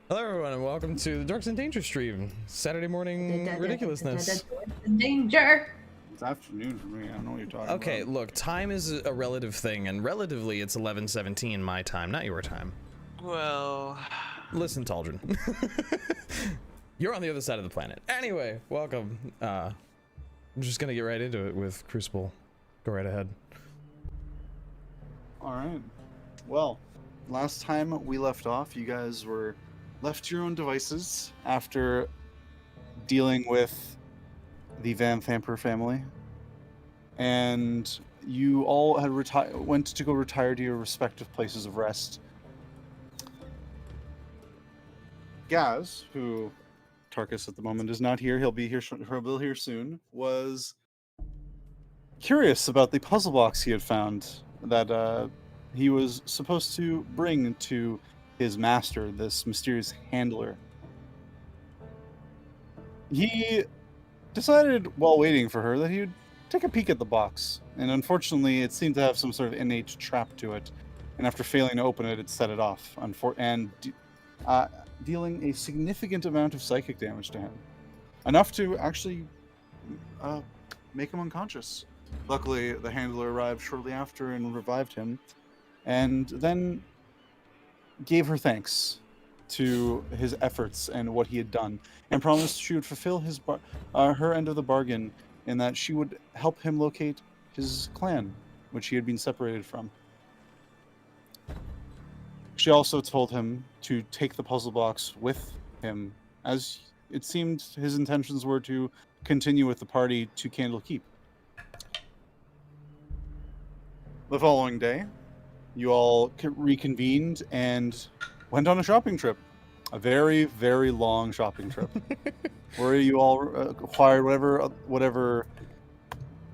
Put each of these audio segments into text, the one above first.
Hello everyone and welcome to the Dorks in Danger stream. Saturday morning ridiculousness. Danger! It's afternoon for me. I don't know what you're talking Okay, about. look, time is a relative thing, and relatively it's 11:17 my time, not your time. Well... Listen, Taldren. You're on the other side of the planet. Anyway, welcome. I'm just gonna get right into it with Crucible. Go right ahead. Alright. Well, last time we left off, you guys were left to your own devices after dealing with the Van Thamper family. And you all had went to go retire to your respective places of rest. Gasz, who Tarkus at the moment is not here, he'll be here soon, was curious about the puzzle box he had found that he was supposed to bring to his master, this mysterious handler. He decided while waiting for her that he would take a peek at the box, and unfortunately it seemed to have some sort of innate trap to it, and after failing to open it, it set it off, dealing a significant amount of psychic damage to him. Enough to actually make him unconscious. Luckily, the handler arrived shortly after and revived him, and then gave her thanks to his efforts and what he had done, and promised she would fulfill her end of the bargain in that she would help him locate his clan, which he had been separated from. She also told him to take the puzzle box with him, as it seemed his intentions were to continue with the party to Candle Keep. The following day, you all reconvened and went on a shopping trip. A very, very long shopping trip. Where you all acquired whatever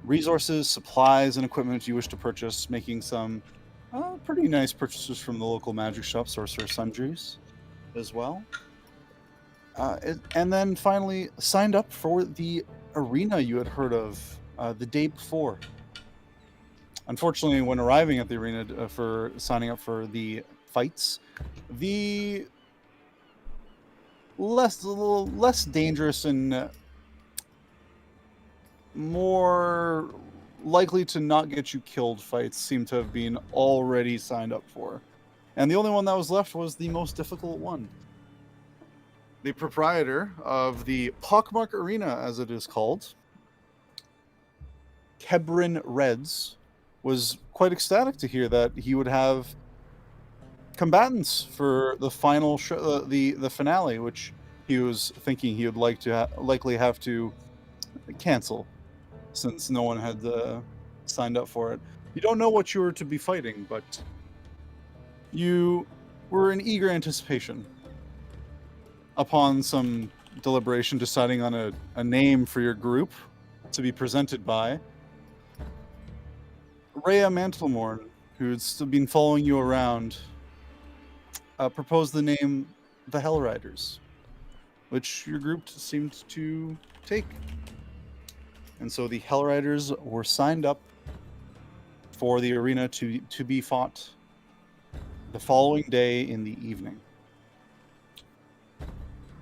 resources, supplies, and equipment you wish to purchase, making some pretty nice purchases from the local magic shop, Sorcerer Sundries, as well. And then finally signed up for the arena you had heard of the day before. Unfortunately, when arriving at the arena for signing up for the fights, the less dangerous and more likely to not get you killed fights seem to have been already signed up for. And the only one that was left was the most difficult one. The proprietor of the Pockmark Arena, as it is called, Kebrin Reds, was quite ecstatic to hear that he would have combatants for the final the finale, which he was thinking he would likely have to cancel, since no one had signed up for it. You don't know what you were to be fighting, but you were in eager anticipation. Upon some deliberation, deciding on a name for your group to be presented by, Rhea Mantlemorn, who'd still been following you around, proposed the name the Hell Riders, which your group seemed to take. And so the Hell Riders were signed up for the arena to be fought the following day in the evening.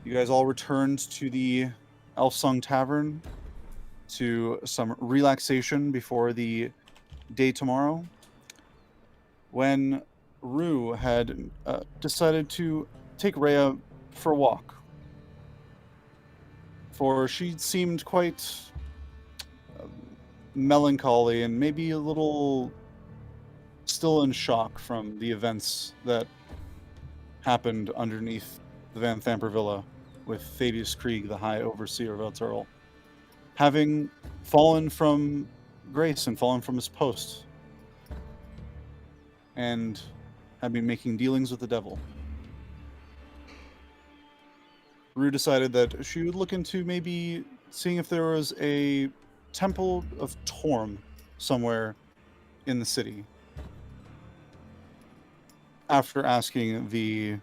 You guys all returned to the Elfsong Tavern to some relaxation before the day tomorrow, when Rue had decided to take Rhea for a walk. For she seemed quite melancholy and maybe a little still in shock from the events that happened underneath the Van Thamper Villa with Thaddeus Krieg, the High Overseer of Elturel, having fallen from grace and fallen from his post, and had been making dealings with the devil. Rue decided that she would look into maybe seeing if there was a Temple of Torm somewhere in the city. After asking the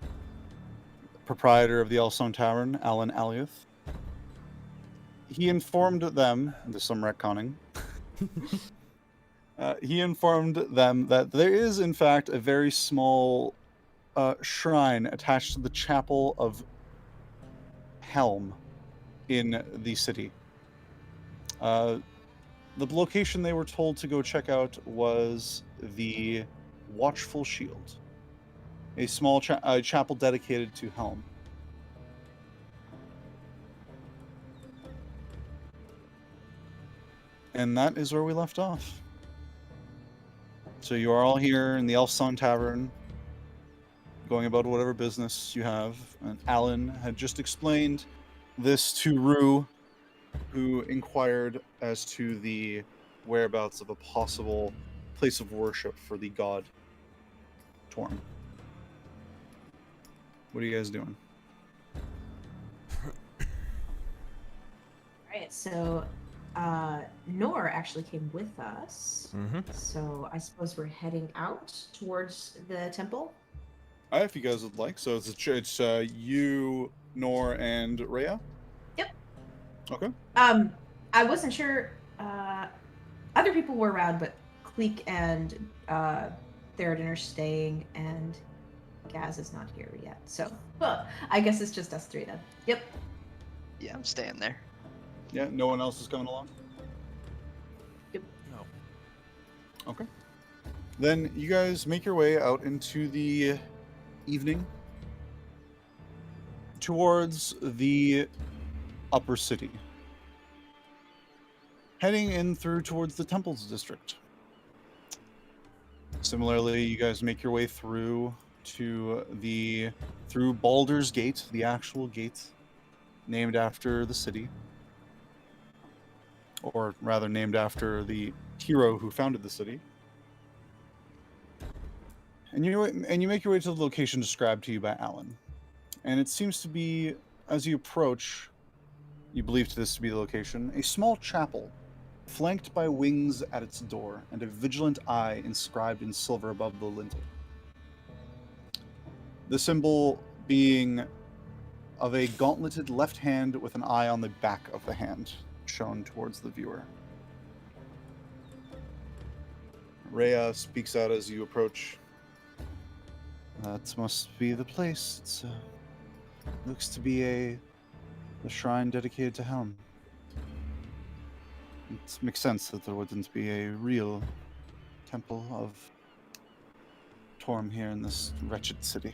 proprietor of the Elstone Tavern, Alan Aliuth, he informed them, there's some retconning, he informed them that there is, in fact, a very small shrine attached to the Chapel of Helm in the city. The location they were told to go check out was the Watchful Shield, a small chapel dedicated to Helm. And that is where we left off. So you are all here in the Elfsong Tavern, going about whatever business you have. And Alan had just explained this to Rue, who inquired as to the whereabouts of a possible place of worship for the god Torm. What are you guys doing? Alright, so Nor actually came with us. So I suppose we're heading out towards the temple. If you guys would like. So it's you, Nor, and Rhea? Yep. Okay. I wasn't sure other people were around, but Kleeck and Theraden are staying, and Gasz is not here yet. So I guess it's just us three then. Yep. Yeah, I'm staying there. Yeah, no one else is coming along? Yep. No. Okay. Then you guys make your way out into the evening towards the upper city, heading in through towards the Temples District. Similarly, you guys make your way through Baldur's Gate, the actual gate named after the city, or rather named after the hero who founded the city. And you make your way to the location described to you by Alan. And it seems to be, as you approach, you believe this to be the location, a small chapel, flanked by wings at its door, and a vigilant eye inscribed in silver above the lintel. The symbol being of a gauntleted left hand with an eye on the back of the hand, shown towards the viewer. Rhea speaks out as you approach. That must be the place. It's looks to be a shrine dedicated to Helm. It makes sense that there wouldn't be a real temple of Torm here in this wretched city.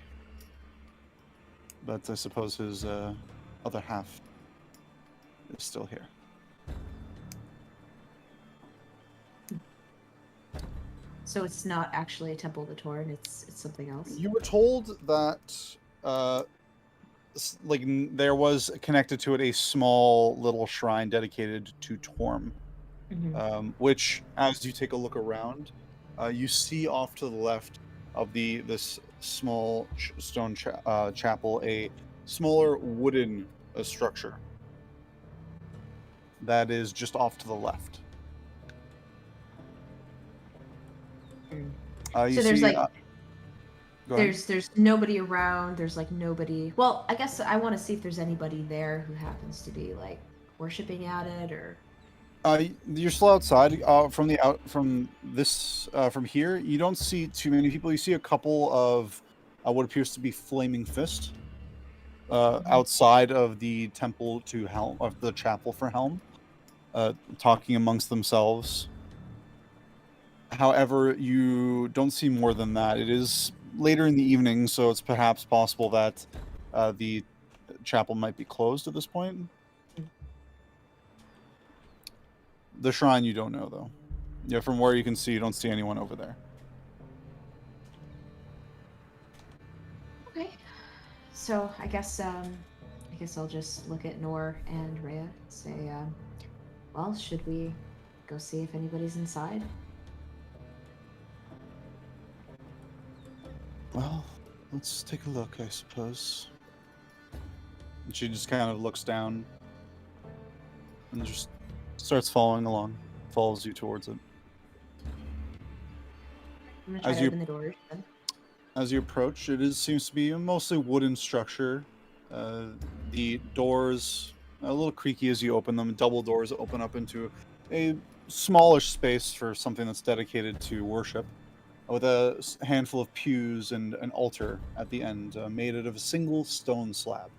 But I suppose his other half is still here. So it's not actually a temple of the Torn, it's something else. You were told that there was connected to it a small little shrine dedicated to Torm, which, as you take a look around, you see off to the left of this small stone chapel a smaller wooden structure that is just off to the left. So there's there's nobody around. There's like nobody. Well, I guess I want to see if there's anybody there who happens to be like worshiping at it, or. You're still outside. From here, you don't see too many people. You see a couple of what appears to be flaming fist outside of the temple to Helm, of the chapel for Helm, talking amongst themselves. However, you don't see more than that. It is later in the evening, so it's perhaps possible that the chapel might be closed at this point. The shrine you don't know, though. Yeah, from where you can see, you don't see anyone over there. Okay. So I guess I'll just look at Nor and Rhea and say, well, should we go see if anybody's inside? Well, let's take a look, I suppose. And she just kind of looks down and just starts following along, follows you towards it. I'm gonna try to open the doors then. As you approach, seems to be a mostly wooden structure. The doors a little creaky as you open them. Double doors open up into a smallish space for something that's dedicated to worship. with a handful of pews and an altar at the end, made out of a single stone slab.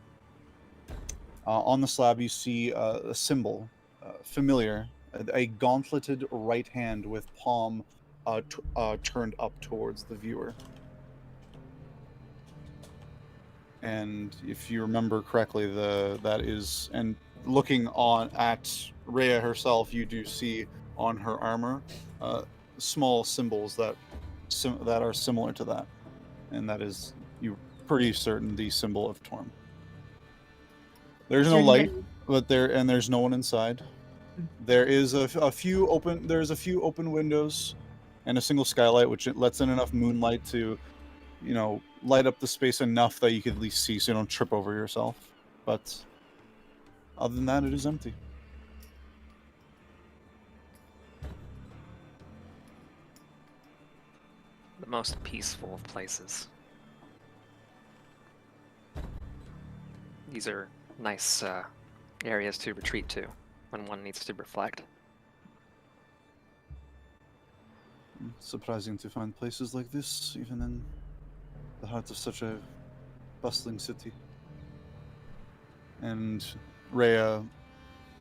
On the slab, you see a symbol, familiar, a gauntleted right hand with palm turned up towards the viewer. And if you remember correctly, that is, and looking on at Rhea herself, you do see on her armor small symbols that are similar to that, and that is, you're pretty certain, the symbol of Torm. There's no light, but there's no one inside. There is a few open windows, and a single skylight, which it lets in enough moonlight to, light up the space enough that you can at least see, so you don't trip over yourself. But other than that, it is empty. The most peaceful of places. These are nice areas to retreat to when one needs to reflect. Surprising to find places like this, even in the heart of such a bustling city. And Rhea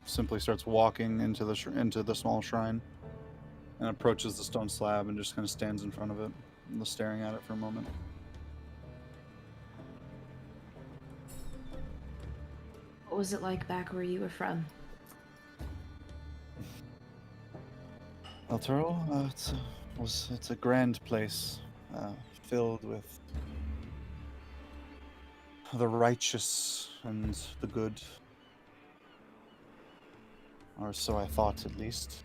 simply starts walking into the small shrine and approaches the stone slab and just kind of stands in front of it, staring at it for a moment. What was it like back where you were from? Altero, it's a grand place, filled with the righteous and the good, or so I thought, at least.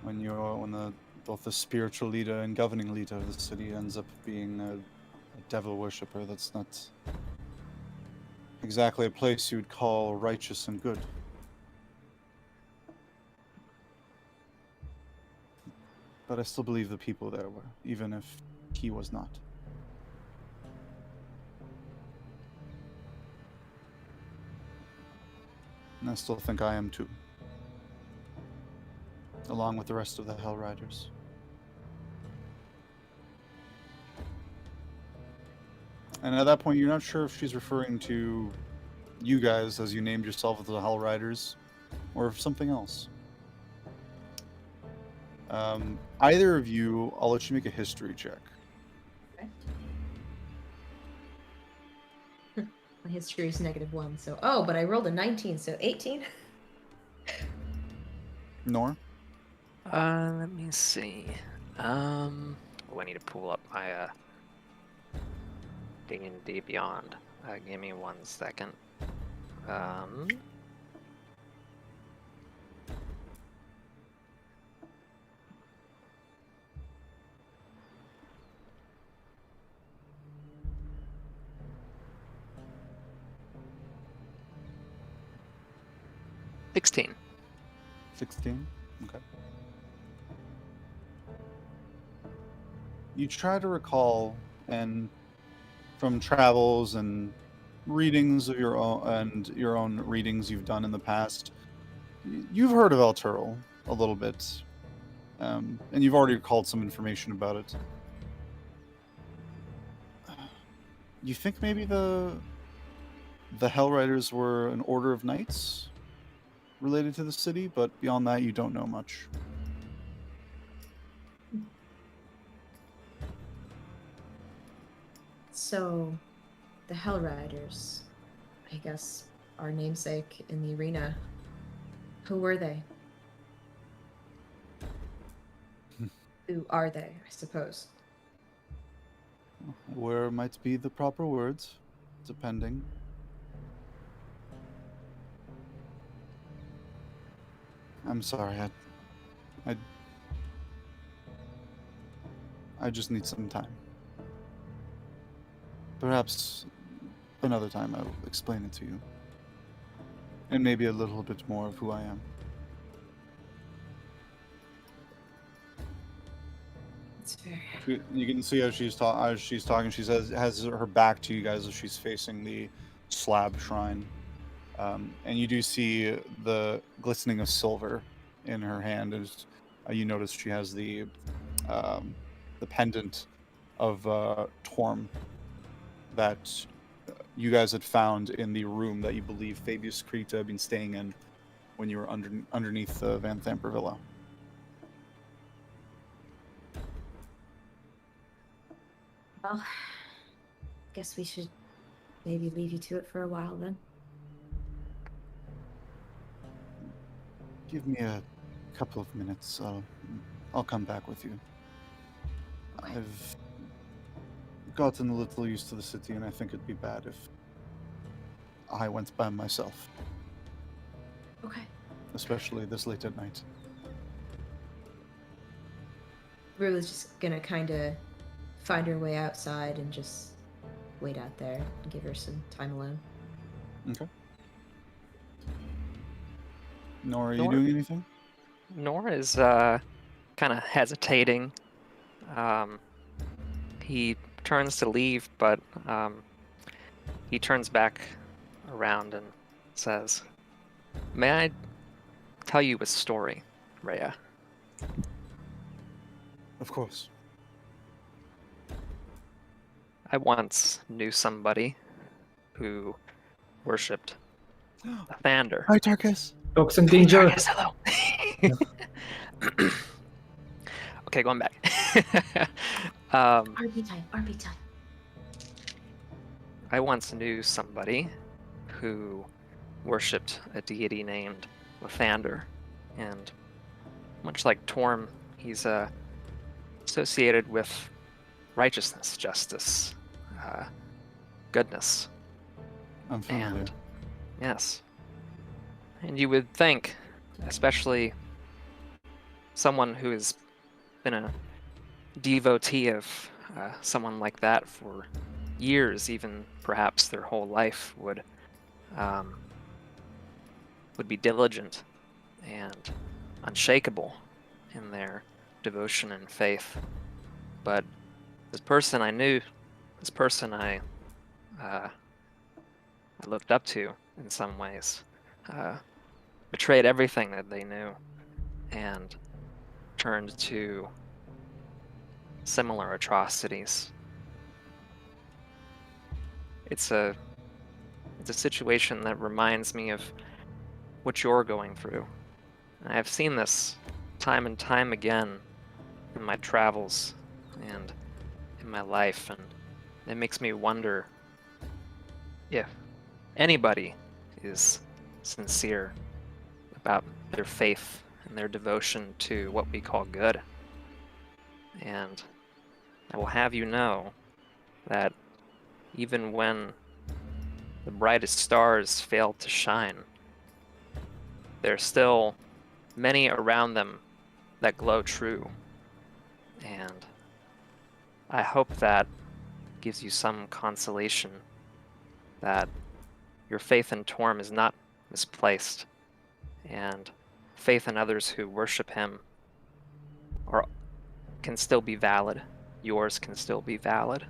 When both the spiritual leader and governing leader of the city ends up being a devil worshipper, that's not exactly a place you would call righteous and good. But I still believe the people there were, even if he was not. And I still think I am too. Along with the rest of the Hell Riders. And at that point, you're not sure if she's referring to you guys as you named yourself as the Hell Riders, or if something else. Either of you, I'll let you make a history check. Okay. My history is -1, so... Oh, but I rolled a 19, so 18? Nor? Let me see. I need to pull up my D&D Beyond. Give me 1 second. $16. 16? Okay. You try to recall, and from travels and readings of your own, and your own readings you've done in the past, you've heard of Altero a little bit, and you've already recalled some information about it. You think maybe the Hell Riders were an order of knights related to the city, but beyond that, you don't know much. So, the Hell Riders, I guess, our namesake in the arena. Who were they? Who are they, I suppose? Where might be the proper words, depending. I'm sorry, I just need some time. Perhaps another time I will explain it to you. And maybe a little bit more of who I am. That's fair. You can see as she's talking, she has her back to you guys as she's facing the slab shrine. And you do see the glistening of silver in her hand You notice she has the pendant of Torm that you guys had found in the room that you believe Fabius Krita had been staying in when you were underneath the Van Thamper Villa. Well, guess we should maybe leave you to it for a while then. Give me a couple of minutes. I'll come back with you. Okay. I've gotten a little used to the city, and I think it'd be bad if I went by myself, Okay. especially this late at night. Rue is just gonna kind of find her way outside and just wait out there and give her some time alone. Okay. Nora, are you Nora? doing anything? Nora is kind of hesitating. He turns to leave, but he turns back around and says, "May I tell you a story, Rhea?" Of course. I once knew somebody who worshipped Thander. Hi, Tarkus. Dorks in danger. Yes, hello. Okay, going back. RP time, RP time. I once knew somebody who worshipped a deity named Lathander, and much like Torm, he's associated with righteousness, justice, goodness, I'm familiar. and yes. And you would think, especially someone who has been a devotee of someone like that for years, even perhaps their whole life, would be diligent and unshakable in their devotion and faith. But this person I knew, this person I looked up to in some ways, betrayed everything that they knew and turned to similar atrocities. It's a situation that reminds me of what you're going through. And I've seen this time and time again in my travels and in my life, and it makes me wonder if anybody is sincere about their faith and their devotion to what we call good. And I will have you know that even when the brightest stars fail to shine, there are still many around them that glow true. And I hope that gives you some consolation that your faith in Torm is not misplaced, and faith in others who worship him can still be valid. Yours can still be valid.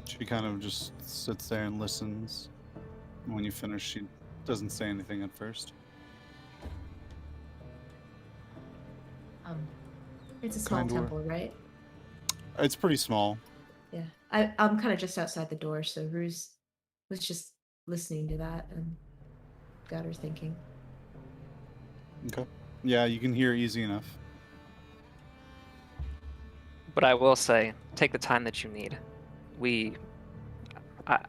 She kind of just sits there and listens. When you finish, she doesn't say anything at first. It's a small Kind word. temple, right? It's pretty small. Yeah. I'm kind of just outside the door, so Ruse was just listening to that and got her thinking. Okay. Yeah, you can hear easy enough. But I will say, take the time that you need.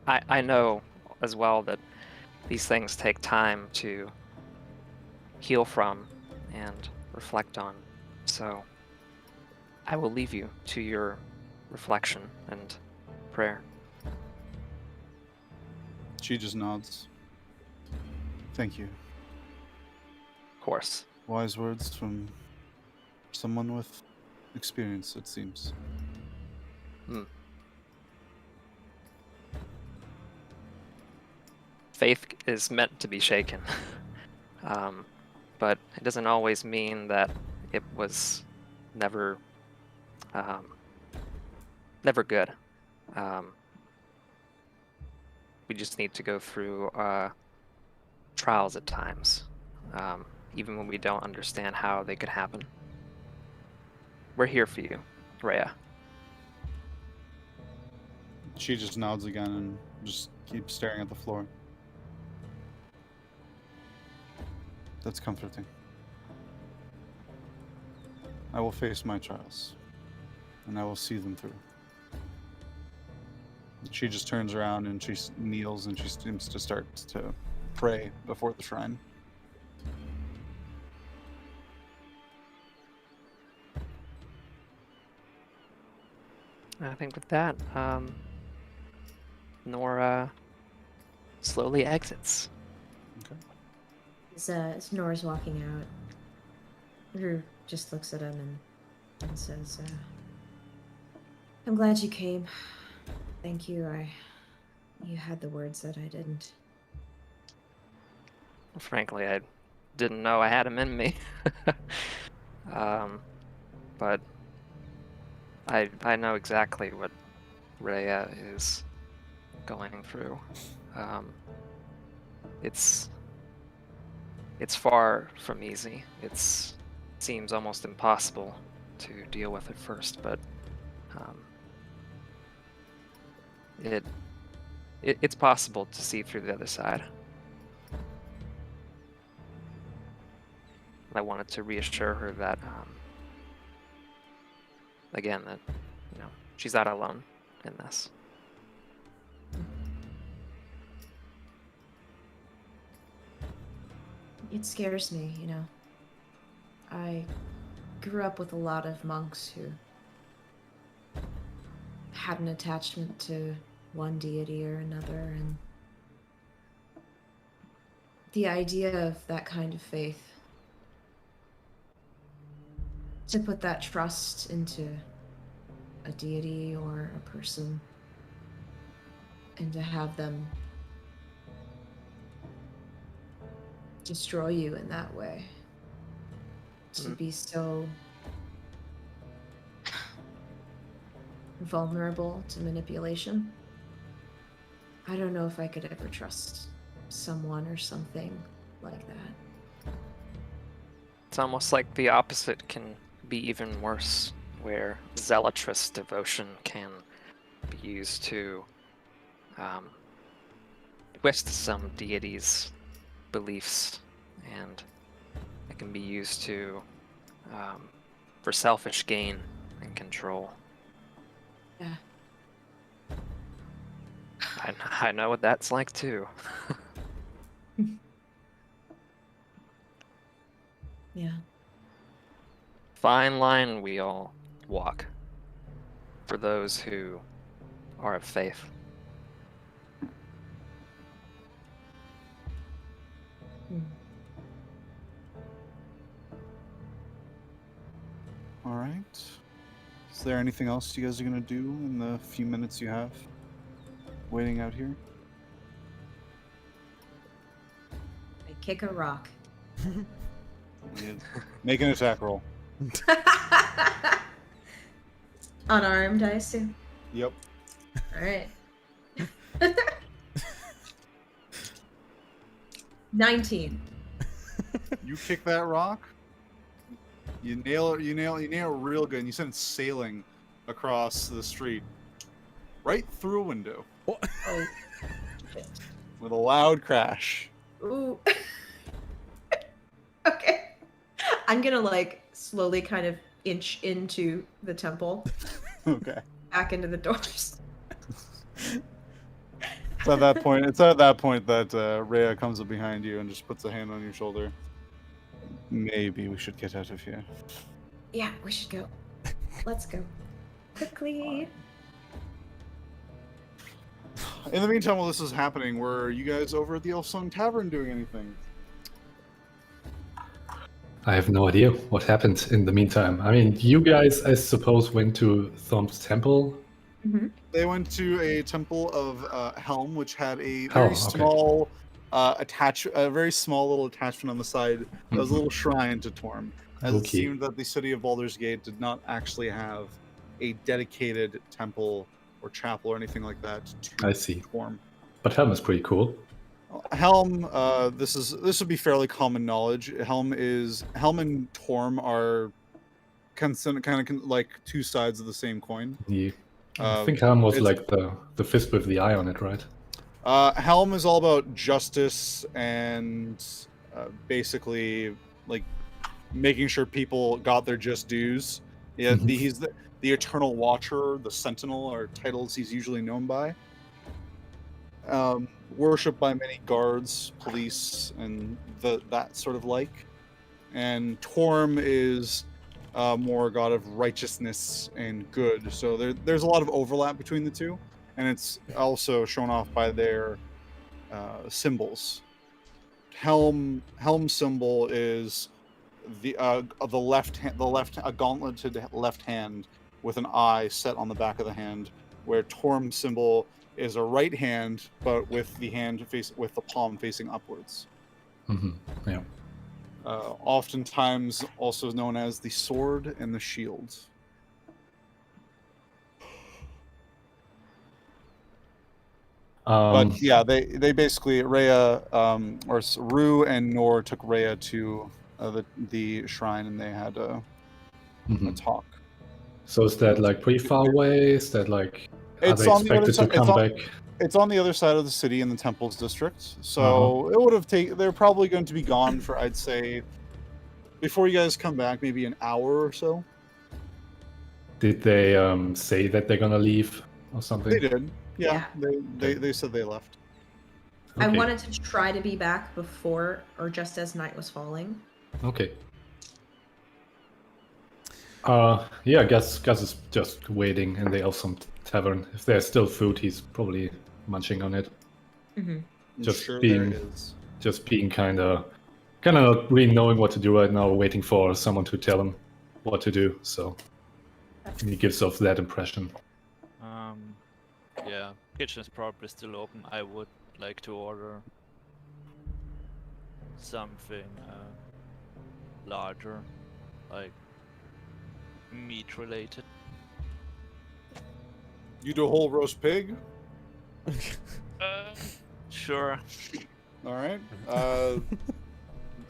I know as well that these things take time to heal from and reflect on. So I will leave you to your reflection and prayer. She just nods. Thank you. Of course. Wise words from someone with experience, it seems. Faith is meant to be shaken. But it doesn't always mean that it was never good. We just need to go through trials at times, even when we don't understand how they could happen. We're here for you, Rhea. She just nods again and just keeps staring at the floor. That's comforting. I will face my trials, and I will see them through. She just turns around and she kneels and she seems to start to pray before the shrine. I think with that, Nora slowly exits. As Nora's walking out, Rue just looks at him and says, I'm glad you came. Thank you. You had the words that I didn't. Frankly, I didn't know I had him in me. But I know exactly what Rhea is going through. It's far from easy. It seems almost impossible to deal with at first, but it's possible to see through the other side. I wanted to reassure her that, again, that she's not alone in this. It scares me, I grew up with a lot of monks who had an attachment to one deity or another, and the idea of that kind of faith, to put that trust into a deity or a person, and to have them destroy you in that way, to be so vulnerable to manipulation. I don't know if I could ever trust someone or something like that. It's almost like the opposite can be even worse, where zealotrous devotion can be used to twist some deity's beliefs, and it can be used to for selfish gain and control. Yeah. I know what that's like too. Yeah. Fine line we all walk for those who are of faith. All right. Is there anything else you guys are going to do in the few minutes you have waiting out here? I kick a rock. Make an attack roll. Unarmed, I assume. Yep. Alright. 19. You kick that rock. You nail it. You nail it real good. And you send it sailing across the street, right through a window, Oh. Shit. with a loud crash. Ooh. Okay. I'm gonna slowly kind of inch into the temple, Okay. back into the doors. It's at that point that Rhea comes up behind you and just puts a hand on your shoulder. Maybe we should get out of here. Yeah, we should go. Let's go. Quickly. In the meantime, while this is happening, were you guys over at the Elfsong Tavern doing anything? I have no idea what happened in the meantime. I mean, you guys, I suppose, went to Thom's temple. Mm-hmm. They went to a temple of Helm, which had a very Okay. small a very small little attachment on the side. That was a little shrine to Torm, as it Okay. seemed that the city of Baldur's Gate did not actually have a dedicated temple or chapel or anything like that to I see. Torm. But Helm is pretty cool. Helm, this would be fairly common knowledge. Helm and Torm are kind of like two sides of the same coin. Yeah. I think Helm was like the fist with the eye on it, right? Helm is all about justice and basically like making sure people got their just dues. Yeah, he's the Eternal Watcher, the Sentinel are titles he's usually known by. Worshipped by many guards, police, and that sort of like. And Torm is more a god of righteousness and good. So there's a lot of overlap between the two, and it's also shown off by their symbols. Helm symbol is a gauntleted left hand with an eye set on the back of the hand, where Torm symbol is a right hand, but with the palm facing upwards. Yeah. Oftentimes also known as the sword and the shield. But yeah, they basically Rhea or Rue and Nor took Rhea to the shrine, and they had a talk. So is that like pretty far away? Is that like are It's they on the other expected to side. come back? It's on the other side of the city in the Temples district. So it would have taken. They're probably going to be gone for, I'd say, before you guys come back, maybe an hour or so. Did they say that they're gonna leave or something? They did. Yeah. They said they left. I Okay. wanted to try to be back before or just as night was falling. Okay. Yeah, Gasz is just waiting in the Elfsome Tavern. If there's still food, he's probably munching on it. Mm-hmm. Just sure being- there is. Just being kind of not really knowing what to do right now, waiting for someone to tell him what to do. So he gives off that impression. Yeah, kitchen is probably still open. I would like to order something larger, like meat related. You do a whole roast pig? Sure. All right.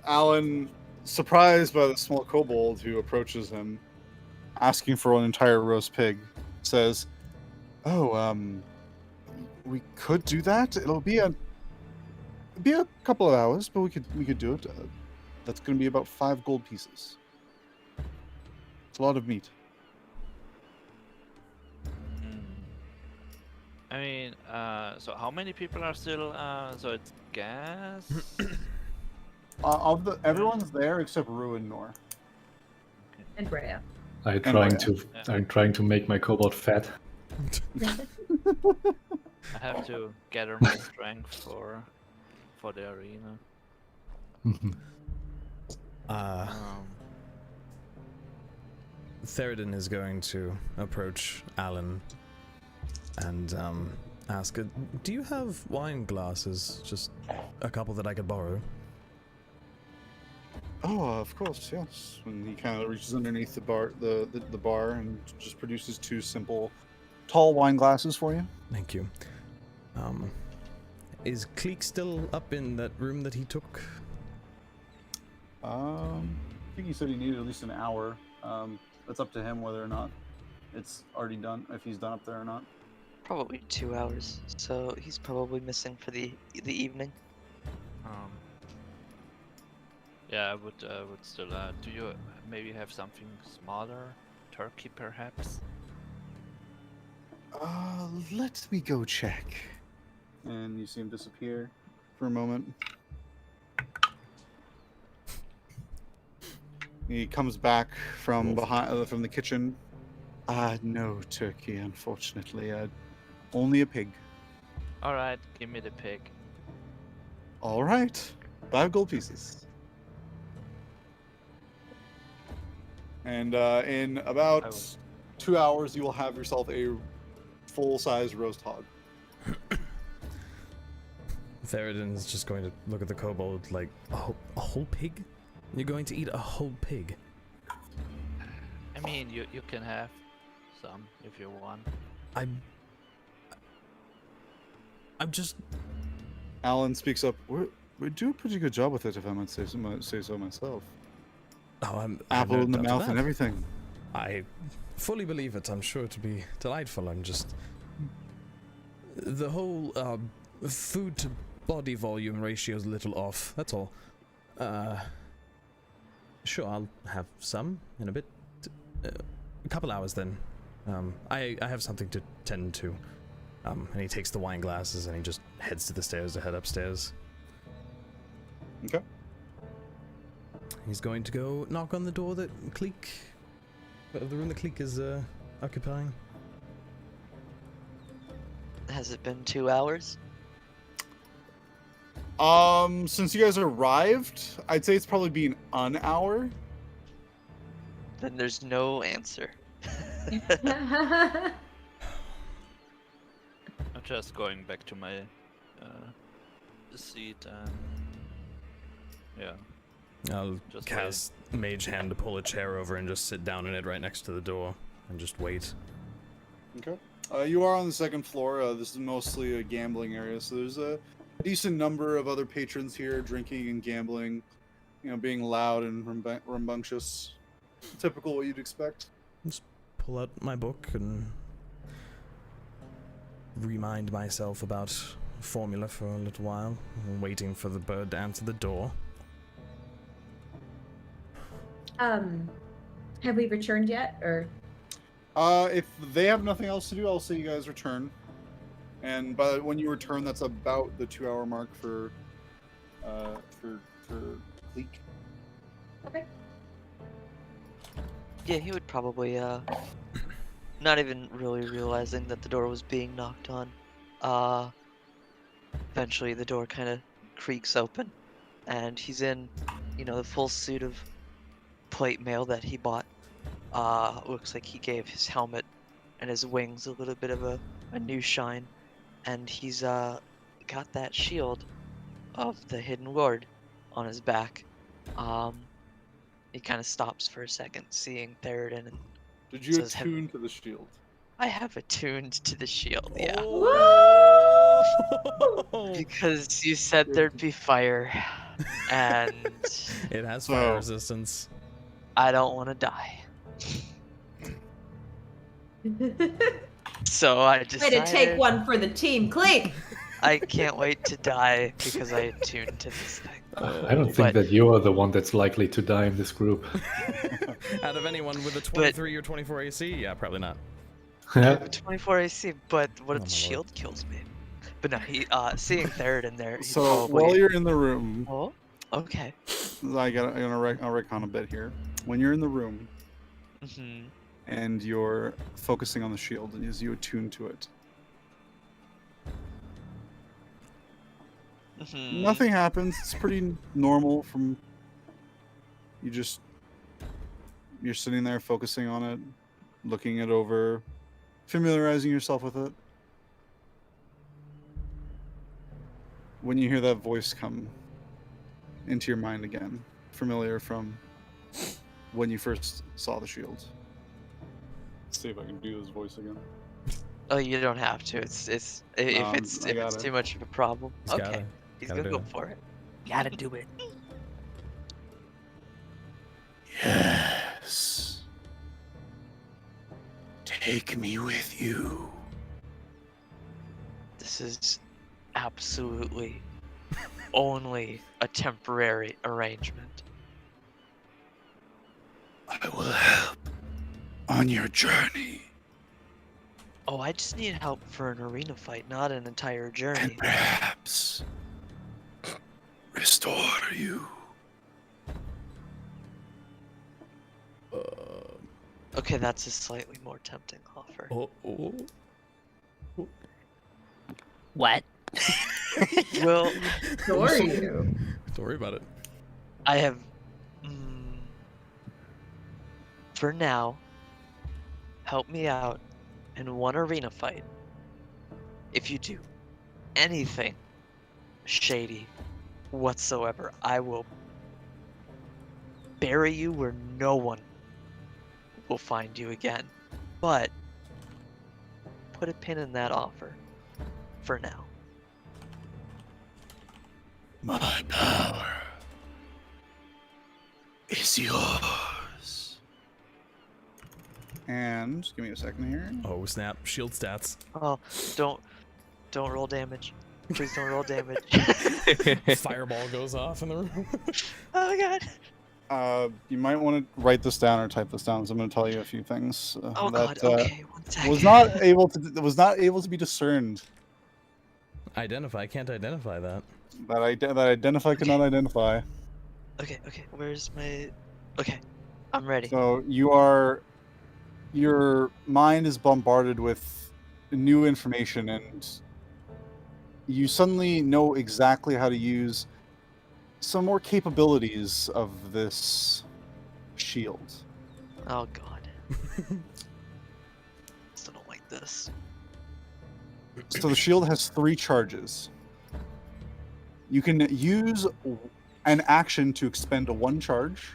Alan, surprised by the small kobold who approaches him, asking for an entire roast pig, says, "Oh, we could do that. It'll be a couple of hours, but we could do it. That's going to be about 5 gold pieces. It's a lot of meat." I mean, so how many people are still? So it's Gasz. Everyone's there except Rue and Nor. And Rhea. I'm Yeah. trying to make my kobold fat. I have to gather my strength for the arena. Theraden is going to approach Alan and ask, do you have wine glasses? Just a couple that I could borrow. Oh, of course, yes. And he kind of reaches underneath the bar and just produces 2 simple, tall wine glasses for you. Thank you. Is Kleeck still up in that room that he took? I think he said he needed at least an hour. That's up to him whether or not it's already done, if he's done up there or not. Probably 2 hours, so he's probably missing for the evening. Yeah, I would still. Do you maybe have something smaller, turkey perhaps? Let me go check. And you see him disappear for a moment. He comes back from behind, from the kitchen. No turkey, unfortunately. Only a pig. All right, give me the pig. All right, 5 gold pieces. And in about 2 hours, you will have yourself a full-size roast hog. Theraden is just going to look at the kobold like, a whole pig? You're going to eat a whole pig? I mean, you can have some if you want. I'm just... Alan speaks up. We do a pretty good job with it, if I might say so myself. Oh, I've Apple no in the doubt of mouth and that. everything. I fully believe it. I'm sure it'll be delightful. I'm just the whole food to body volume ratio is a little off. That's all. Sure, I'll have some in a bit. A couple hours then. I have something to tend to. And he takes the wine glasses and he just heads to the stairs to head upstairs. Okay. He's going to go knock on the door that Kleeck, the room that Kleeck is occupying. Has it been 2 hours? Since you guys arrived, I'd say it's probably been an hour. Then there's no answer. I'm just going back to my seat and yeah. I'll Just cast Mage Hand to pull a chair over and just sit down in it right next to the door and just wait. Okay. You are on the second floor. This is mostly a gambling area, so there's a decent number of other patrons here drinking and gambling, you know, being loud and rambunctious. Typical what you'd expect. Just pull out my book and remind myself about formula for a little while, waiting for the bird to answer the door. Have we returned yet, or? If they have nothing else to do, I'll say you guys return. And when you return, that's about the 2-hour mark for Kleeck. Okay. Yeah, he would probably, not even really realizing that the door was being knocked on. Eventually the door kind of creaks open, and he's in, you know, the full suit of plate mail that he bought. Looks like he gave his helmet and his wings a little bit of a new shine, and he's got that shield of the Hidden Lord on his back. He kind of stops for a second, seeing Theraden, and Did you says, attune to the shield? I have attuned to the shield, yeah. Oh! Because you said there'd be fire, and It has fire So- resistance. I don't want to die. So I Way decided to take one for the team, Kleeck. I can't wait to die because I attuned to this thing. I don't think that you are the one that's likely to die in this group. Out of anyone with a 23 or 24 AC, yeah, probably not. I have 24 AC, but what if Oh, the my shield kills me? But no, he seeing Theraden there, he's So probably... while you're in the room, Oh, okay. I'll recon a bit here. When you're in the room Mm-hmm. and you're focusing on the shield and as you attune to it, Mm-hmm. nothing happens. It's pretty normal. You're sitting there focusing on it, looking it over, familiarizing yourself with it. When you hear that voice come into your mind again, familiar from when you first saw the shield. Let's see if I can do this voice again. Oh, you don't have to. If it's too much of a problem. He's Okay. gotta- He's gotta gonna do go it. for it. Gotta do it. Yes. Take me with you. This is absolutely only a temporary arrangement. I will help on your journey. Oh, I just need help for an arena fight, not an entire journey. And perhaps restore you. Okay, that's a slightly more tempting offer. What? Well, Who are you? Don't worry about it. I have... for now, help me out in one arena fight. If you do anything shady whatsoever, I will bury you where no one will find you again. But put a pin in that offer for now. My power is yours. And give me a second here. Oh snap! Shield stats. Oh, don't roll damage. Please don't roll damage. Fireball goes off in the room. Oh god. You might want to write this down or type this down. So I'm going to tell you a few things Oh that god. Okay, one second. was not able to be discerned. Identify. Can't identify that. That identify could not identify. Okay. Where's my? Okay, I'm ready. So your mind is bombarded with new information, and you suddenly know exactly how to use some more capabilities of this shield. Oh god. Still don't like this. So the shield has 3 charges. You can use an action to expend a 1 charge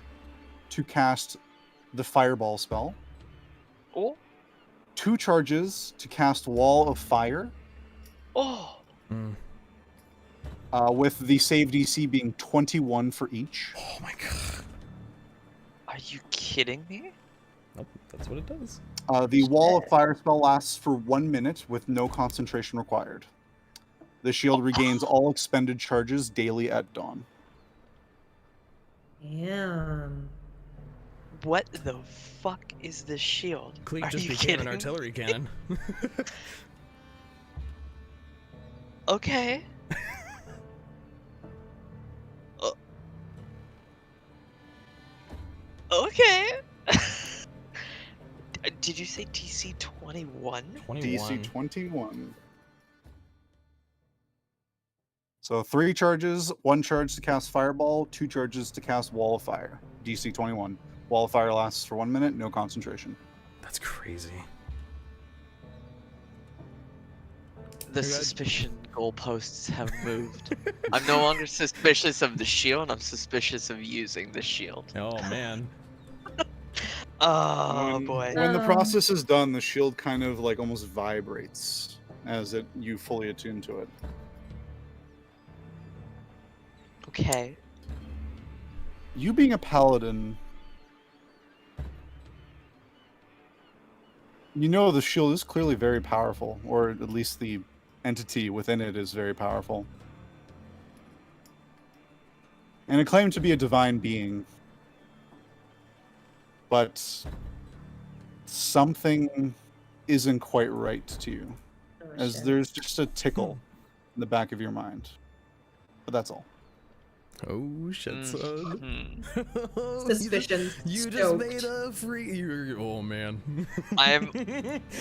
to cast the fireball spell. Oh. 2 charges to cast Wall of Fire, Oh. with the save DC being 21 for each. Oh my god. Are you kidding me? Nope, that's what it does. The Wall of Fire spell lasts for 1 minute with no concentration required. The shield regains all expended charges daily at dawn. Damn. What the fuck is this shield? Kleeck Are just you became kidding? an artillery cannon. Okay. Okay. Did you say DC 21? 21. DC 21. So 3 charges, 1 charge to cast Fireball, 2 charges to cast Wall of Fire. DC 21. Wall of Fire lasts for 1 minute, no concentration. That's crazy. The suspicion goalposts have moved. I'm no longer suspicious of the shield, I'm suspicious of using the shield. Oh man. Oh boy. When the process is done, the shield kind of like almost vibrates as you fully attune to it. Okay. You being a paladin, you know the shield is clearly very powerful, or at least the entity within it is very powerful. And it claimed to be a divine being. But something isn't quite right to you. Oh, As shit. there's just a tickle in the back of your mind. But that's all. Oh shit, son. Suspicion You just stoked. made a free. Oh man. I'm,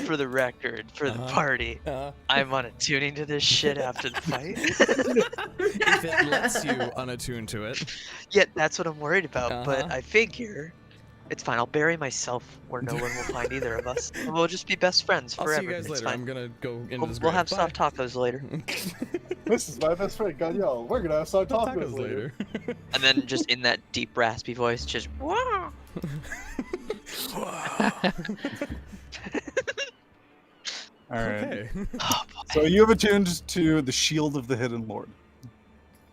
for the record, for the party, I'm unattuning to this shit after the fight. If it lets you unattune to it. Yeah, that's what I'm worried about, but I figure it's fine. I'll bury myself where no one will find either of us. And we'll just be best friends I'll forever. see you guys It's later. fine. I'm gonna go into We'll, this we'll grave. have Bye. soft tacos later. This is my best friend, Gabriel. We're gonna have some Tacos later. And then just in that deep raspy voice, just wow. Alright. Okay. Oh, boy. So you have attuned to the Shield of the Hidden Lord.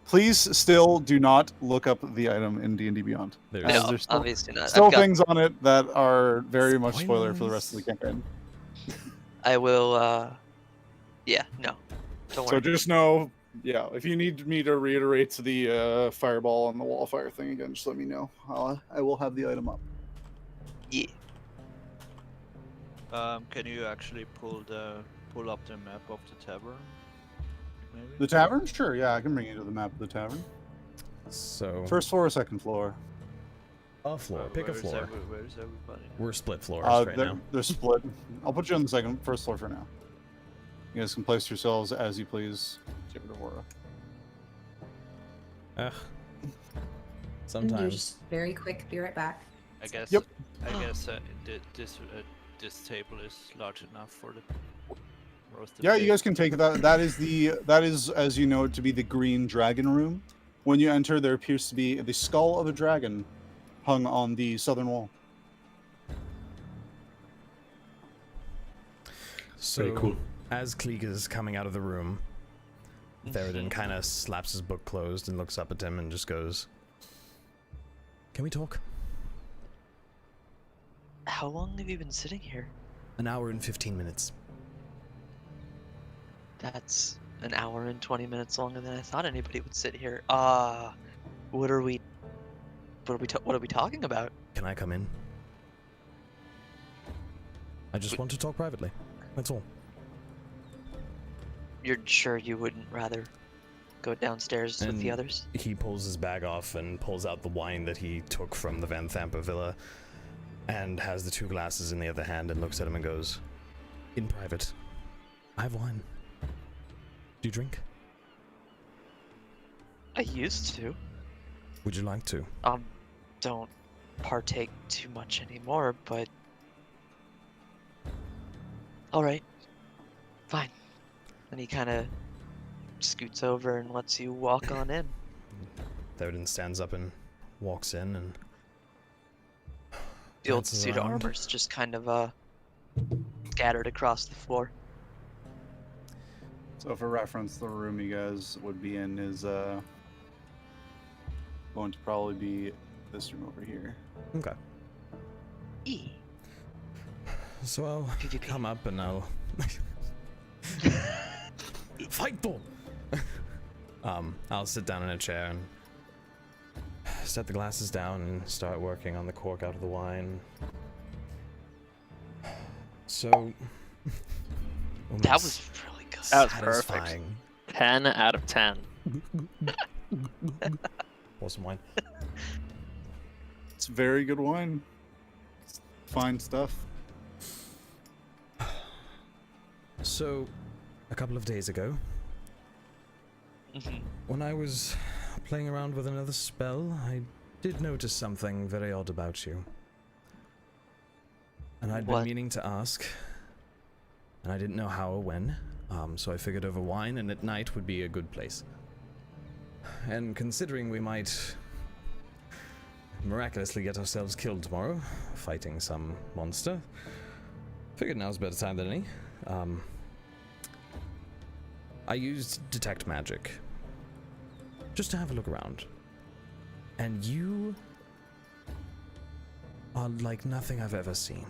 Please still do not look up the item in D&D Beyond. There's As No, there's still, obviously not. still I've got, things on it that are very much spoiler for the rest of the Spoilers. campaign. I will, yeah, no. Don't So worry. just know, yeah, if you need me to reiterate the fireball and the wall of fire thing again, just let me know. I will have the item up. Yeah. Can you actually pull up the map of the tavern? Maybe? The tavern? Sure, yeah, I can bring you to the map of the tavern. So First floor or second floor? a floor. Pick a Where's floor. Where's everybody? We're split floors right they're, now. they're split. I'll put you on the first floor for now. You guys can place yourselves as you please. Ugh. And you're Sometimes. just very quick. Be right back. I guess. Yep. I guess this table is large enough for the roasted. Yeah, you pig. guys can take that. That is, as you know, to be the green dragon room. When you enter, there appears to be the skull of a dragon hung on the southern wall. So Very cool. as Kleeck is coming out of the room, Theraden kind of slaps his book closed and looks up at him and just goes, "Can we talk?" How long have you been sitting here? An hour and 15 minutes. That's an hour and 20 minutes longer than I thought anybody would sit here. What are we talking about? Can I come in? I just want to talk privately. That's all. You're sure you wouldn't rather go downstairs with the And others? He pulls his bag off and pulls out the wine that he took from the Van Thampa villa and has the 2 glasses in the other hand and looks at him and goes, "In private, I have wine. Do you drink? I used to. Would you like to?" Don't partake too much anymore, but... Alright. Fine. And he kind of scoots over and lets you walk on in. Theraden stands up and walks in and The old glances suit of around. armor's just kind of scattered across the floor. So for reference, the room you guys would be in is going to probably be this room over here. Okay. E. So I'll PvP. come up and I'll fight them. I'll sit down in a chair and set the glasses down and start working on the cork out of the wine. So That was really good. That was perfect. satisfying. 10 out of 10. Pour some wine. It's very good wine. It's fine stuff. So, a couple of days ago, Mhm. when I was playing around with another spell, I did notice something very odd about you. And I'd been What? meaning to ask, and I didn't know how or when, so I figured over wine and at night would be a good place. And considering we might miraculously get ourselves killed tomorrow, fighting some monster, figured now's a better time than any. I used Detect Magic just to have a look around. And you are like nothing I've ever seen.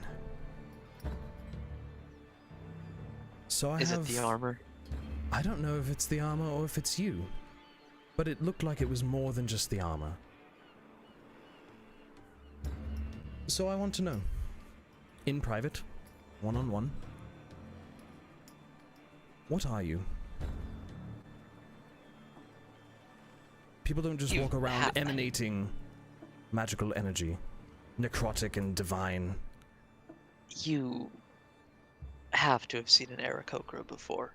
So Is it the armor? I don't know if it's the armor or if it's you, but it looked like it was more than just the armor. So I want to know, in private, one-on-one, what are you? People don't just You walk around have- emanating magical energy, necrotic and divine. You have to have seen an Aarakocra before,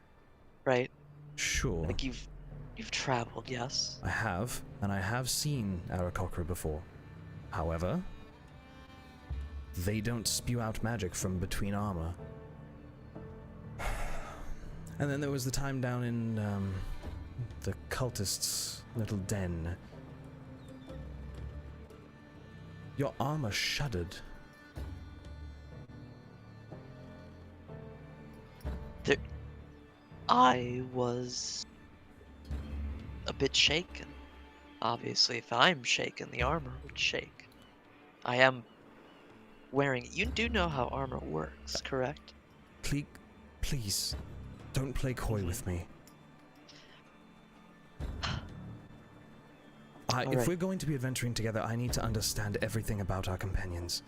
right? Sure, Like you've traveled, yes? I have, and I have seen Aarakocra before. However, they don't spew out magic from between armor. And then there was the time down in the cultists' little den. Your armor shuddered. I was a bit shaken. Obviously, if I'm shaken, the armor would shake. I am wearing it. You do know how armor works, correct? Kleeck, please, don't play coy with me. If Alright. we're going to be adventuring together, I need to understand everything about our companions.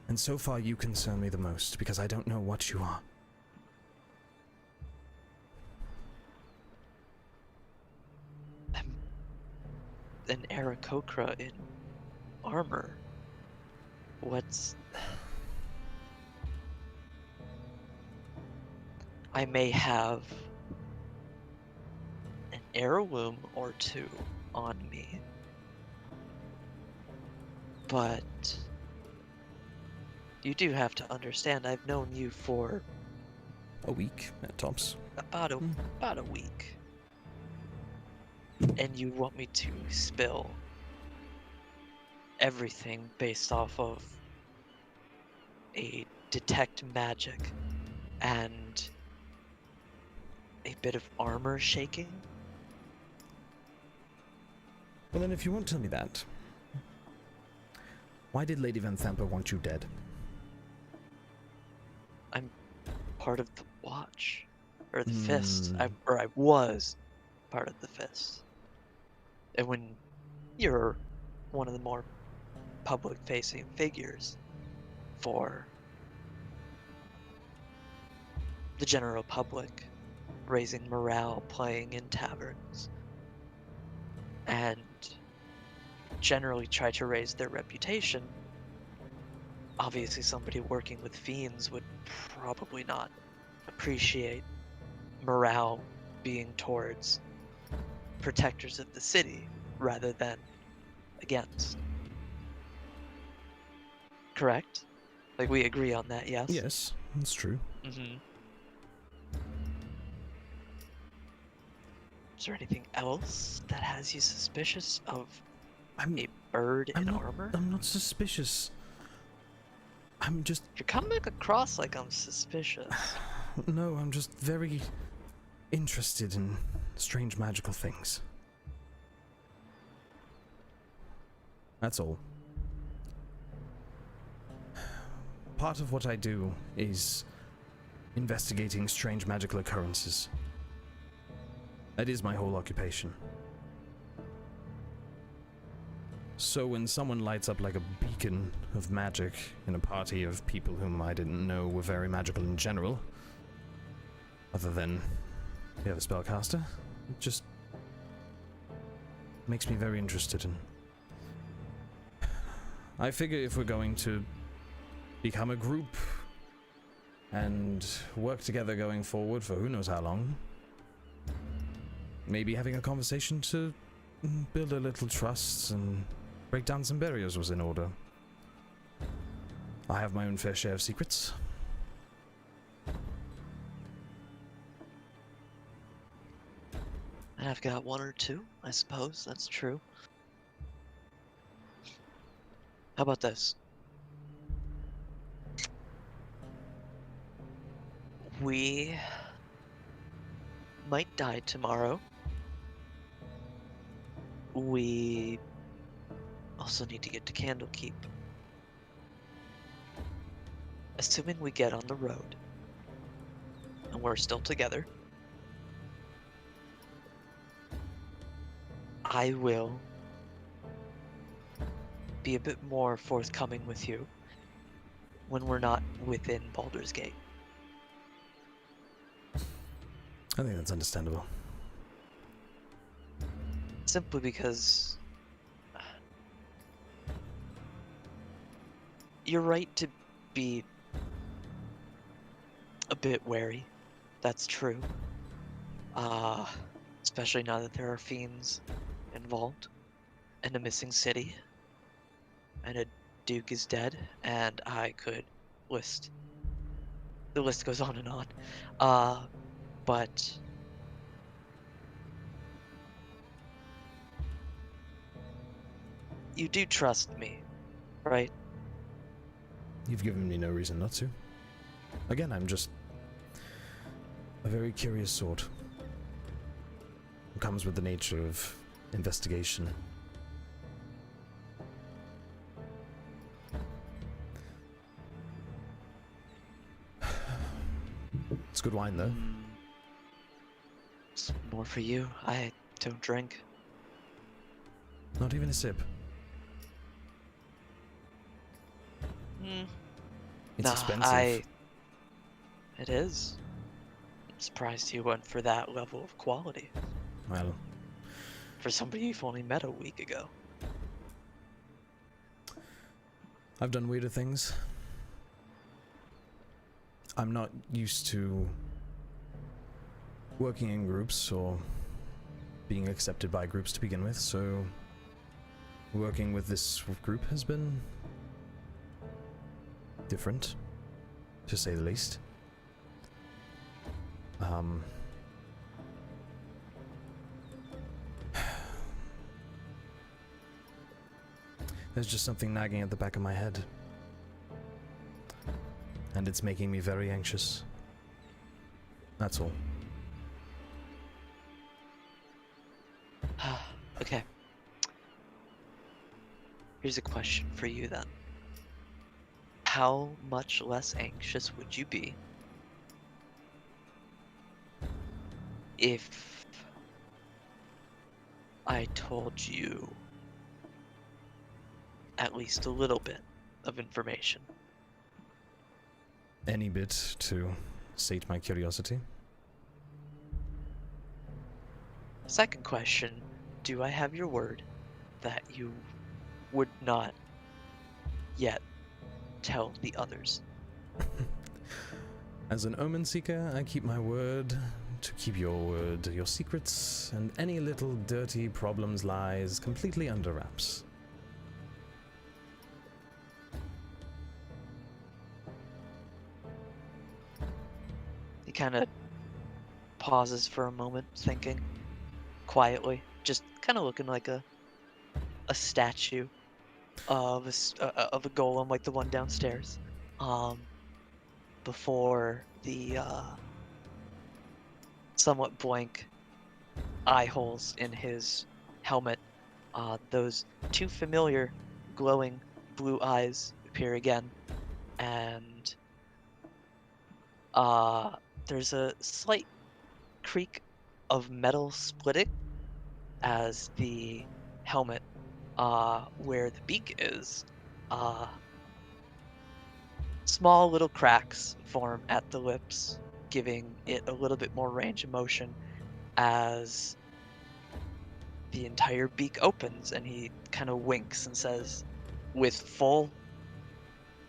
And so far, you concern me the most, because I don't know what you are. I'm an Aarakocra in armor. What's... I may have an heirloom or two on me, but you do have to understand I've known you for A week at tops. about a week, and you want me to spill everything based off of a detect magic and a bit of armor shaking? Well, then, if you won't tell me that, why did Lady Van Thamper want you dead? I'm part of the Watch. Or the Fist. Hmm. I was part of the Fist. And when you're one of the more public-facing figures for the general public, raising morale, playing in taverns, and generally try to raise their reputation, obviously somebody working with fiends would probably not appreciate morale being towards protectors of the city rather than against. Correct? Like, we agree on that, yes? Yes, that's true. Mm-hmm. Is there anything else that has you suspicious of a bird in armor? I'm not suspicious. I'm just... You're coming across like I'm suspicious. No, I'm just very interested in strange magical things. That's all. Part of what I do is investigating strange magical occurrences. That is my whole occupation. So when someone lights up like a beacon of magic in a party of people whom I didn't know were very magical in general, other than the other spellcaster, it just makes me very interested in... I figure if we're going to become a group and work together going forward for who knows how long, maybe having a conversation to build a little trust and break down some barriers was in order. I have my own fair share of secrets. And I've got one or two, I suppose. That's true. How about this? We might die tomorrow. We also need to get to Candlekeep. Assuming we get on the road and we're still together, I will be a bit more forthcoming with you when we're not within Baldur's Gate. I think that's understandable. Simply because you're right to be a bit wary. That's true. Especially now that there are fiends involved, and a missing city, and a duke is dead, and I could list. The list goes on and on. But you do trust me, right? You've given me no reason not to. Again, I'm just a very curious sort. It comes with the nature of investigation. It's good wine, though. It's more for you. I don't drink. Not even a sip. It's expensive. It is. I'm surprised you went for that level of quality. Well, for somebody you've only met a week ago. I've done weirder things. I'm not used to working in groups or being accepted by groups to begin with, so working with this group has been different, to say the least. There's just something nagging at the back of my head, and it's making me very anxious. That's all. Okay. Here's a question for you then. How much less anxious would you be if I told you at least a little bit of information? Any bit to sate my curiosity. Second question, do I have your word that you would not yet tell the others? As an omen seeker, I keep my word to keep your word, your secrets, and any little dirty problems, lies completely under wraps. He kind of pauses for a moment, thinking quietly, just kind of looking like a statue of of a golem, like the one downstairs. Before the somewhat blank eye holes in his helmet, those two familiar glowing blue eyes appear again, and there's a slight creak of metal splitting as the helmet, where the beak is, small little cracks form at the lips, giving it a little bit more range of motion as the entire beak opens, and he kind of winks and says, with full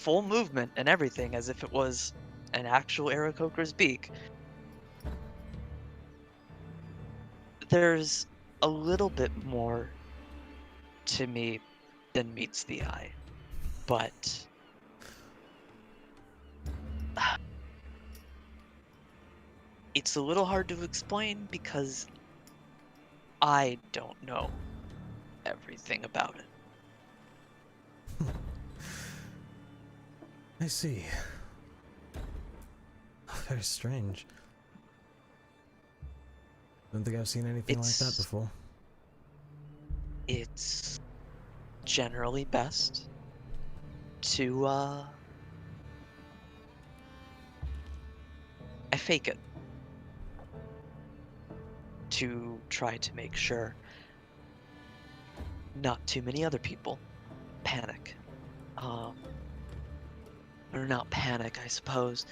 movement and everything, as if it was an actual Aarakocra's beak, there's a little bit more to me than meets the eye, but it's a little hard to explain because I don't know everything about it. I see. Very strange. Don't think I've seen anything like that before. It's generally best to I fake it to try to make sure not too many other people panic. Or not panic, I suppose.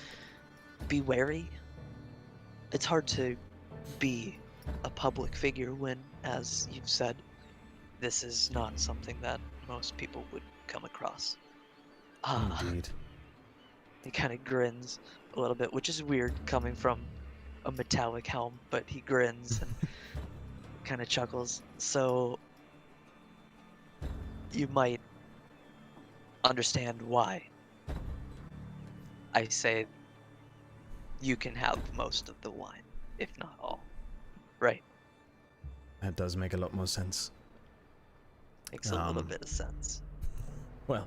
Be wary. It's hard to be a public figure when, as you've said, this is not something that most people would come across. Indeed. He kind of grins a little bit, which is weird coming from a metallic helm, but he grins and kind of chuckles. So you might understand why I say you can have most of the wine, if not all. Right? That does make a lot more sense. Makes a little bit of sense. Well,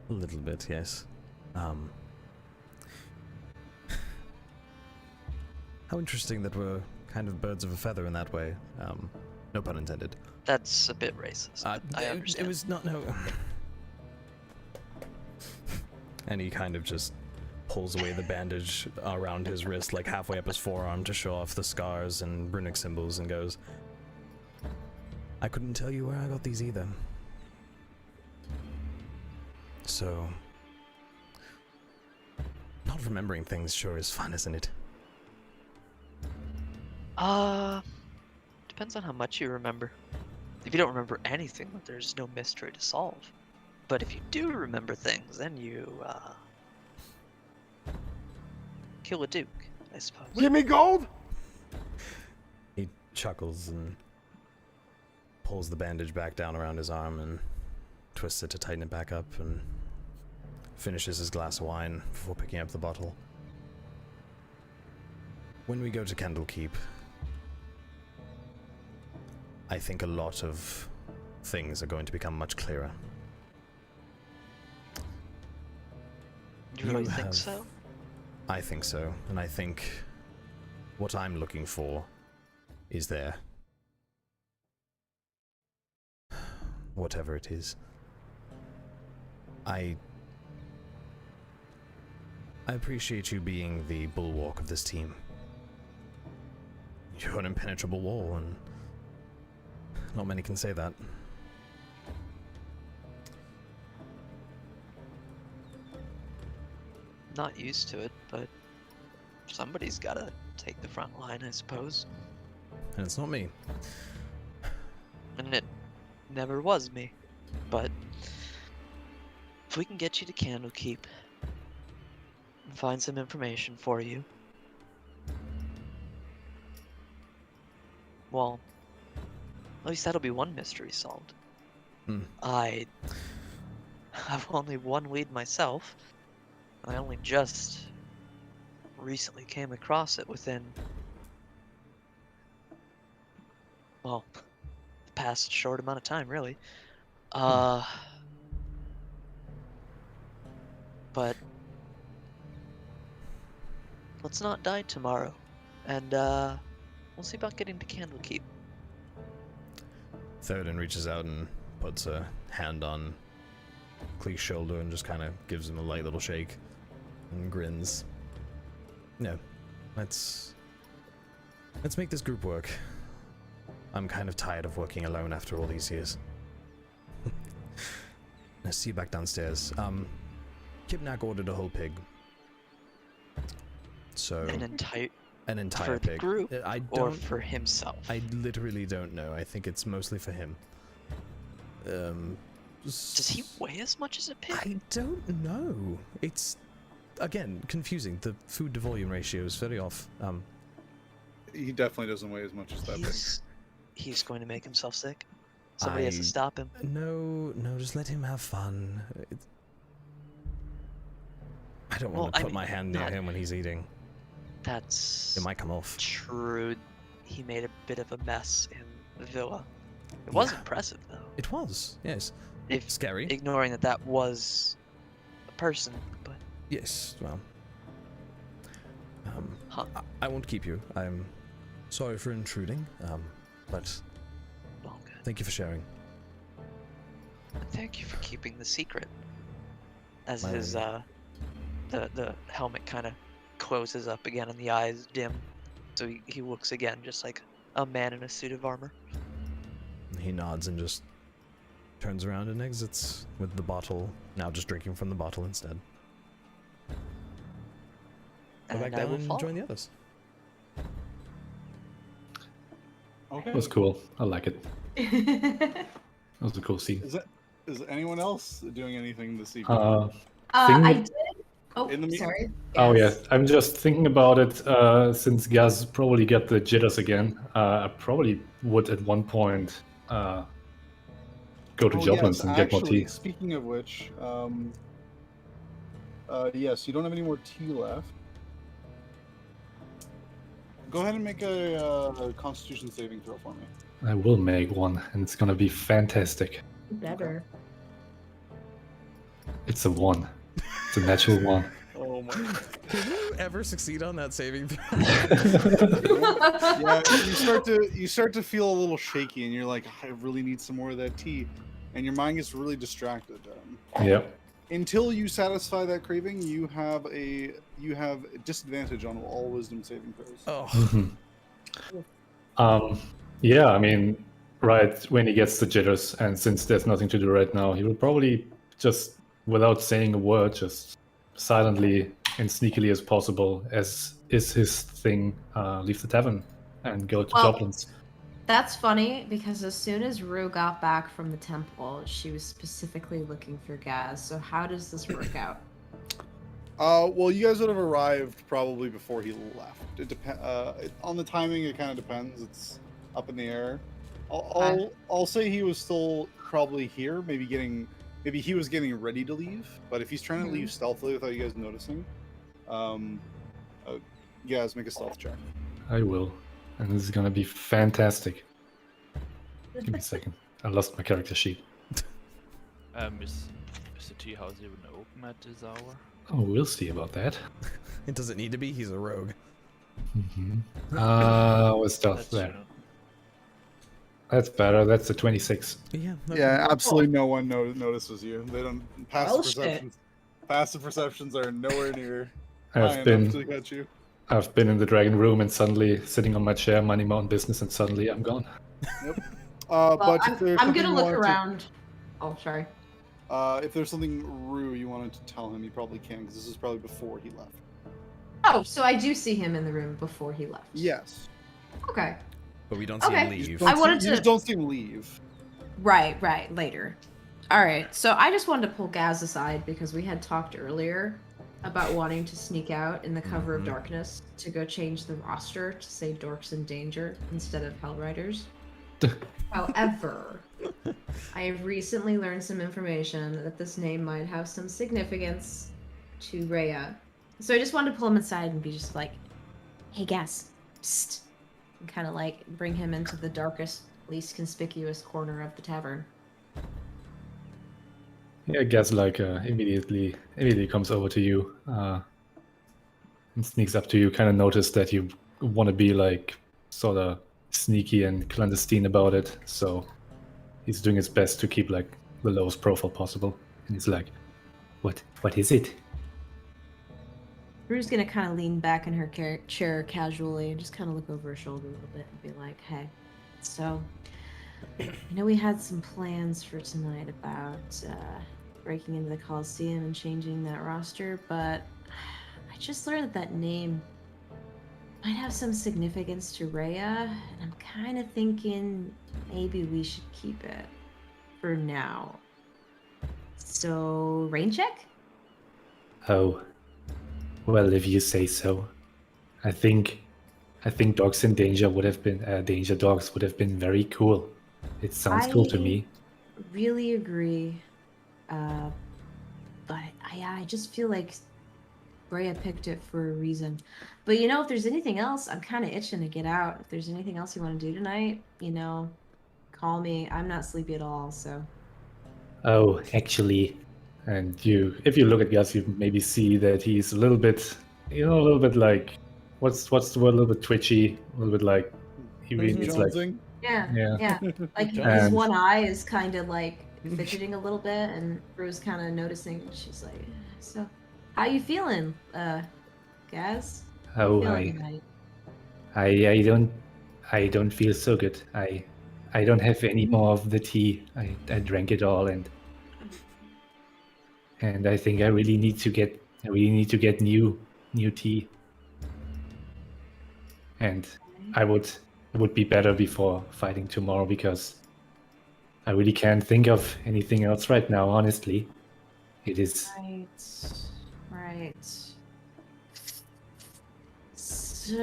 a little bit, yes. How interesting that we're kind of birds of a feather in that way. No pun intended. That's a bit racist. I understand. It was not, no. And he kind of just pulls away the bandage around his wrist, like halfway up his forearm, to show off the scars and runic symbols, and goes, I couldn't tell you where I got these either. So, not remembering things sure is fun, isn't it? Depends on how much you remember. If you don't remember anything, there's no mystery to solve. But if you do remember things, then you, kill a duke, I suppose. Give me gold! He chuckles and pulls the bandage back down around his arm and twists it to tighten it back up, and finishes his glass of wine before picking up the bottle. When we go to Candlekeep, I think a lot of things are going to become much clearer. You really think so? I think so, and I think what I'm looking for is there. Whatever it is. I appreciate you being the bulwark of this team. You're an impenetrable wall, and not many can say that. Not used to it, but somebody's gotta take the front line, I suppose. And it's not me. And it never was me. But if we can get you to Candlekeep and find some information for you, well, at least that'll be one mystery solved. I've only one lead myself. I only just recently came across it within, well, the past short amount of time, really. But let's not die tomorrow, and we'll see about getting to Candlekeep. Theraden reaches out and puts a hand on Kleeck's shoulder and just kind of gives him a light little shake and grins. No, let's make this group work. I'm kind of tired of working alone after all these years. I'll see you back downstairs. Kibnaak ordered a whole pig. So An entire entire for the pig. group I or don't. for himself? I literally don't know. I think it's mostly for him. Does he weigh as much as a pig? I don't know. It's again confusing. The food to volume ratio is very off. He definitely doesn't weigh as much as that big. He's going to make himself sick. Somebody has to stop him. No, just let him have fun. I don't want to put my hand near him when he's eating. That's It might come off. true. He made a bit of a mess in the villa. It was impressive, though. It was, yes. If Scary. ignoring that was a person, but Yes, well. I won't keep you. I'm sorry for intruding, but well, good. thank you for sharing. And thank you for keeping the secret. As his the helmet kind of closes up again and the eyes dim, so he looks again just like a man in a suit of armor. He nods and just turns around and exits with the bottle, now just drinking from the bottle instead. Go back And I down will and follow. join the others. Okay. It was cool. I like it. That was a cool scene. Is anyone else doing anything this evening? I did. Oh, In the sorry. Oh yeah, Yes. I'm just thinking about it. Since Gasz probably get the jitters again, I probably would at one point go to Joblin's and get more tea. Speaking of which, yes, you don't have any more tea left. Go ahead and make a Constitution saving throw for me. I will make one, and it's gonna be fantastic. Better. It's a 1. It's a natural 1. Oh my! Can you ever succeed on that saving throw? Yeah, you start to feel a little shaky, and you're like, I really need some more of that tea, and your mind gets really distracted. Yep. Until you satisfy that craving, you have disadvantage on all wisdom saving throws. Oh, Yeah, I mean, right when he gets the jitters, and since there's nothing to do right now, he will probably just, without saying a word, just silently and sneakily as possible, as is his thing, leave the tavern and go to Joblin's. That's funny because as soon as Rue got back from the temple, she was specifically looking for Gasz. So how does this work out? Well, you guys would have arrived probably before he left. It on the timing. It kind of depends. It's up in the air. I'll say he was still probably here. Maybe he was getting ready to leave. But if he's trying to leave stealthily without you guys noticing, guys, make a stealth check. I will. And this is gonna be fantastic. Give me a second. I lost my character sheet. Is the tea house even open at this hour? Oh, we'll see about that. it doesn't need to be. He's a rogue. What's stuff That's there? true. That's better. That's a 26. Yeah. Okay. Yeah, absolutely no one notices you. They don't. Passive Well, shit. perceptions. Passive perceptions are nowhere near high I've enough been to catch you. I've been in the dragon room and suddenly sitting on my chair, minding my own business, and suddenly I'm gone. Yep. Well, But if there's I'm something gonna you look wanted around. Oh, sorry. if there's something Rue you wanted to tell him, you probably can, because this is probably before he left. Oh, so I do see him in the room before he left. Yes. Okay. But we don't see him Okay. leave. I wanted You to- just don't see him leave. Right, later. Alright, so I just wanted to pull Gasz aside because we had talked earlier about wanting to sneak out in the cover of Mhm. darkness to go change the roster to say Dorks in Danger instead of Hellriders. However, I have recently learned some information that this name might have some significance to Rhea. So I just wanted to pull him aside and be just like, hey Gasz, psst. And kind of like bring him into the darkest, least conspicuous corner of the tavern. Yeah, Gasz immediately comes over to you and sneaks up to you. Kind of notice that you want to be like sort of sneaky and clandestine about it, so he's doing his best to keep like the lowest profile possible. And he's like, "What is it?" Rue's gonna kind of lean back in her chair casually and just kind of look over her shoulder a little bit and be like, hey, so I know we had some plans for tonight about breaking into the Coliseum and changing that roster, but I just learned that name might have some significance to Rhea, and I'm kind of thinking maybe we should keep it for now. So, rain check? Oh, well, if you say so. I think Dogs in Danger would have been Danger Dogs would have been very cool. It sounds cool to me. Really agree. But I just feel like Rhea picked it for a reason. But you know, if there's anything else, I'm kind of itching to get out. If there's anything else you want to do tonight, you know, call me. I'm not sleepy at all, so. Oh, actually, and if you look at Gus, you maybe see that he's a little bit like, what's the word? A little bit twitchy, a little bit like he really needs like, Jonesing. Yeah. Like his And- one eye is kind of like fidgeting a little bit, and Rue's kind of noticing. She's like, "So, how you feeling, Gasz? How you oh, feeling tonight?" I don't feel so good. I don't have any more of the tea. I drank it all, and I think I really need to get new tea. And it would be better before fighting tomorrow, because I really can't think of anything else right now, honestly. It is Right. So,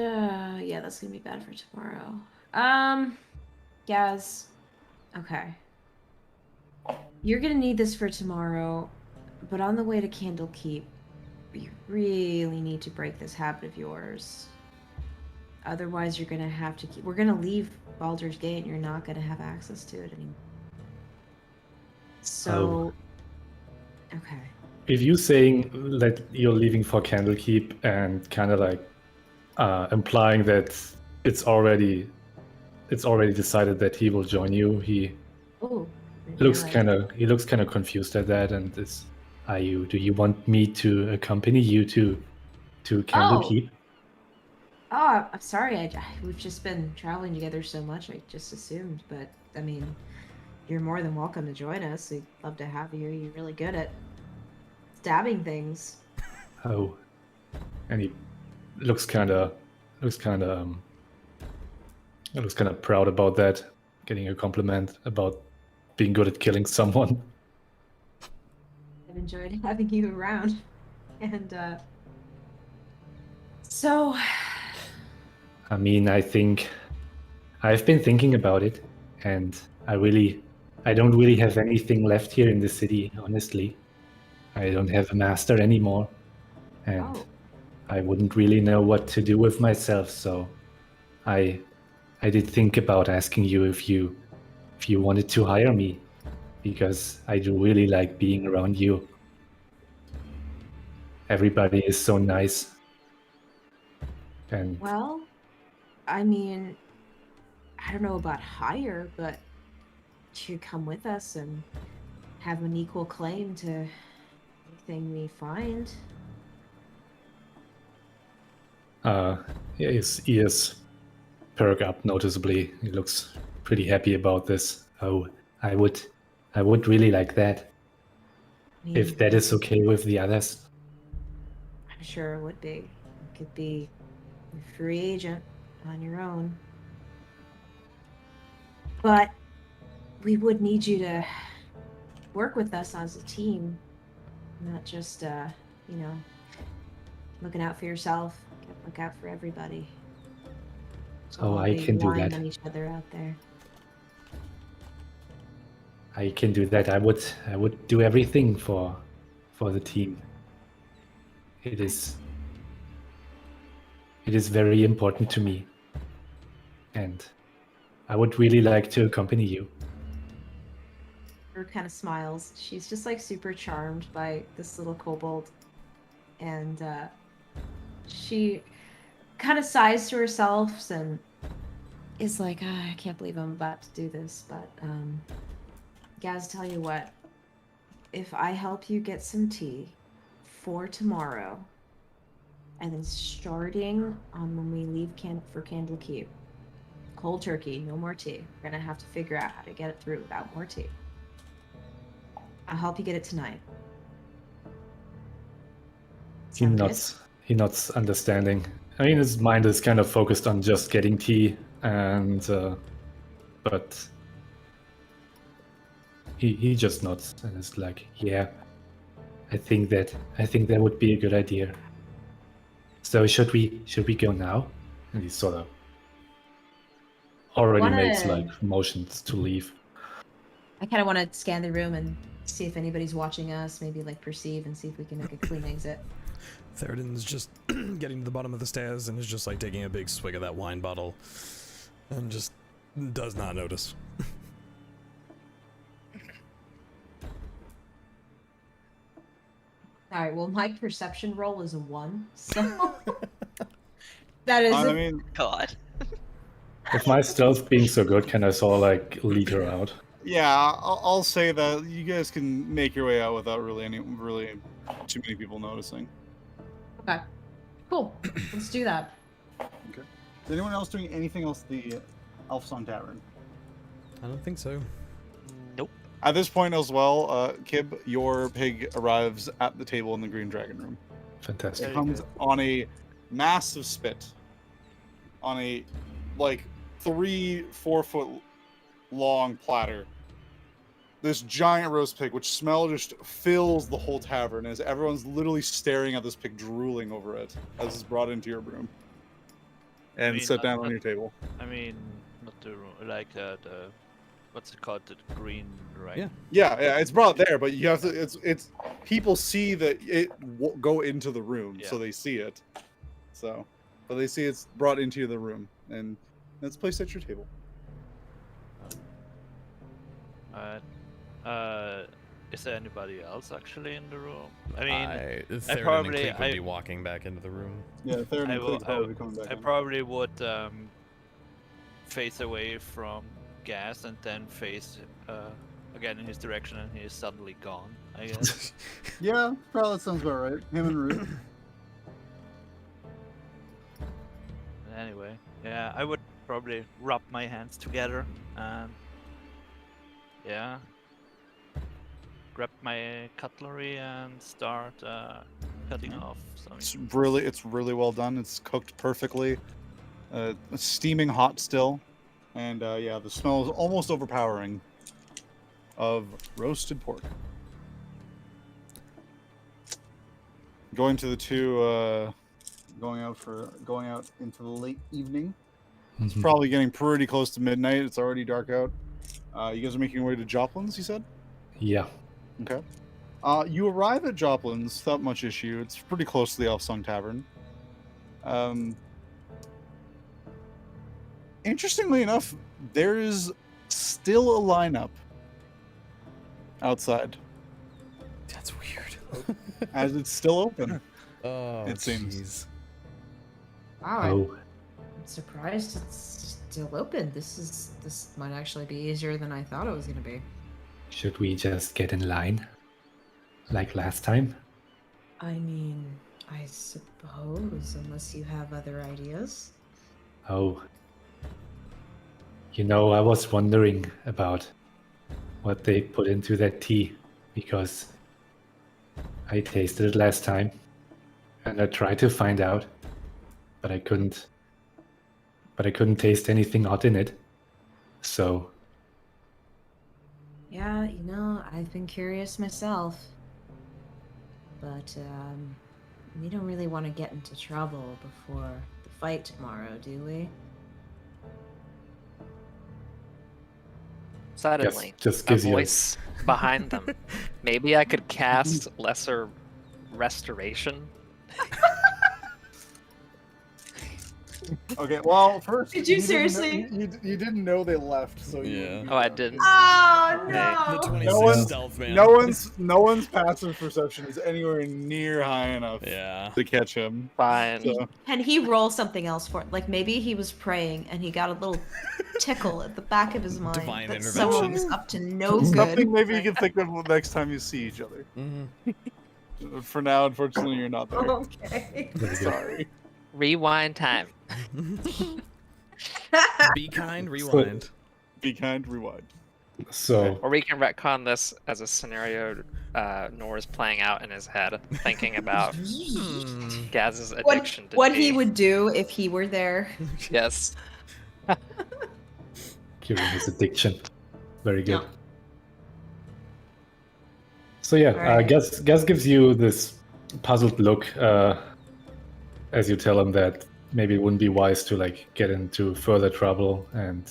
yeah, that's gonna be bad for tomorrow. Gaz. Okay. You're gonna need this for tomorrow, but on the way to Candlekeep, you really need to break this habit of yours. Otherwise, you're gonna have to we're gonna leave Baldur's Gate, and you're not gonna have access to it anymore. So, okay. If you saying that you're leaving for Candlekeep and kind of like implying that it's already decided that he will join you, he Oh, looks kind of confused at that, and do you want me to accompany you to Candlekeep? Oh, I'm sorry. We've just been traveling together so much. I just assumed, but I mean, you're more than welcome to join us. We'd love to have you. You're really good at stabbing things. Oh, and he looks kind of proud about that, getting a compliment about being good at killing someone. I've enjoyed having you around, and so. I mean, I've been thinking about it, and I don't really have anything left here in the city, honestly. I don't have a master anymore, and I wouldn't really know what to do with myself, so I did think about asking you if you wanted to hire me, because I do really like being around you. Everybody is so nice. And Well, I mean, I don't know about higher, but to come with us and have an equal claim to anything we find. His ears perk up noticeably. He looks pretty happy about this. Oh, I would really like that. I mean, If that is okay with the others. I'm sure it would be. You could be a free agent on your own. But we would need you to work with us as a team, not just, looking out for yourself. Look out for everybody. Oh, All I be can do relying that. on each other out there. I can do that. I would do everything for the team. It is very important to me. And I would really like to accompany you. Her kind of smiles. She's just like super charmed by this little kobold. And she kind of sighs to herself and is like, I can't believe I'm about to do this, but Gasz, tell you what, if I help you get some tea for tomorrow, and then starting on when we leave for Candle Keep, cold turkey, no more tea. We're gonna have to figure out how to get it through without more tea. I'll help you get it tonight. He nods understanding. I mean, his mind is kind of focused on just getting tea, and but he just nods and is like, yeah, I think that would be a good idea. So should we go now? And he sort of already makes like motions to leave. I kind of want to scan the room and see if anybody's watching us, maybe like perceive and see if we can make a clean exit. Theraden's just getting to the bottom of the stairs and is just like taking a big swig of that wine bottle and just does not notice. All right, well, my perception roll is a 1, so that is. I mean, God. With my stealth being so good, can I sort of like lead her out? yeah, I'll say that you guys can make your way out without really too many people noticing. Okay, cool. Let's do that. Okay. Is anyone else doing anything else at the Elf Song Tavern? I don't think so. Nope. At this point as well, Kib, your pig arrives at the table in the Green Dragon Room. Fantastic. It comes on a massive spit, on a like 3-4 foot long platter. This giant roast pig, which smell just fills the whole tavern as everyone's literally staring at this pig, drooling over it as it's brought into your room and set down on your table. I mean, not the room, like the what's it called, the green, right? Yeah. Yeah, it's brought there, but you have to. It's people see that it go into the room, so they see it. So, but they see it's brought into the room, and it's placed at your table. Is there anybody else actually in the room? I mean, Theraden probably- and Kleeck would be walking back into the room. Yeah, Theraden and Kleeck probably coming back. I probably would face away from Gasz and then face again in his direction, and he is suddenly gone, I guess. Yeah, probably that sounds about right. Him and Root. Anyway, yeah, I would probably rub my hands together and grab my cutlery and start cutting off some. It's really well done. It's cooked perfectly, steaming hot still, and the smell is almost overpowering of roasted pork. Going to the two, going out into the late evening. It's probably getting pretty close to midnight. It's already dark out. You guys are making your way to Joplin's, you said? Yeah. Okay. You arrive at Joplin's without much issue. It's pretty close to the Elf Song Tavern. Interestingly enough, there is still a lineup outside. That's weird. As it's still open. Oh, It seems. jeez. Wow. Oh, surprised it's still open. This might actually be easier than I thought it was gonna be. Should we just get in line? Like last time? I mean, I suppose, unless you have other ideas. Oh. You know, I was wondering about what they put into that tea, because I tasted it last time, and I tried to find out, but I couldn't. But I couldn't taste anything hot in it. So, Yeah, I've been curious myself. But, we don't really want to get into trouble before the fight tomorrow, do we? Suddenly, just a gives you a- voice behind them. Maybe I could cast Lesser Restoration. Okay, well, first. Did you didn't seriously? Know, you didn't know they left, so you. Yeah. Oh, I didn't. Oh Hey, no! the 26 No one's- stealth, man. No one's passive perception is anywhere near high enough Yeah. to catch him. Fine. So, Can he roll something else for it? Like maybe he was praying and he got a little tickle at the back of his mind Divine that someone was intervention. up to no good. something maybe you can think of next time you see each other. Mm-hmm. For now, unfortunately, you're not there. Okay. Very good. Sorry. Rewind time. Be kind, rewind. Be kind, rewind. So, Or we can retcon this as a scenario Nora's playing out in his head, thinking about Gaz's addiction to What tea. he would do if he were there. Yes. curing his addiction. Very good. Yeah. So yeah, Alright. Gasz gives you this puzzled look as you tell him that maybe it wouldn't be wise to like get into further trouble, and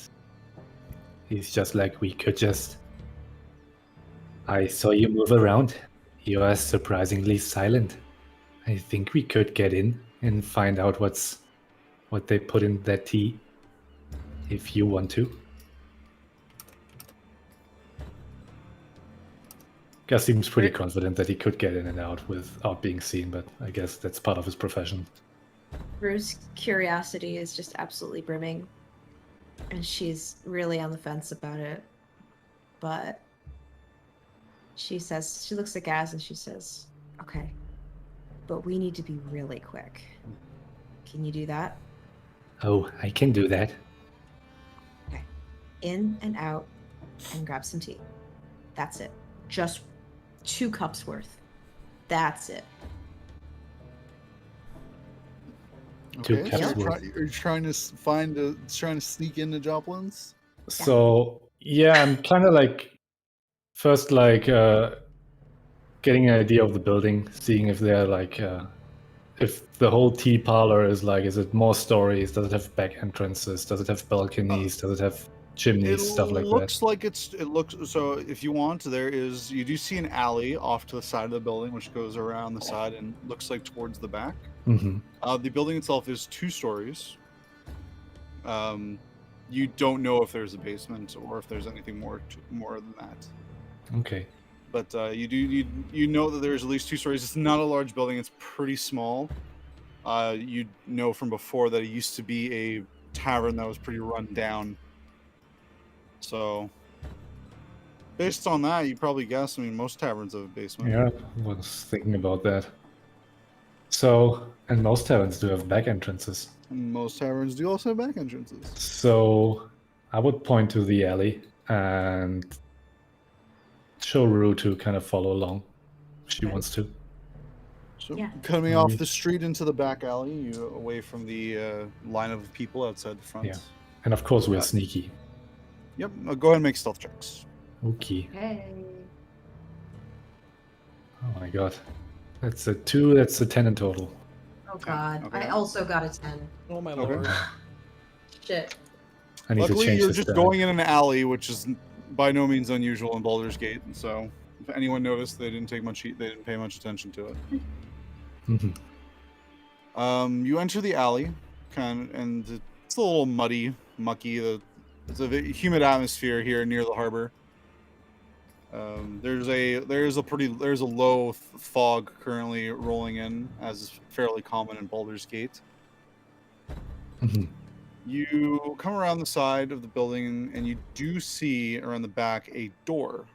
he's just like, we could just. I saw you move around. You are surprisingly silent. I think we could get in and find out what they put in that tea, if you want to. Gasz seems pretty confident that he could get in and out without being seen, but I guess that's part of his profession. Rue's curiosity is just absolutely brimming. And she's really on the fence about it. But she looks at Gasz and she says, okay, but we need to be really quick. Can you do that? Oh, I can do that. In and out and grab some tea. That's it. Just 2 cups worth. That's it. Two Okay, cups so worth. you're trying to trying to sneak into Joplin's. So yeah, I'm kind of like first like getting an idea of the building, seeing if they're like if the whole tea parlor is like, is it more stories? Does it have back entrances? Does it have balconies? Does it have chimneys? Stuff like that. Looks like it looks so. If you want, you do see an alley off to the side of the building, which goes around the side and looks like towards the back. Mm-hmm. The building itself is 2 stories. You don't know if there's a basement or if there's anything more than that. Okay. But you know that there's at least 2 stories. It's not a large building. It's pretty small. You know from before that it used to be a tavern that was pretty run down. So, based on that, you probably guess. I mean, most taverns have a basement. Yeah, I was thinking about that. So, and most taverns do have back entrances. Most taverns do also have back entrances. So, I would point to the alley and show Rue to kind of follow along if she Okay. wants to. So, Yeah. coming off the street into the back alley, you away from the line of people outside the front. Yeah. And of course, we're sneaky. Yep. Go ahead and make stealth checks. Okay. Hey. Oh my god. That's a 2, that's a 10 in total. Oh god. Okay. I also got a 10. Oh my Okay. lord. Shit. I need to Luckily, change you're this just down. going in an alley, which is by no means unusual in Baldur's Gate. And so, if anyone noticed, they didn't pay much attention to it. Mhm. You enter the alley, and it's a little muddy, mucky. It's a humid atmosphere here near the harbor. There's a low fog currently rolling in, as is fairly common in Baldur's Gate. Mhm. You come around the side of the building, and you do see around the back a door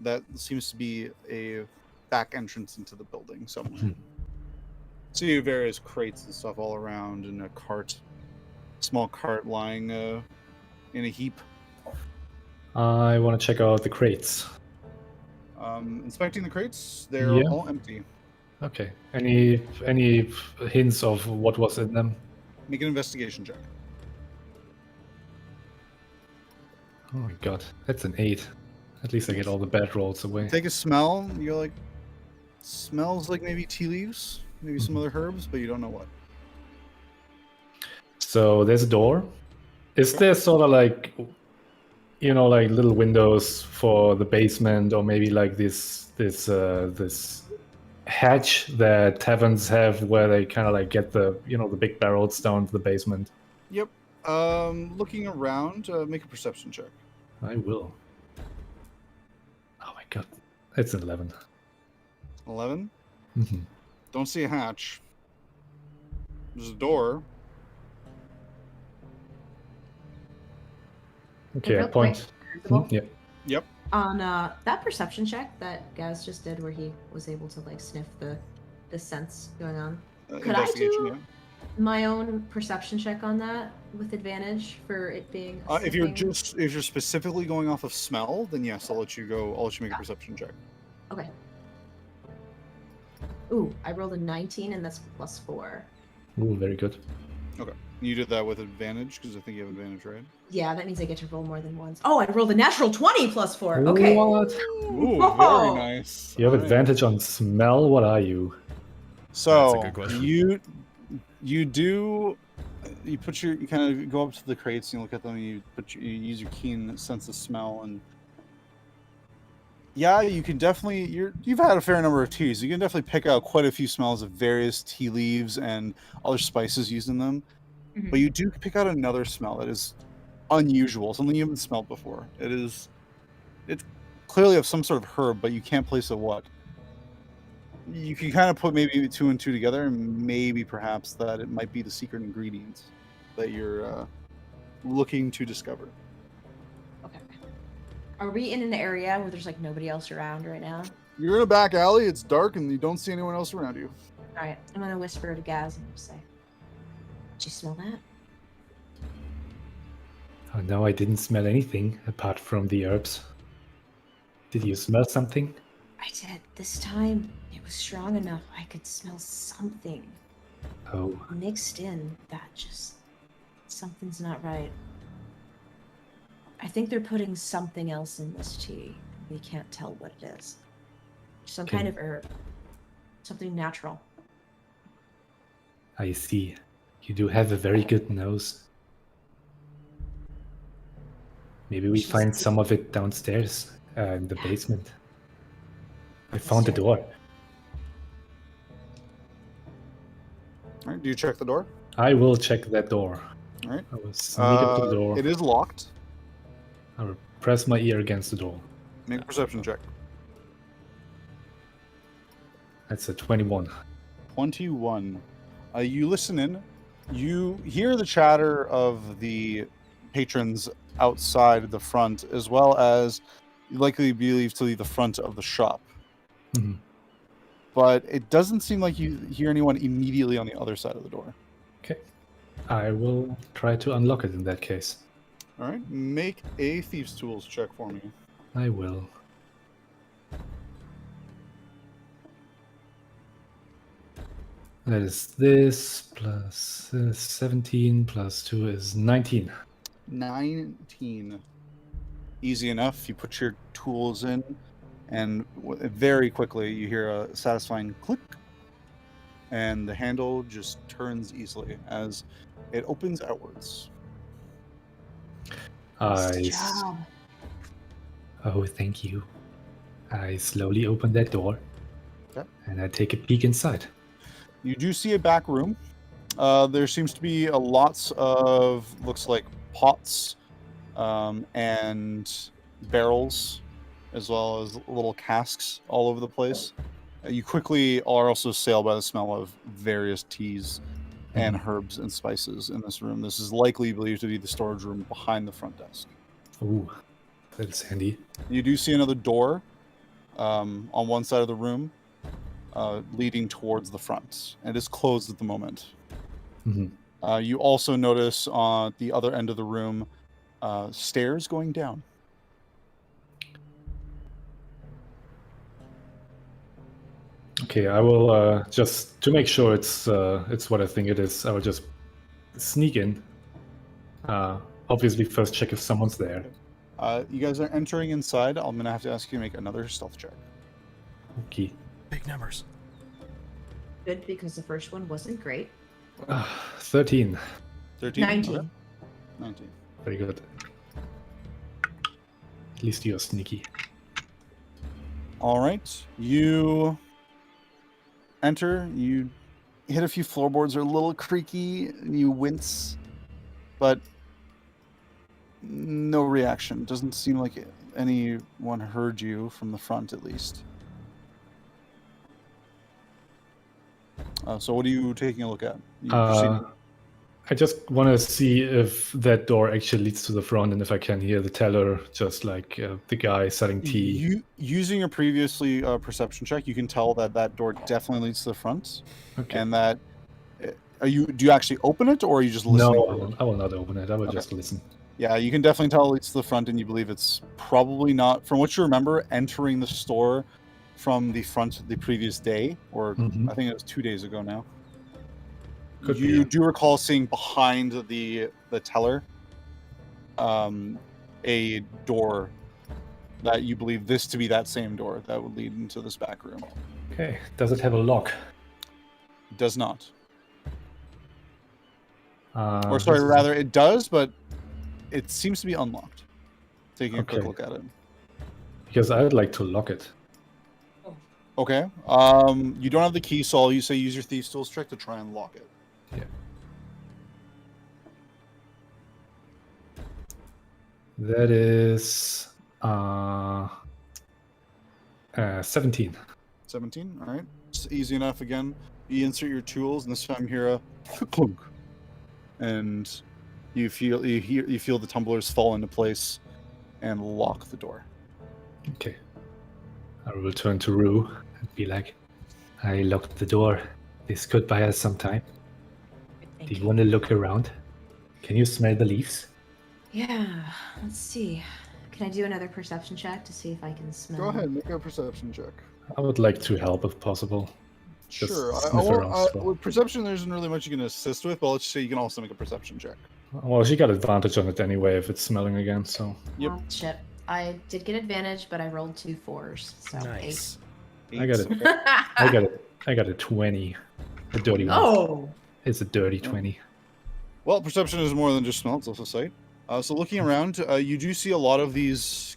that seems to be a back entrance into the building somewhere. Hmm. See various crates and stuff all around, and a cart, small cart lying in a heap. I want to check out the crates. Inspecting the crates, they're Yeah. all empty. Okay. Any hints of what was in them? Make an investigation check. Oh my god, that's an 8. At least I get all the bad rolls away. Take a smell. You're like, smells like maybe tea leaves, maybe some Mhm. other herbs, but you don't know what. So there's a door. Is there sort of like, like little windows for the basement, or maybe like this hatch that taverns have where they kind of like get the the big barrels down to the basement? Yep. Looking around, make a perception check. I will. Oh my god, it's an 11. 11. Mhm. Don't see a hatch. There's a door. Okay, real I point. quick, Crucible, Yeah. Yep. on that perception check that Gasz just did, where he was able to like sniff the scents going on. Could I Investigation, do my own perception check on that with advantage for it being? a If you're sniffing- if you're specifically going off of smell, then yes, I'll let you go. I'll let you make a perception check. Okay. Ooh, I rolled a 19, and that's +4. Ooh, very good. You did that with advantage because I think you have advantage, right? Yeah, that means I get to roll more than once. Oh, I rolled a natural 20 +4. Okay. What? Ooh, Whoa. very nice. You have All right. advantage on smell. What are you? So That's a good question. you kind of go up to the crates and you look at them. And you use your keen sense of smell, and yeah, you can definitely you've had a fair number of teas. You can definitely pick out quite a few smells of various tea leaves and other spices used in them. Mhm. But you do pick out another smell that is unusual, something you haven't smelled before. It's clearly of some sort of herb, but you can't place a what. You can kind of put maybe 2 and 2 together, and maybe perhaps that it might be the secret ingredients that you're looking to discover. Okay. Are we in an area where there's like nobody else around right now? You're in a back alley. It's dark, and you don't see anyone else around you. All right, I'm gonna whisper to Gasz and just say, "Did you smell that?" Oh no, I didn't smell anything apart from the herbs. Did you smell something? I did. This time, it was strong enough. I could smell something Oh, mixed in that just something's not right. I think they're putting something else in this tea. We can't tell what it is. Some kind Okay. of herb. Something natural. I see. You do have a very good nose. Maybe we She's- find some of it downstairs in the basement. I Let's found the check. door. All right. Do you check the door? I will check that door. All right. I will sneak up to the door. It is locked. I will press my ear against the door. Make a perception check. That's a 21. 21. You listen in. You hear the chatter of the patrons outside the front, as well as you likely believe to be the front of the shop. Mhm. But it doesn't seem like you hear anyone immediately on the other side of the door. Okay. I will try to unlock it in that case. All right. Make a Thieves' Tools check for me. I will. That is this plus 17 plus 2 is 19. 19. Easy enough. You put your tools in, and very quickly you hear a satisfying click, and the handle just turns easily as it opens outwards. I Nice s- job. Oh, thank you. I slowly open that door. Okay. And I take a peek inside. You do see a back room. There seems to be lots of, looks like pots and barrels, as well as little casks all over the place. You quickly are also assailed by the smell of various teas and herbs and spices in this room. This is likely believed to be the storage room behind the front desk. Ooh, that's handy. You do see another door on one side of the room leading towards the front. It is closed at the moment. Mm-hmm. You also notice on the other end of the room stairs going down. Okay, I will just to make sure it's what I think it is. I will just sneak in. Obviously, first check if someone's there. You guys are entering inside. I'm gonna have to ask you to make another stealth check. Okay. Big numbers. Good, because the first one wasn't great. 13. 13. 19. Okay. 19. Very good. At least you're sneaky. All right. You enter. You hit a few floorboards. Are a little creaky. You wince, but no reaction. Doesn't seem like anyone heard you from the front, at least. So what are you taking a look at? You proceed- I just want to see if that door actually leads to the front and if I can hear the teller, just like the guy selling tea. You using your previously perception check, you can tell that that door definitely leads to the front, Okay. and that do you actually open it or are you just listening? No, I will not open it. I will just listen. Yeah, you can definitely tell it leads to the front, and you believe it's probably not, from what you remember, entering the store from the front the previous day, or Mhm. I think it was 2 days ago now. Could You be. do recall seeing behind the teller a door that you believe this to be that same door that would lead into this back room. Okay. Does it have a lock? Does not. Or This sorry, is- rather it does, but it seems to be unlocked. Taking a quick Okay. look at it. Because I would like to lock it. Okay. You don't have the key, so you say use your thieves' tools trick to try and lock it. Yeah. That is 17. 17. All right. It's easy enough. Again, you insert your tools, and this time you hear a clunk, and you feel the tumblers fall into place and lock the door. Okay. I will turn to Rue and be like, I locked the door. This could buy us some time. Do you want to look around? Can you smell the leaves? Yeah, let's see. Can I do another perception check to see if I can smell? Go ahead, make a perception check. I would like to help if possible. Just Sure. sniff around as well. With perception, there isn't really much you can assist with, but let's say you can also make a perception check. Well, she got advantage on it anyway if it's smelling again, so. Yep. Oh, shit. I did get advantage, but I rolled 2 4s, so Nice. I got it. 8. I got a 20. A dirty one. Oh! It's a dirty 20. Well, perception is more than just smell; it's also sight. So looking around, you do see a lot of these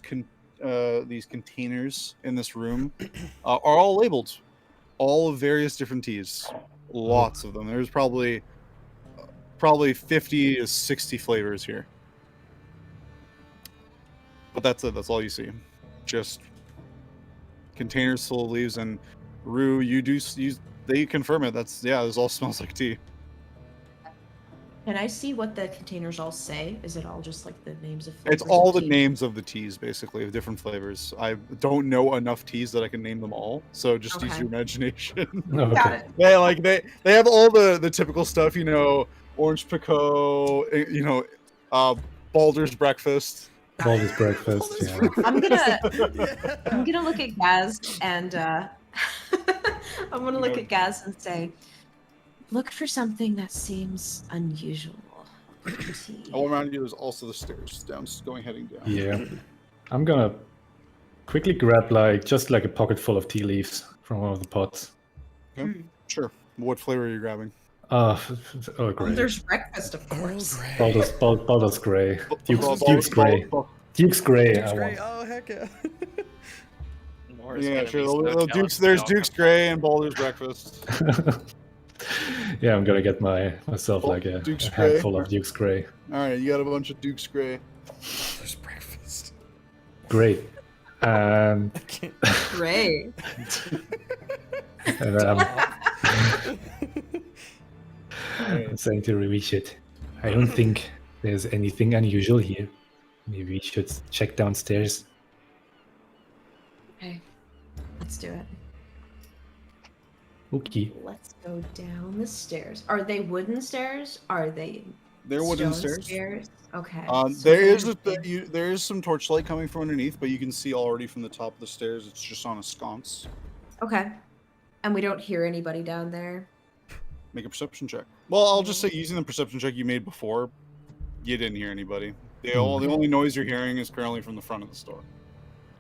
containers in this room are all labeled, all of various different teas. Lots of them. There's probably 50 to 60 flavors here. But that's it. That's all you see. Just containers full of leaves. And Rue, they confirm it. This all smells like tea. Can I see what the containers all say? Is it all just like the names of flavors? It's all of the tea? names of the teas, basically, of different flavors. I don't know enough teas that I can name them all, so just use Okay. your imagination. Okay. Got it. they have all the typical stuff, orange pico, Baldur's breakfast. Baldur's breakfast, yeah. I'm gonna Yeah. I'm gonna look at Gasz and I'm gonna look at Gasz and say, look for something that seems unusual. Tea. All around you, there's also the stairs heading down. Yeah. I'm gonna quickly grab just a pocket full of tea leaves from one of the pots. Okay. Sure. What flavor are you grabbing? Earl Grey. There's breakfast, of Earl course. Grey. Baldur's Grey. Duke's Baldur's Grey. Duke's Grey. Duke's I Grey. want. Oh, heck yeah. More is Yeah, gonna sure. be so There's jealous Duke's now. Grey and Baldur's breakfast. Yeah, I'm gonna get myself a Duke's Grey. handful of Duke's Grey. All right, you got a bunch of Duke's Grey. There's breakfast. Great. And Great. and I'm saying to Rui, I don't think there's anything unusual here. Maybe we should check downstairs. Okay, let's do it. Okay. Let's go down the stairs. Are they wooden stairs? Are they They're wooden stone stairs. Okay. There so is they're- there is some torchlight coming from underneath, but you can see already from the top of the stairs. It's just on a sconce. Okay. And we don't hear anybody down there. Make a perception check. Well, I'll just say using the perception check you made before, you didn't hear anybody. The only noise you're hearing is currently from the front of the store.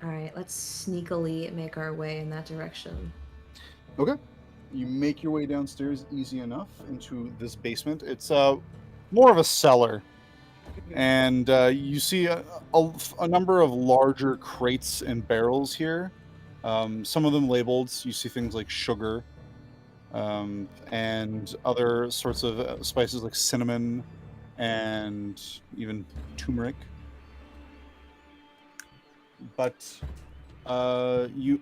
All right, let's sneakily make our way in that direction. Okay. You make your way downstairs easy enough into this basement. It's more of a cellar. And you see a number of larger crates and barrels here. Some of them labeled. You see things like sugar and other sorts of spices like cinnamon and even turmeric. But you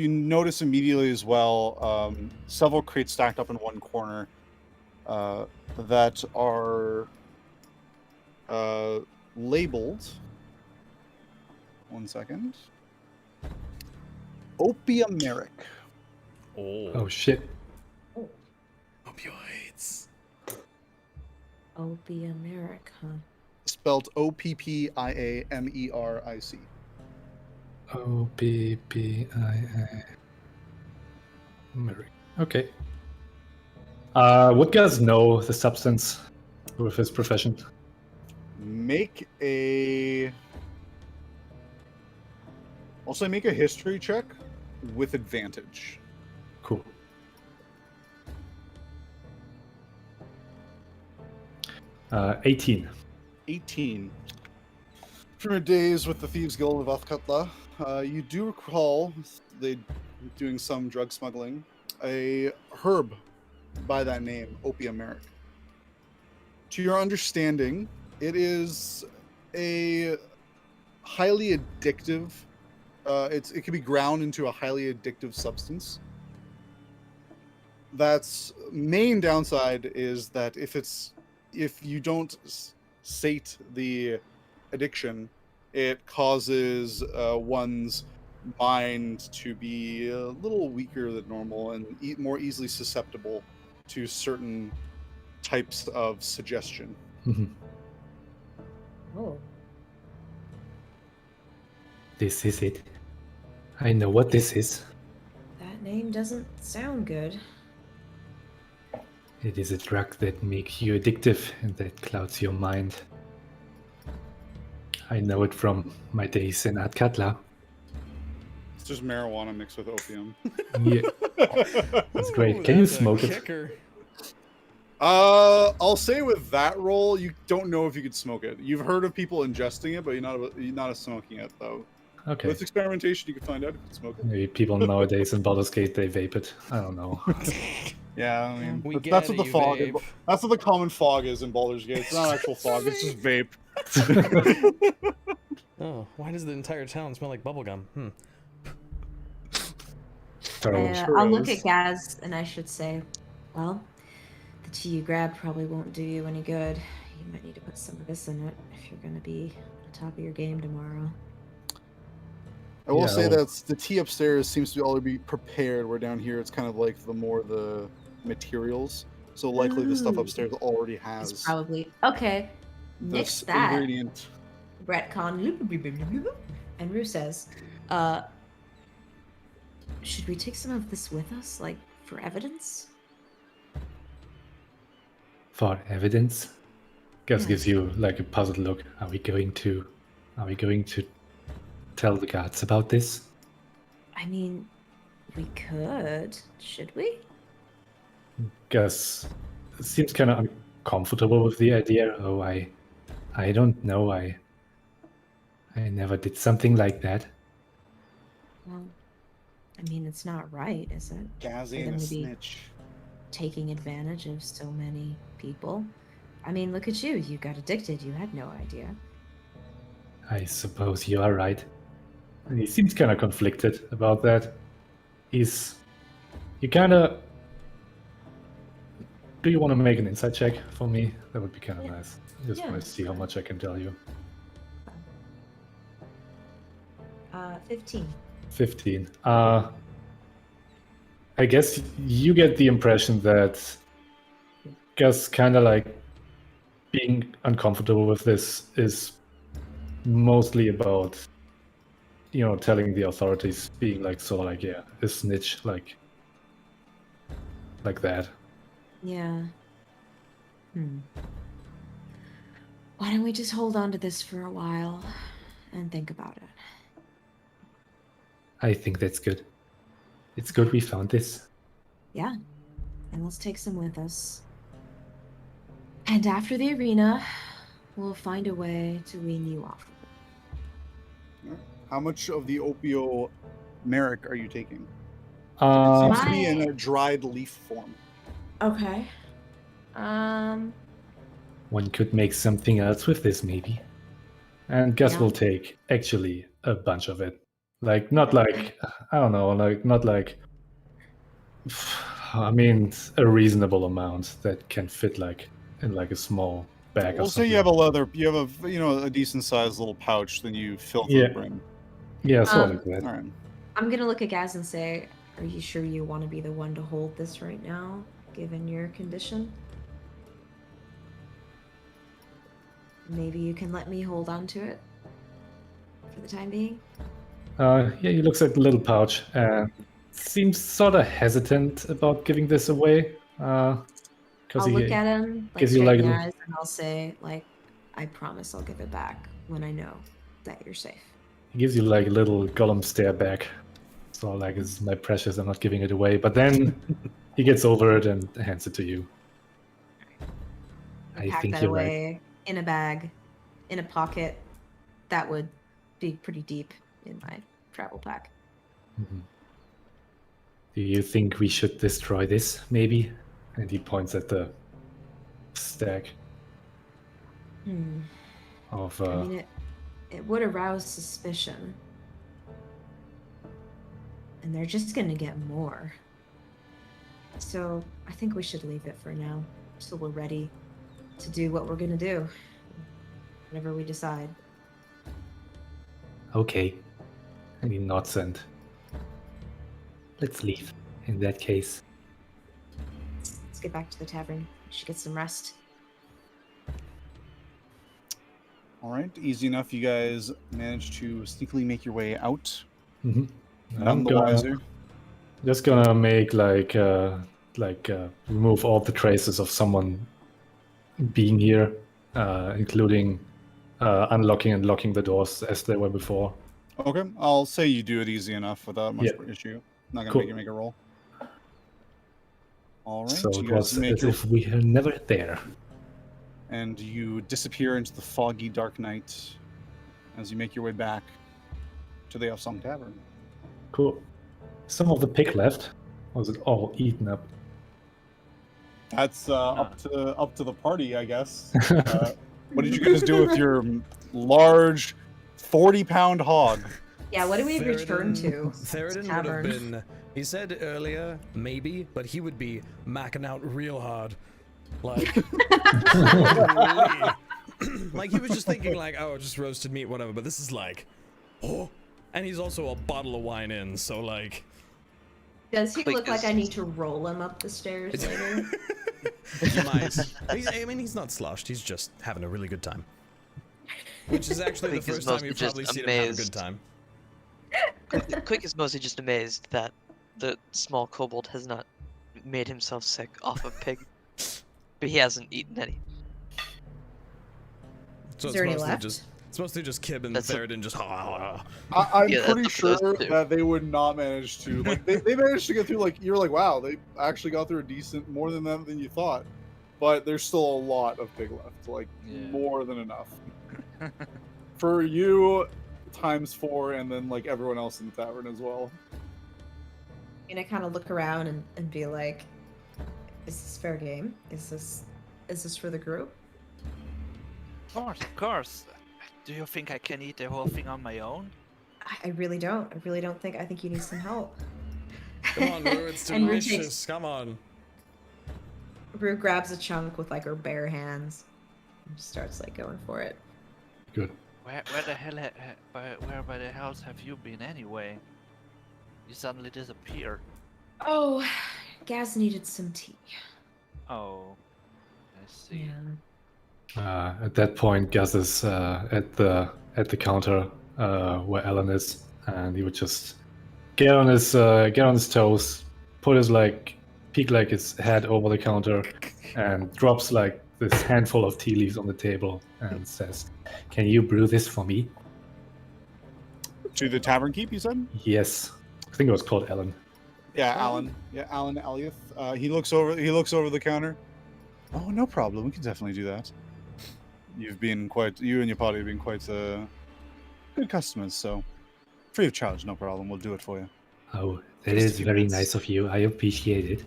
notice immediately as well several crates stacked up in one corner that are labeled. One second. Opiumeric. Oh shit. Opioids. Opiumeric, huh? Spelled Oppiameric. OPPIA. Okay. Would Gasz know the substance with his profession? Make a. Also, make a history check with advantage. Cool. Uh, 18. 18. From your days with the Thieves Guild of Athkatla, you do recall they doing some drug smuggling. A herb by that name, Opiumeric. To your understanding, it is a highly addictive. It can be ground into a highly addictive substance. That's main downside is that if you don't sate the addiction, it causes one's mind to be a little weaker than normal and more easily susceptible to certain types of suggestion. Oh. This is it. I know what this is. That name doesn't sound good. It is a drug that makes you addictive and that clouds your mind. I know it from my days in Athkatla. It's just marijuana mixed with opium. Yeah, that's great. Can you smoke it? I'll say with that roll, you don't know if you could smoke it. You've heard of people ingesting it, but you're not smoking it though. Okay. With experimentation, you can find out if you can smoke it. Maybe people nowadays in Baldur's Gate they vape it. I don't know. Yeah, I mean, We that's get what it, the you fog. vape. That's what the common fog is in Baldur's Gate. It's not actual fog. It's just vape. Oh, why does the entire town smell like bubblegum? I'll look at Gasz and I should say, well, the tea you grabbed probably won't do you any good. You might need to put some of this in it if you're going to be on top of your game tomorrow. I will say that the tea upstairs seems to already be prepared, where down here it's kind of like the materials. So likely the stuff upstairs already has It's probably okay. Mix this that. ingredient. Retcon. And Rhos says, should we take some of this with us, like for evidence? For evidence? Gasz Yes. gives you like a puzzled look. Are we going to tell the guards about this? I mean, we could. Should we? Gasz seems kind of uncomfortable with the idea. Oh, I don't know. I never did something like that. Well, I mean, it's not right, is it? Gazzy For and a them to be snitch. taking advantage of so many people. I mean, look at you. You got addicted. You had no idea. I suppose you are right. And he seems kind of conflicted about that. He kind of Do you want to make an insight check for me? That would be kind of nice. I just Yeah, want to see how much I can tell you. 15. 15. I guess you get the impression that Gasz kind of like being uncomfortable with this is mostly about, telling the authorities, being like sort of like, yeah, a snitch, like that. Yeah. Why don't we just hold on to this for a while and think about it? I think that's good. It's good we found this. Yeah. And let's take some with us. And after the arena, we'll find a way to wean you off. How much of the opio merrick are you taking? Um, Seems to be in a dried leaf form. Okay. One could make something else with this, maybe. And Gasz Yeah. will take actually a bunch of it. Like, not like, I don't know, like, not like, I mean, a reasonable amount that can fit like in like a small bag or We'll say something. you have a decent sized little pouch, then you fill to Yeah. the brim. Yeah, sort of like that. All right. I'm gonna look at Gasz and say, are you sure you want to be the one to hold this right now, given your condition? Maybe you can let me hold on to it for the time being? Yeah, he looks at the little pouch and seems sort of hesitant about giving this away. I'll look at him, like, gives you, straight in the like, eyes, and I'll say, like, I promise I'll give it back when I know that you're safe. He gives you like a little Gollum stare back. So like, it's my precious, I'm not giving it away. But then he gets over it and hands it to you. I Pack think that you're right. away in a bag, in a pocket. That would be pretty deep in my travel pack. Mhm. Do you think we should destroy this, maybe? And he points at the stack of. I mean, it would arouse suspicion. And they're just gonna get more. So I think we should leave it for now, so we're ready to do what we're gonna do. Whatever we decide. Okay. And he nods and. Let's leave, in that case. Let's get back to the tavern. We should get some rest. All right. Easy enough. You guys managed to sneakily make your way out. Mm-hmm. None the wiser. Just gonna make remove all the traces of someone being here, including unlocking and locking the doors as they were before. Okay. I'll say you do it easy enough without much Yeah. issue. Not gonna Cool. make you make a roll. All right. So you it guys was make as your if we were never there. and you disappear into the foggy dark night as you make your way back to the Elfsong Tavern. Cool. Some of the pig left. Was it all eaten up? That's up to the party, I guess. What did you guys do with your large 40-pound hog? Yeah, what do we return to? Theraden would Tavern. have been. He said earlier, maybe, but he would be macking out real hard. Like, like he was just thinking, like, oh, just roasted meat, whatever. But this is like, oh, and he's also a bottle of wine in, so like. Does he Kleeck look like is- I need to roll him up the stairs later? He might. I mean, he's not sloshed. He's just having a really good time. Which is actually the Kleeck is first time mostly you've just probably seen him have a good amazed. time. Kleeck is mostly just amazed that the small kobold has not made himself sick off of pig, but he hasn't eaten any. So Is there any mostly left? it's mostly just Kib and That's a- Theraden just. I'm Yeah, that's pretty up to those sure two. that they would not manage to. Like, they managed to get through. Like, you're like, wow, they actually got through a decent, more than that than you thought. But there's still a lot of pig left. Like, Yeah. more than enough. For you, ×4, and then like everyone else in the tavern as well. And I kind of look around and be like, is this fair game? Is this for the group? Of course. Do you think I can eat the whole thing on my own? I really don't. I really don't think. I think you need some help. Come on, Rue, it's And Rue takes- delicious. Come on. Rue grabs a chunk with like her bare hands and starts like going for it. Good. Where the hell where by the hells have you been anyway? You suddenly disappeared. Oh, Gasz needed some tea. Oh, I see. Yeah. At that point, Gus is at the counter where Alan is, and he would just get on his toes, put his peek like his head over the counter, and drops like this handful of tea leaves on the table, and says, "Can you brew this for me?" To the tavern keep, you said? Yes, I think it was called Alan. Yeah, Alan. Yeah, Alan Eliath. He looks over the counter. Oh, no problem. We can definitely do that. You and your party have been quite good customers, so free of charge, no problem. We'll do it for you. Oh, that Just a is few very minutes. nice of you. I appreciate it.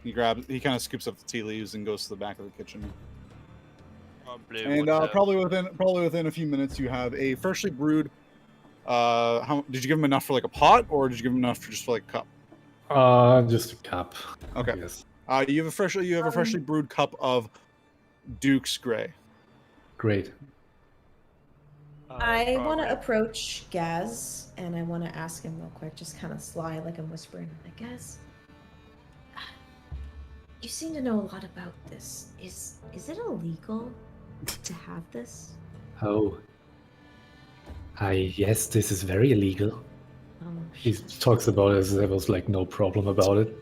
He kind of scoops up the tea leaves and goes to the back of the kitchen. Probably And would have- probably within a few minutes, you have a freshly brewed. How did you give him enough for like a pot, or did you give him enough for just for like a cup? Just a cup. Okay. Yes. You have a freshly brewed cup of Duke's Grey. Great. I want to probably- approach Gaz and I want to ask him real quick, just kind of sly, like I'm whispering. Like, Gaz, you seem to know a lot about this. Is it illegal to have this? Oh. Yes, this is very illegal. Oh, He talks about it as if there was like no problem about it.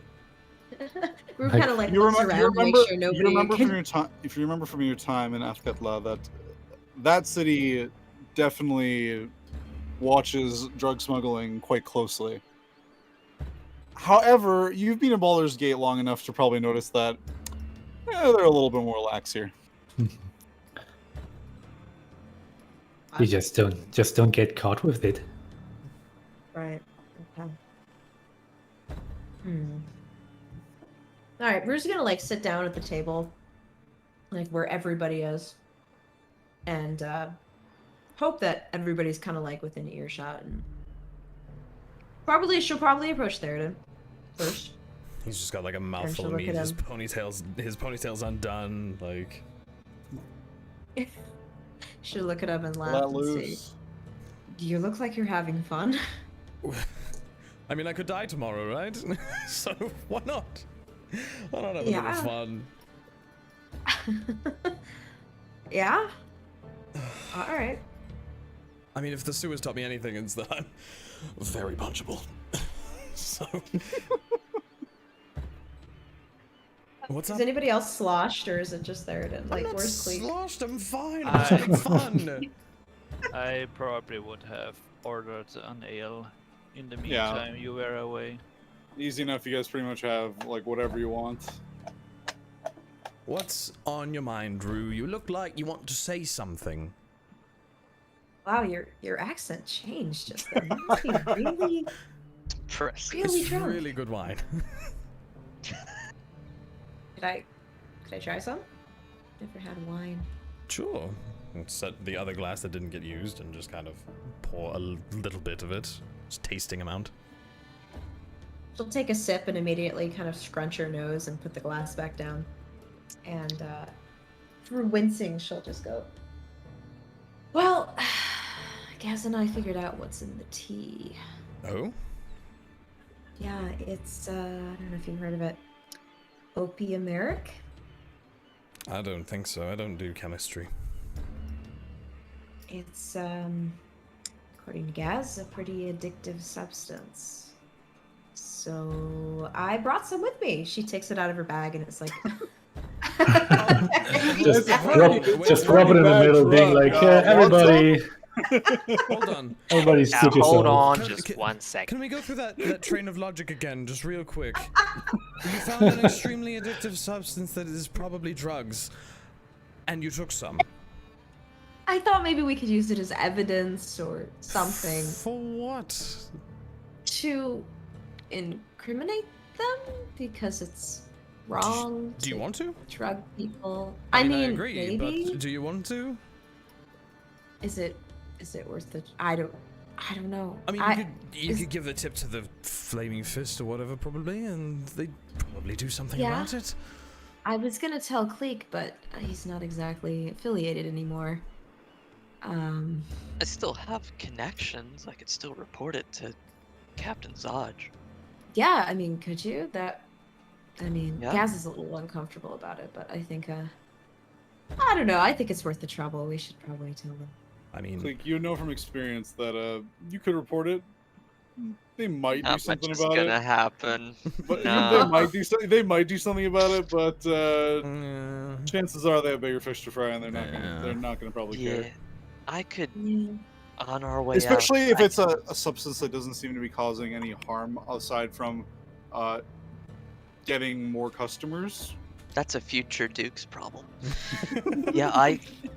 We're Like- kind of like You looks remember, around to make sure nobody can... from your time. If you remember from your time in Afkatla, that city definitely watches drug smuggling quite closely. However, you've been in Baldur's Gate long enough to probably notice that they're a little bit more lax here. You just don't get caught with it. Right. Okay. All right, we're just gonna like sit down at the table, like where everybody is, and hope that everybody's kind of like within earshot. And she'll probably approach Theraden first. He's just got like a she'll mouthful of look meat. at His him. ponytail's undone. Like, She'll look at him and laugh Let and say, loose. "You look like you're having fun." I mean, I could die tomorrow, right? So why not? Why not have a Yeah. little fun? Yeah. All right. I mean, if the sewers taught me anything, it's that I'm very punchable. So. What's Is up? anybody else sloshed, or is it just Theraden? Like, I'm not where's Kleeck? sloshed. I'm fine. I'm I- just having fun. I probably would have ordered an ale in the Yeah. meantime you were away. Easy enough. You guys pretty much have like whatever you want. What's on your mind, Rue? You look like you want to say something. Wow, your accent changed just then. You must be really, Impressive. really It's drunk. really good wine. Could I try some? Never had wine. Sure. And set the other glass that didn't get used and just kind of pour a little bit of it. Just tasting amount. She'll take a sip and immediately kind of scrunch her nose and put the glass back down. And through wincing, she'll just go, "Well, Gaz and I figured out what's in the tea. Oh? Yeah, it's, I don't know if you've heard of it. Opiumeric? I don't think so. I don't do chemistry. It's, according to Gaz, a pretty addictive substance. So I brought some with me." She takes it out of her bag and it's like... Just Wait, rub it in the bag middle, being drunk. like, Want everybody, Hold on. everybody, Now suit yourself. hold on Can- just can- 1 second. Can we go through that train of logic again, just real quick? You found an extremely addictive substance that is probably drugs, and you took some. I thought maybe we could use it as evidence or something For what? to incriminate them because it's wrong Do you to want to? drug people. I I mean, I agree, maybe. but do you want to? Is it worth the? I don't know. I mean, you could give the tip to the Flaming Fist or whatever, probably, and they'd probably do something Yeah. about it. I was gonna tell Kleeck, but he's not exactly affiliated anymore. I still have connections. I could still report it to Captain Zodge. Yeah, I mean, could you? I mean, Yeah. Gasz is a little uncomfortable about it, but I think, I don't know. I think it's worth the trouble. We should probably tell them. I mean, Like, you know from experience that you could report it. They might do Not much something is about gonna it. happen. But No. they might do something about it, but yeah. chances are they have bigger fish to fry, and they're not Yeah. gonna probably Yeah, care. I could Yeah. on our way Especially out. if it's a substance that doesn't seem to be causing any harm aside from getting more customers. That's a future Duke's problem. Yeah,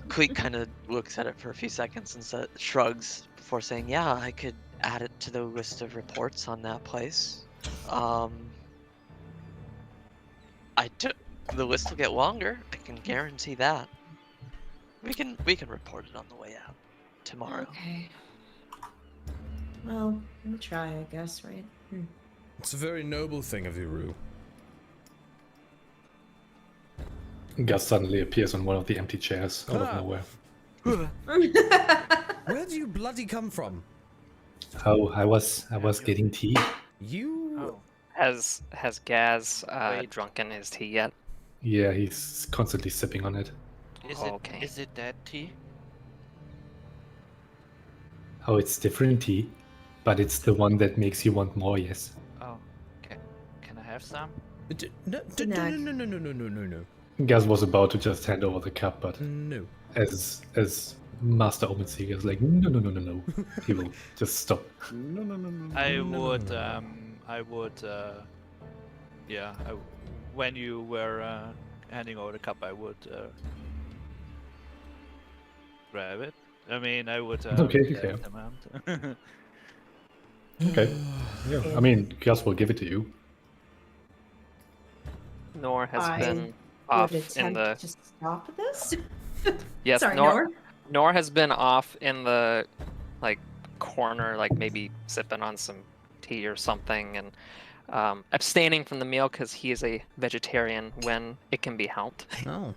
Kleeck kind of looks at it for a few seconds and shrugs before saying, "Yeah, I could add it to the list of reports on that place. The list will get longer. I can guarantee that. We can report it on the way out tomorrow." Okay. Well, we'll try, I guess, right? It's a very noble thing of you, Rue. Gasz suddenly appears on one of the empty chairs out of Ah. nowhere. Where do you bloody come from? Oh, I was getting tea. You. Oh. Has Gaz Wait. drunken his tea yet? Yeah, he's constantly sipping on it. Okay. Is it that tea? Oh, it's different tea, but it's the one that makes you want more, yes. Oh, okay. Can I have some? No. Gaz was about to just hand over the cup, but No. as Master Omenseeker is like, no. He will just stop. No. When you were handing over the cup, I would grab it. I mean, I would. Okay, get okay. them out. Okay. Yeah, I mean, Gaz will give it to you. Nor has I been off Would in the attempt to stop this? yes. Sorry, Nor has been off in the corner, maybe sipping on some tea or something, and abstaining from the meal because he is a vegetarian when it can be helped. Oh.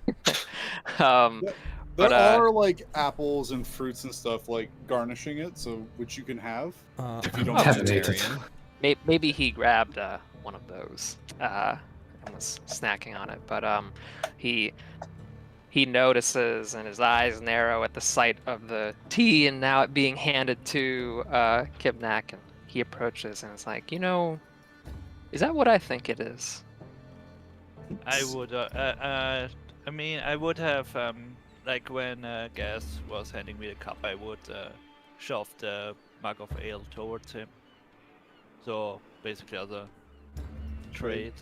There But, are like apples and fruits and stuff like garnishing it, so which you can have. If you don't I'm have vegetarian. Maybe he grabbed one of those and was snacking on it, but he notices and his eyes narrow at the sight of the tea and now it being handed to Kibnaak, and he approaches and is like, is that what I think it is? I would. I mean, I would have. When Gasz was handing me the cup, I would shove the mug of ale towards him. So basically, as a trade,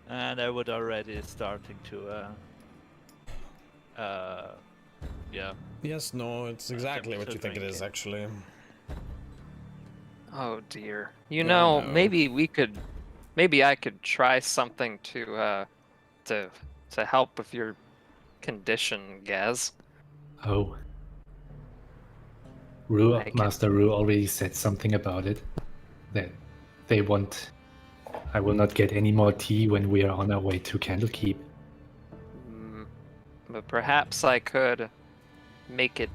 and I would already starting to. Yeah. Yes, no, it's exactly what you think it is, actually. Oh dear. No. Maybe I could try something to help with your condition, Gaz. Oh. Rue, I can- Master Rue already said something about it. That they want... I will not get any more tea when we are on our way to Candlekeep. But perhaps I could make it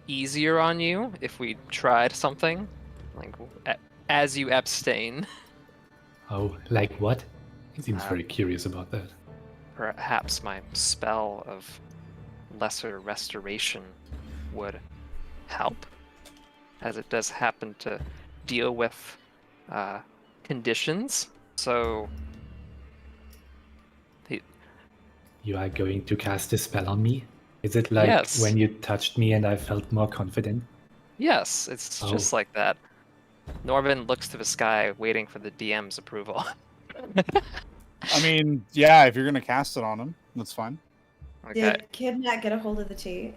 easier on you if we tried something, as you abstain. Oh, like what? He seems very curious about that. Perhaps my spell of lesser restoration would help, as it does happen to deal with conditions. So You are going to cast a spell on me? Is it like Yes. when you touched me and I felt more confident? yes, it's just like that. Norvin looks to the sky, waiting for the DM's approval. I mean, yeah, if you're gonna cast it on him, that's fine. Okay. Did Kibnaak get a hold of the tea?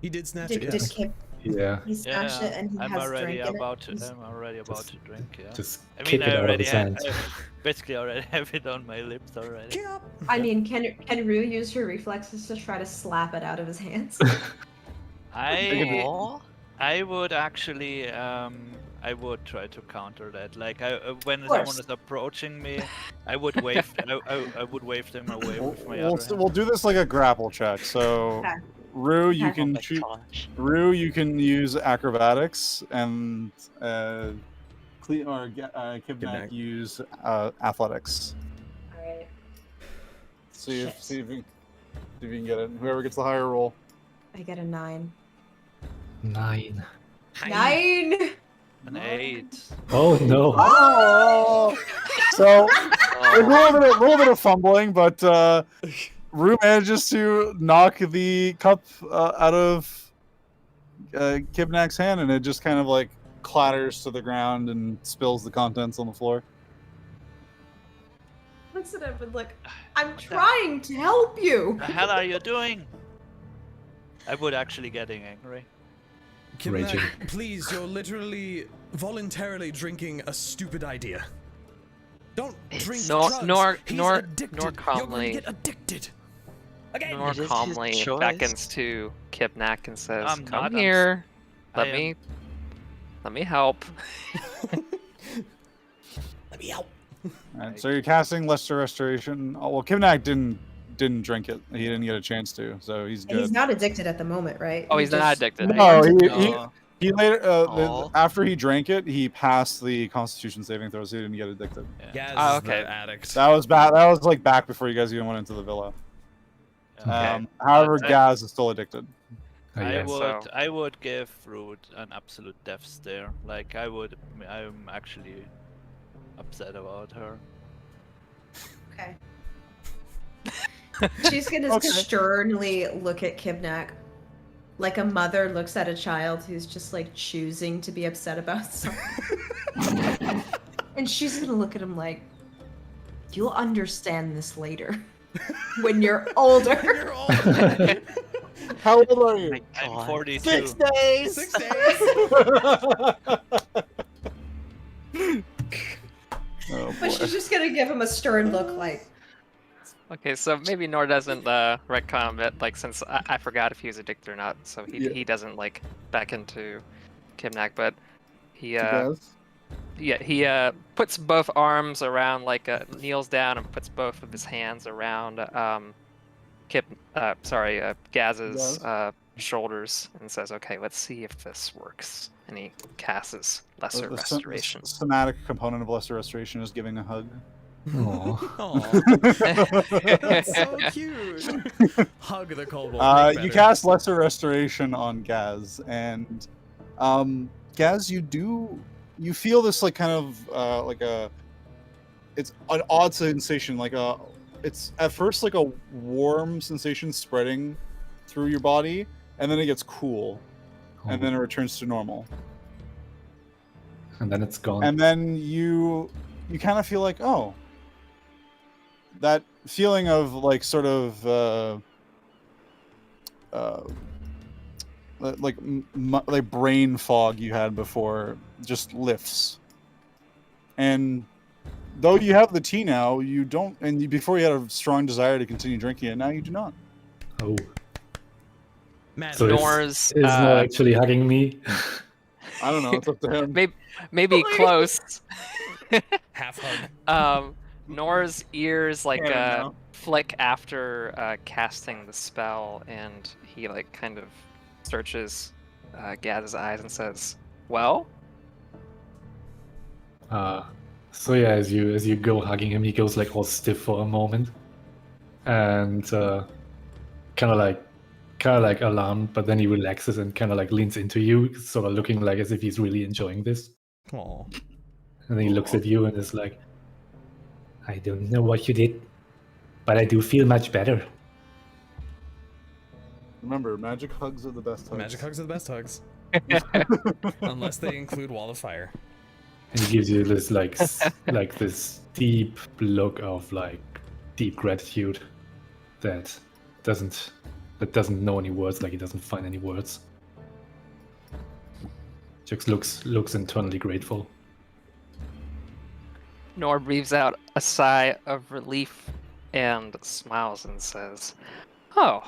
He did snatch Did, it, did yes. Yeah. he snatched it and he I'm has already drink in about it? to. He's- I'm already about to drink. Yeah. Just I kick mean, it I out of already his have. hands. I basically already have it on my lips already. I mean, can Rue use her reflexes to try to slap it out of his hands? I would actually. I I would try to counter that. Like when Of course. someone is approaching me, I would wave. I would wave them away with my other hand. We'll do this like a grapple check. So, Okay. Rue, you Okay. can my shoot. gosh. Rue, you can use acrobatics, and Kibnaak Kibnaak. use athletics. Alright. See if Shit. you can get it. Whoever gets the higher roll. I get a 9. 9. 9! An 8. Oh no. Oh! So a little bit of fumbling, but Rue manages to knock the cup out of Kibnaak's hand, and it just kind of like clatters to the ground and spills the contents on the floor. Looks at him and like, I'm trying to help you! The hell are you doing? I would actually getting angry. Raging. Kibnaak, please, you're literally voluntarily drinking a stupid idea. Don't drink Nor- drugs. nor- He's nor- addicted. nor You're going calmly- to get addicted. Again. Nor It is his calmly choice. beckons to Kibnaak and says, I'm "Come not, I'm here. I Let am- me help." Let me help. Alright, so you're casting Lesser Restoration. Oh, well, Kibnaak didn't drink it. He didn't get a chance to, so he's And good. he's not addicted at the moment, right? Oh, He he's not just- addicted. No, No. he later Aw. after he drank it, he passed the Constitution saving throw, so he didn't get addicted. Gaz Oh, is okay. the addict. That was bad. That was like back before you guys even went into the villa. However, I- Gaz is still addicted. yeah, so- I would give Rude an absolute death stare. Like I'm actually upset about her. Okay. She's gonna Okay. sternly look at Kibnaak. Like a mother looks at a child who's just like choosing to be upset about something. And she's gonna look at him like, you'll understand this later. When you're older. You're all How old are you? My I'm God. 42. 6 days. 6 days. Oh But she's boy. just gonna give him a stern look like, Okay, so maybe Nor doesn't retcon it, like, since I forgot if he was addicted or not, so Yeah. he doesn't like back into Kibnaak, but he Gaz? he puts both arms around, like, kneels down and puts both of his hands around Gaz's shoulders and says, "Okay, let's see if this works." And he casts Lesser The Restoration. somatic component of Lesser Restoration is giving a hug. Aw. Aw, that's so cute. Hug the kobold. make You better. cast Lesser Restoration on Gaz, and Gaz, you feel this like kind of like it's an odd sensation, it's at first like a warm sensation spreading through your body, and then it gets cool, and then it returns to normal, And then it's gone. and then you kind of feel like, oh, that feeling of like sort of like brain fog you had before just lifts, and though you have the tea now, you don't, and before you had a strong desire to continue drinking it, now you do not. Oh. Man, So Nor's is Nor actually hugging me? I don't know, it's up to him. maybe close. half hug. Nor's ears like Can't now. flick after casting the spell, and he like kind of searches Gaz's eyes and says, "Well." So yeah, as you go hugging him, he goes like all stiff for a moment, and kind of like alarmed, but then he relaxes and kind of like leans into you, sort of looking like as if he's really enjoying this. Aw. And then he looks at you and is like, "I don't know what you did, but I do feel much better." Remember, magic hugs are the best hugs. Magic hugs are the best hugs. Unless they include Wall of Fire. And he gives you this like like this deep look of like deep gratitude that doesn't know any words, like he doesn't find any words. Just looks internally grateful. Nor breathes out a sigh of relief and smiles and says, "Oh,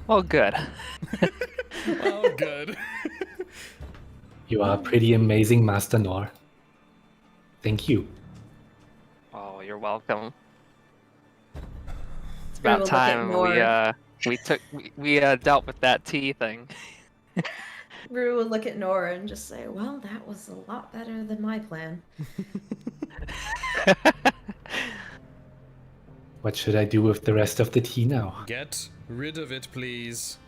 well, good." Oh, good. You are pretty amazing, Master Nor. Thank you. Oh, you're welcome. It's Rue will about look at time Nor. we dealt with that tea thing. Rue would look at Nora and just say, well, that was a lot better than my plan. What should I do with the rest of the tea now? Get rid of it, please.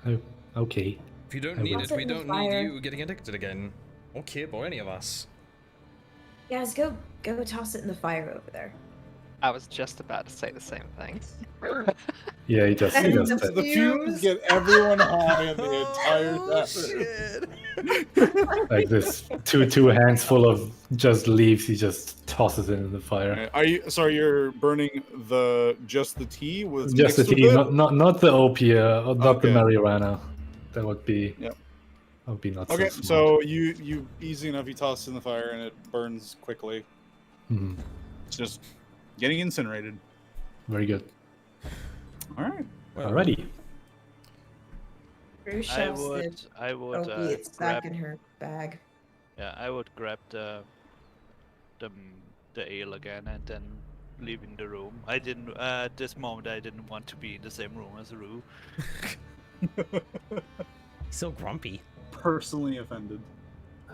Oh, okay. If you don't I need will. it, Toss it we in the don't fire. need you getting addicted again. Or Kib, or any of us. Guys, go toss it in the fire over there. I was just about to say the same thing. Yeah, he does. He does that. The fumes get everyone high in the entire tavern. Like this, two hands full of just leaves. He just tosses it in the fire. Are you sorry? You're burning just the tea with Just the mixed with tea, it? not the opium, or not the Okay. marijuana. That would be. Yep. That would be not Okay, so smart. so you easy enough. You toss it in the fire and it burns quickly. Mhm. It's just getting incinerated. Very good. All right. Well, Alrighty. Rue I shoves would, the I would opiates grab. back in her bag. Yeah, I would grab the ale again and then leaving the room. I didn't at this moment. I didn't want to be in the same room as Rue. so grumpy. Personally offended.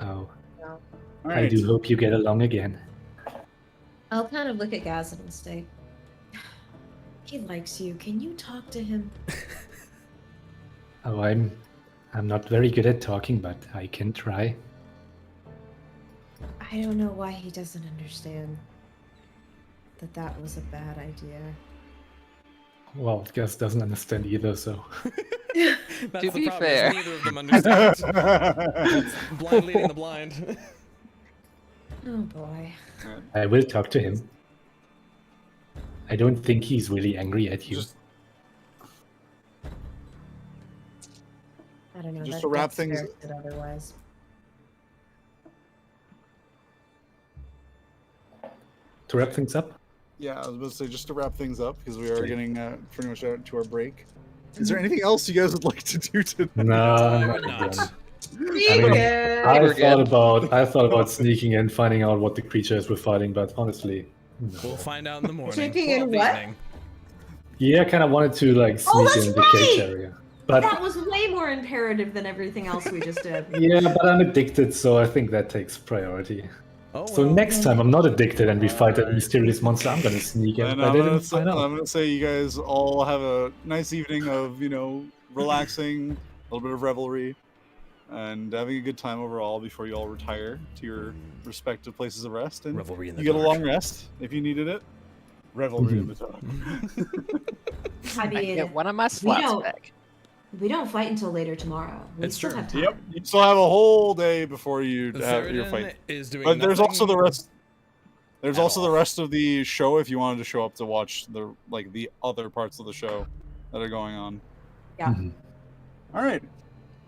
Oh, All I right. do hope you get along again. I'll kind of look at Gaz and say, he likes you. Can you talk to him? Oh, I'm not very good at talking, but I can try. I don't know why he doesn't understand that was a bad idea. Well, Gus doesn't understand either, so. That's To the be problem, is fair. neither of them understand. Blind leading the blind. Oh boy. I will talk to him. I don't think he's really angry at you. Just, I don't know. Just that, to wrap that's things- fair said otherwise. To wrap things up, yeah, I was about to say just to wrap things up because we are Okay. getting pretty much out to our break. Is there anything else you guys would like to do today? no, I not would not. again. Vegan! I thought about sneaking in, finding out what the creatures were fighting, but honestly, no. We'll find out in the morning. Sneaking Well, in the what? evening. Yeah, I kind of wanted to like sneak that's in the cage right! area, but That was way more imperative than everything else we just did. yeah, but I'm addicted, so I think that takes priority. Oh, So well. next time I'm not addicted and we fight that Alright. mysterious monster, I'm gonna sneak in. And But I I'm didn't gonna, say, find I'm out. gonna say you guys all have a nice evening of, relaxing, a little bit of revelry, and having a good time overall before you all retire to your respective places of rest. And Revelry in the you get a dark. long rest if you needed it. Revelry in the dark. I I mean, get one of my slots don't- back. We don't fight until later tomorrow. We It's still true. have time. Yep, you still have a whole day before you The have your Theraden fight. is doing But there's also the nothing rest. There's at also the all. rest of the show if you wanted to show up to watch the other parts of the show that are going on. Yeah. Mhm. All right,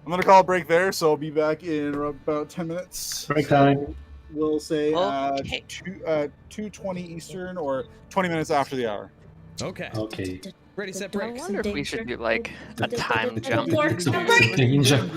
I'm gonna call a break there, so I'll be back in about 10 minutes. Break time. We'll say Okay. 2:20 Eastern or 20 minutes after the hour. Okay. Okay. Ready, set, I I break. wonder if we should do like a The- time the- jump. the- It's a danger.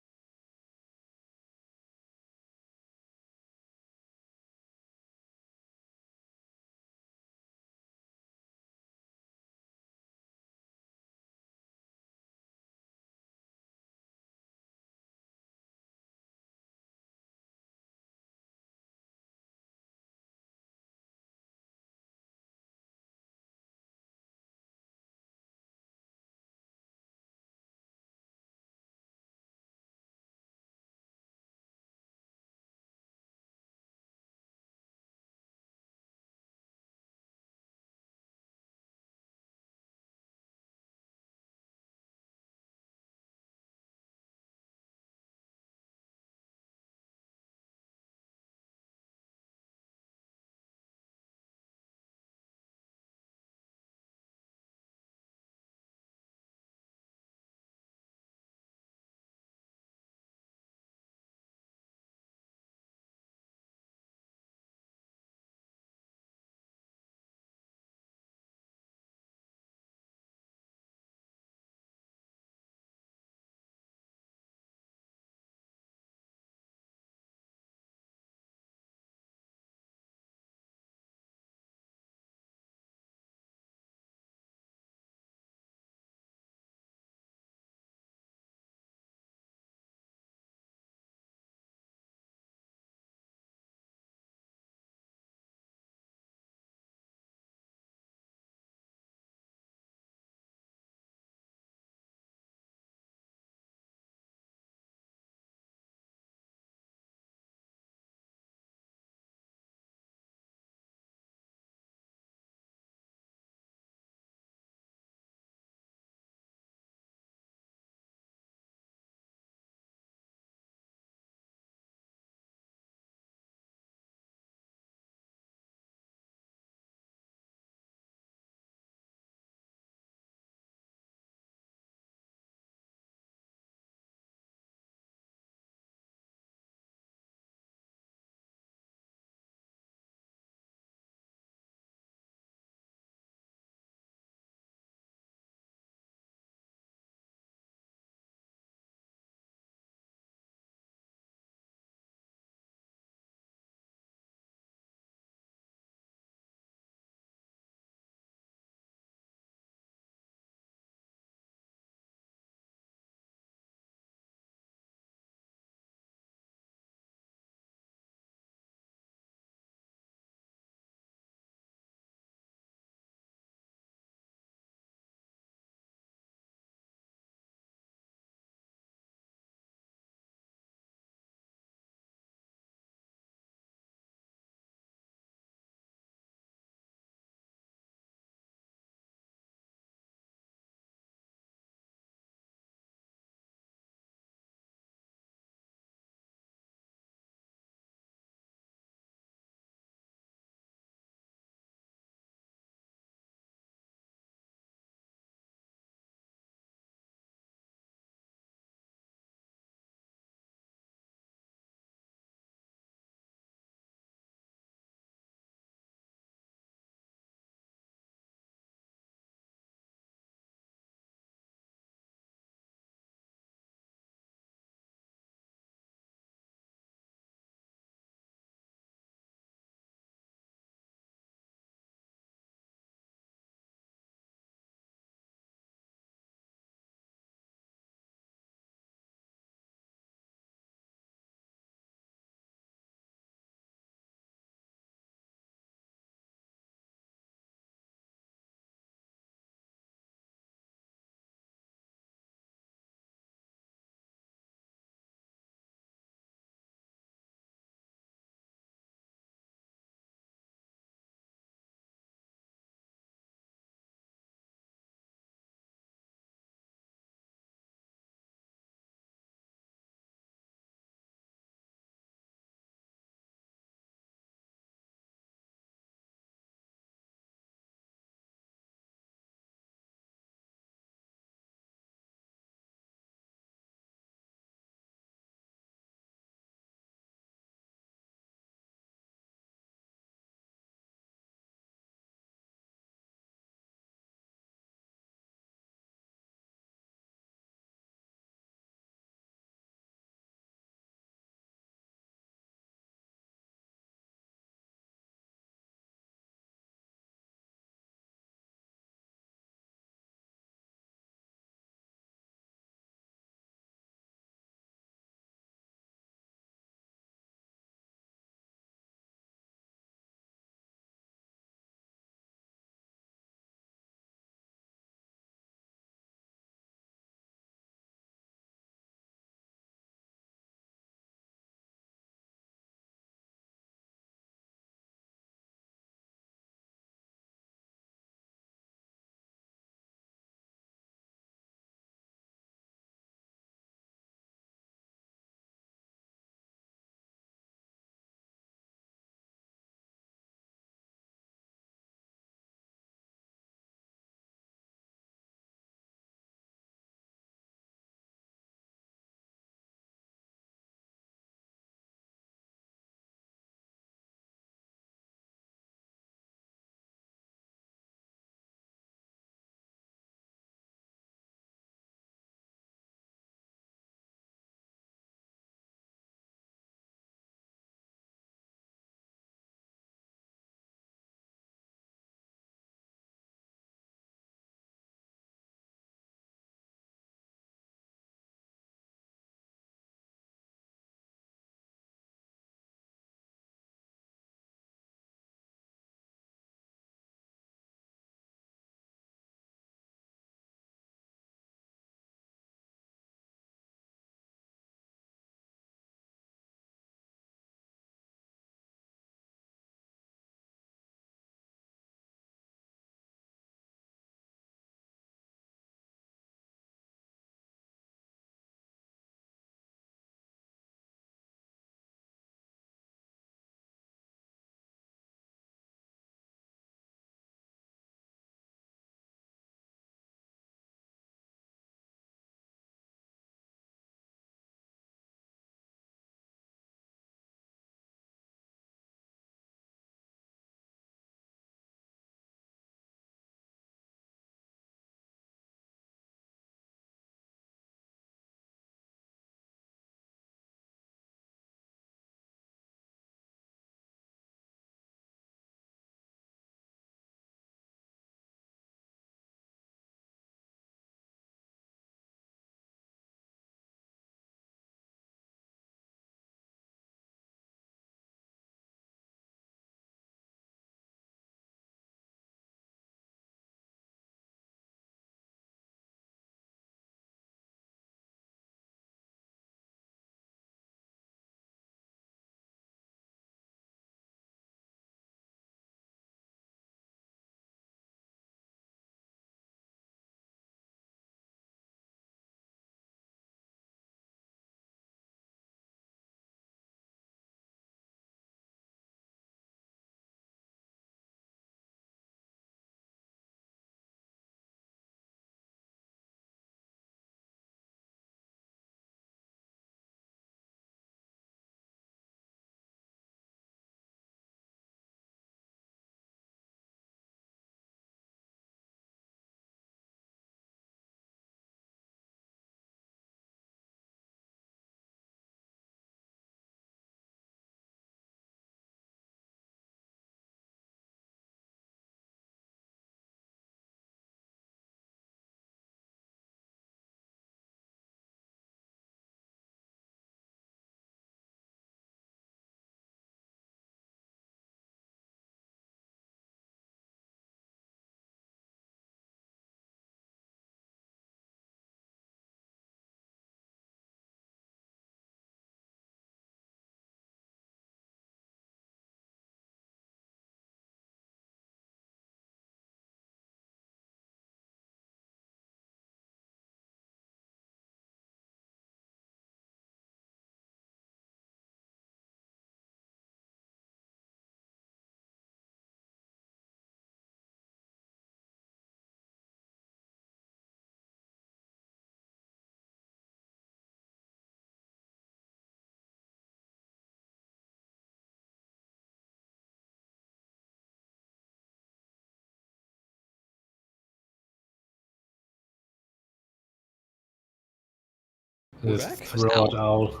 We're This back? throat owl.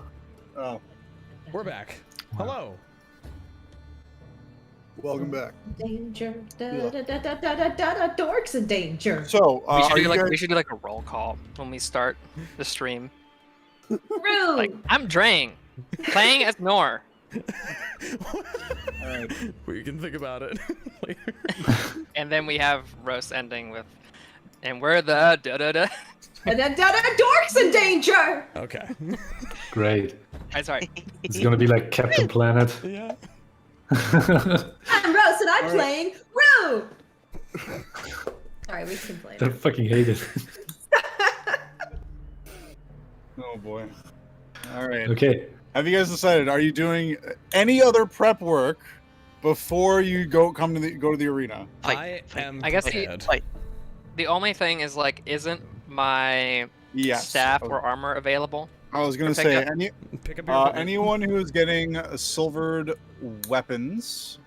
Oh, We're back. Wow. Hello. welcome back. Danger. Dorks in danger. So, We should are do you like guys... we should do like a roll call when we start the stream. Rude. Like, I'm Drain, playing as Nor. Alright. We can think about it later. And then we have Rhos ending with, and we're the da-da-da. And then Dorks in danger. Okay. Great. I'm sorry. It's gonna be like Captain Planet. Yeah. I'm Rhos and I'm All right. playing Rude. Sorry, we can play. I fucking hate it. Oh boy. Alright. Okay. Have you guys decided, are you doing any other prep work before you go to the arena? I am I guess prepared. The only thing is like, isn't my Yes. staff or armor available? I was gonna for say, pickup? Pick up your equipment. anyone who is getting silvered weapons,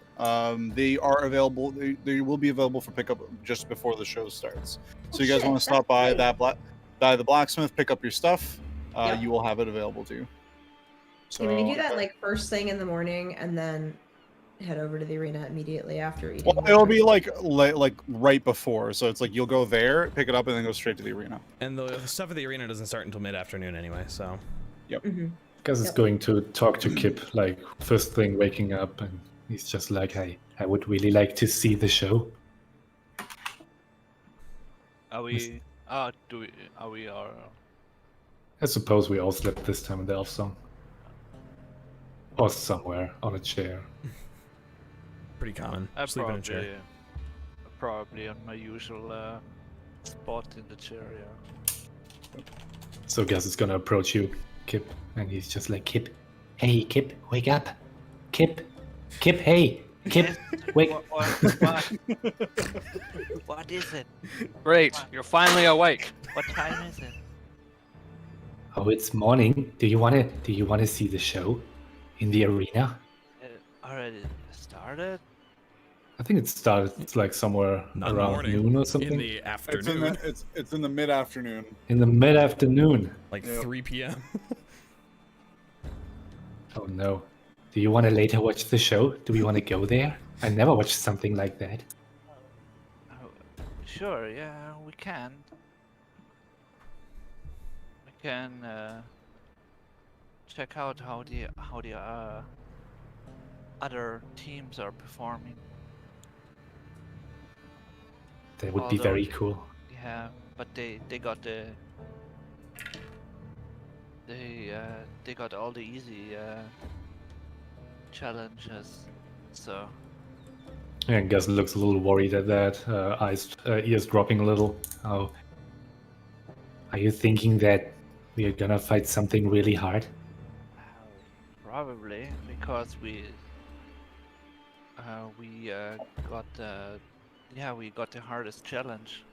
they are available. They will be available for pickup just before the show starts. So you guys shit, want to stop by that's by the blacksmith, pick up your stuff. Yep. You will have it available to you. So Can we do that like first thing in the morning and then head over to the arena immediately after eating? well, it'll be like right before. So it's like you'll go there, pick it up, and then go straight to the arena. And the stuff at the arena doesn't start until mid-afternoon anyway, so. Mm-hmm. Guess it's Yep. going to talk to Kip like first thing waking up, and he's just like, "Hey, I would really like to see the show." Are we? Are we? I suppose we all slept this time in the elf song. Or somewhere on a chair. Pretty common. I Sleep in a chair. probably on my usual spot in the chair. Yeah. So Gasz is gonna approach you, Kip, and he's just like, "Kip, hey, Kip, wake up, Kip, hey, Kip, wake." What is it? Great, you're finally awake. What time is it? Oh, it's morning. Do you wanna see the show in the arena? Already started? I think it started like somewhere Not around morning, noon or In something. the It's afternoon. it's in the mid afternoon. In the mid-afternoon. Like Yep. 3 p.m. Oh no. Do you want to later watch the show? Do we want to go there? I never watched something like that. Oh, sure, yeah, we can. We can check out how the other teams are performing. That would be Although- very cool. Yeah, but they got they got all the easy challenges, so And Gus looks a little worried at that, ears dropping a little. Oh. Are you thinking that we are gonna fight something really hard? probably because we got the hardest challenge.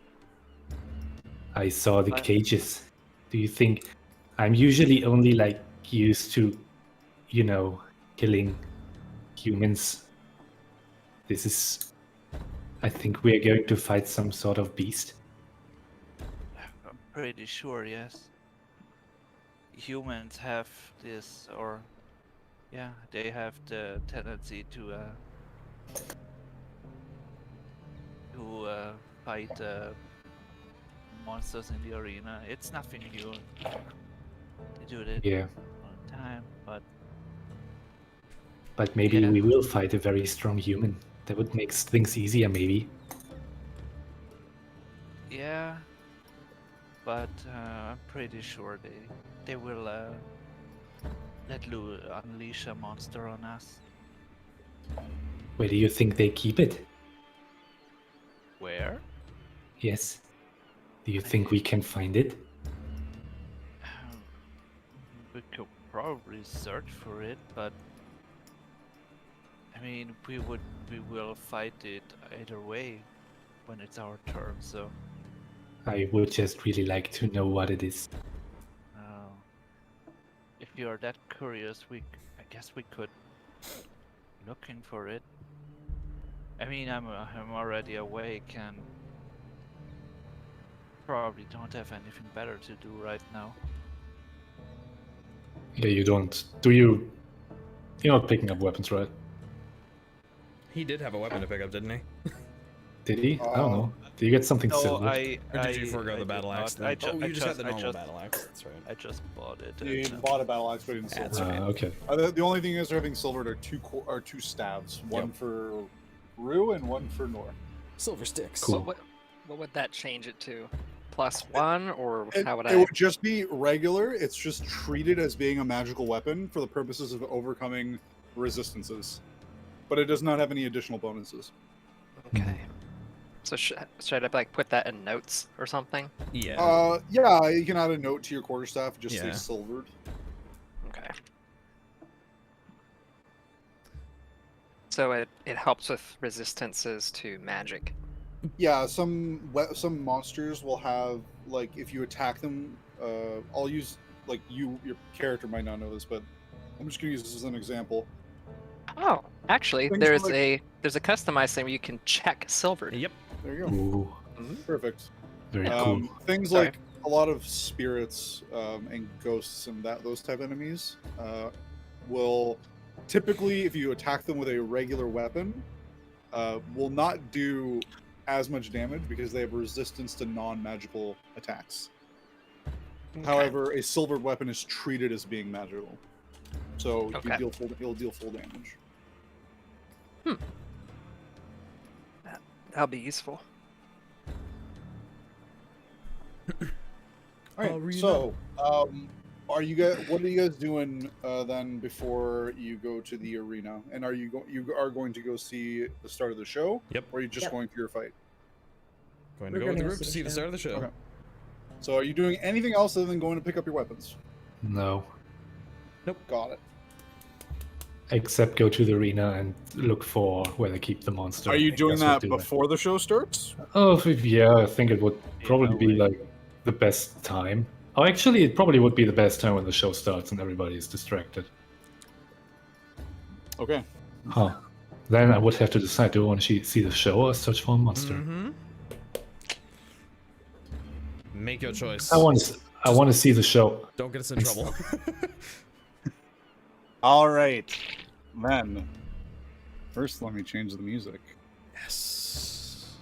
I saw the But- cages. Do you think I'm usually only like used to, killing humans? This is. I think we are going to fight some sort of beast. I'm pretty sure, yes. Humans have this, or yeah, they have the tendency to fight monsters in the arena. It's nothing new. They do it Yeah, all the time, but but maybe Yeah. we will fight a very strong human. That would make things easier, maybe. yeah. But I'm pretty sure they will unleash a monster on us. Where do you think they keep it? Where? Yes. Do you think we can find it? We could probably search for it, but I mean, we will fight it either way when it's our turn. So, I would just really like to know what it is. if you're that curious, I guess we could looking for it. I mean, I'm already awake and probably don't have anything better to do right now. Yeah, you don't. Do you? You're not picking up weapons, right? He did have a weapon to pick up, didn't he? Did he? I don't know. Do you get something No, silver? Or did you forego the did battle not. axe? Then? I ju- oh, I you just had the I normal just- battle axe. That's right. I just bought it. You and, bought a battle axe, but you didn't sell That's it. right. Okay. The only thing is, having silvered are two staves. One Yep. for Rue and one for Nor. Silver sticks. Cool. What would that change it to? +1, or It, how would it I? would just be regular. It's just treated as being a magical weapon for the purposes of overcoming resistances. But it does not have any additional bonuses. Okay. So should I like put that in notes or something? Yeah. Yeah, you can add a note to your quarterstaff, just say Yeah. silvered. Okay. So it helps with resistances to magic. Yeah, some monsters will have, like, if you attack them, I'll use, like, your character might not know this, but I'm just gonna use this as an example. Oh, actually, Things there's like- a customized thing where you can check silver. Yep. There you go. Ooh, Perfect. very cool. Things Sorry. like a lot of spirits and ghosts and those type enemies will typically, if you attack them with a regular weapon, will not do as much damage because they have resistance to non-magical attacks. Okay. However, a silvered weapon is treated as being magical, so Okay. you'll deal full damage. That'll be useful. All right. Arena. So, are you guys? What are you guys doing then before you go to the arena? And are you going to go see the start of the show? Yep. Or are you just Yep. going for your fight? Going to We're go with the gonna go group to see the start of the show. Okay. So, are you doing anything else other than going to pick up your weapons? No. Got it. Except go to the arena and look for where they keep the monster. Are you doing That's what that do it. before the show starts? Oh, yeah, I think it would probably be like the best time. Oh, actually, it probably would be the best time when the show starts and everybody is distracted. Okay. Huh. Then I would have to decide, do I want to see the show or search for a monster? Mm-hmm. Make your choice. I want to see the show. Don't get us in trouble. All right. Then, first, let me change the music. Yes.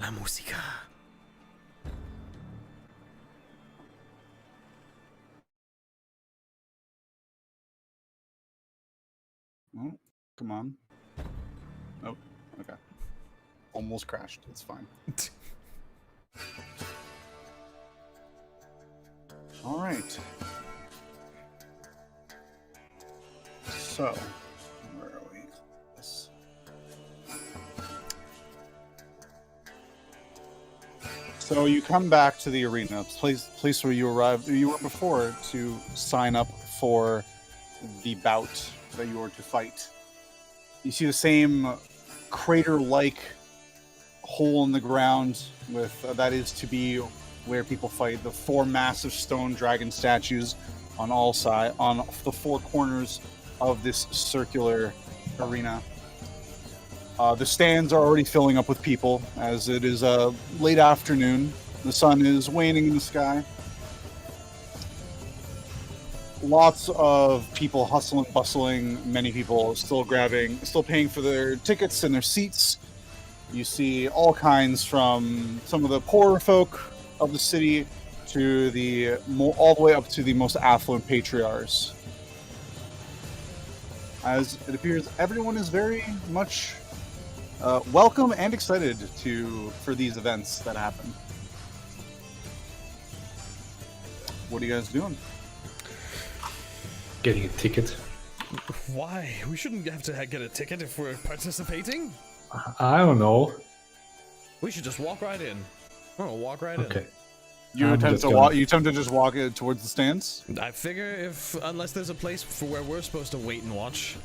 La música. Oh, come on. Oh, okay. Almost crashed. It's fine. All right. So, where are we? This. So you come back to the arena, place where you were before, to sign up for the bout that you are to fight. You see the same crater-like hole in the ground with that is to be where people fight. The 4 massive stone dragon statues on all sides, on the 4 corners of this circular arena. The stands are already filling up with people as it is late afternoon. The sun is waning in the sky. Lots of people hustling, bustling. Many people still paying for their tickets and their seats. You see all kinds, from some of the poorer folk of the city to all the way up to the most affluent patriarchs. As it appears, everyone is very much welcome and excited for these events that happen. What are you guys doing? Getting a ticket. Why? We shouldn't have to get a ticket if we're participating. I don't know. We should just walk right in. Oh, walk right Okay. You I'm attempt just to gonna- walk. You attempt to just walk towards the stands. in. I figure unless there's a place for where we're supposed to wait and watch.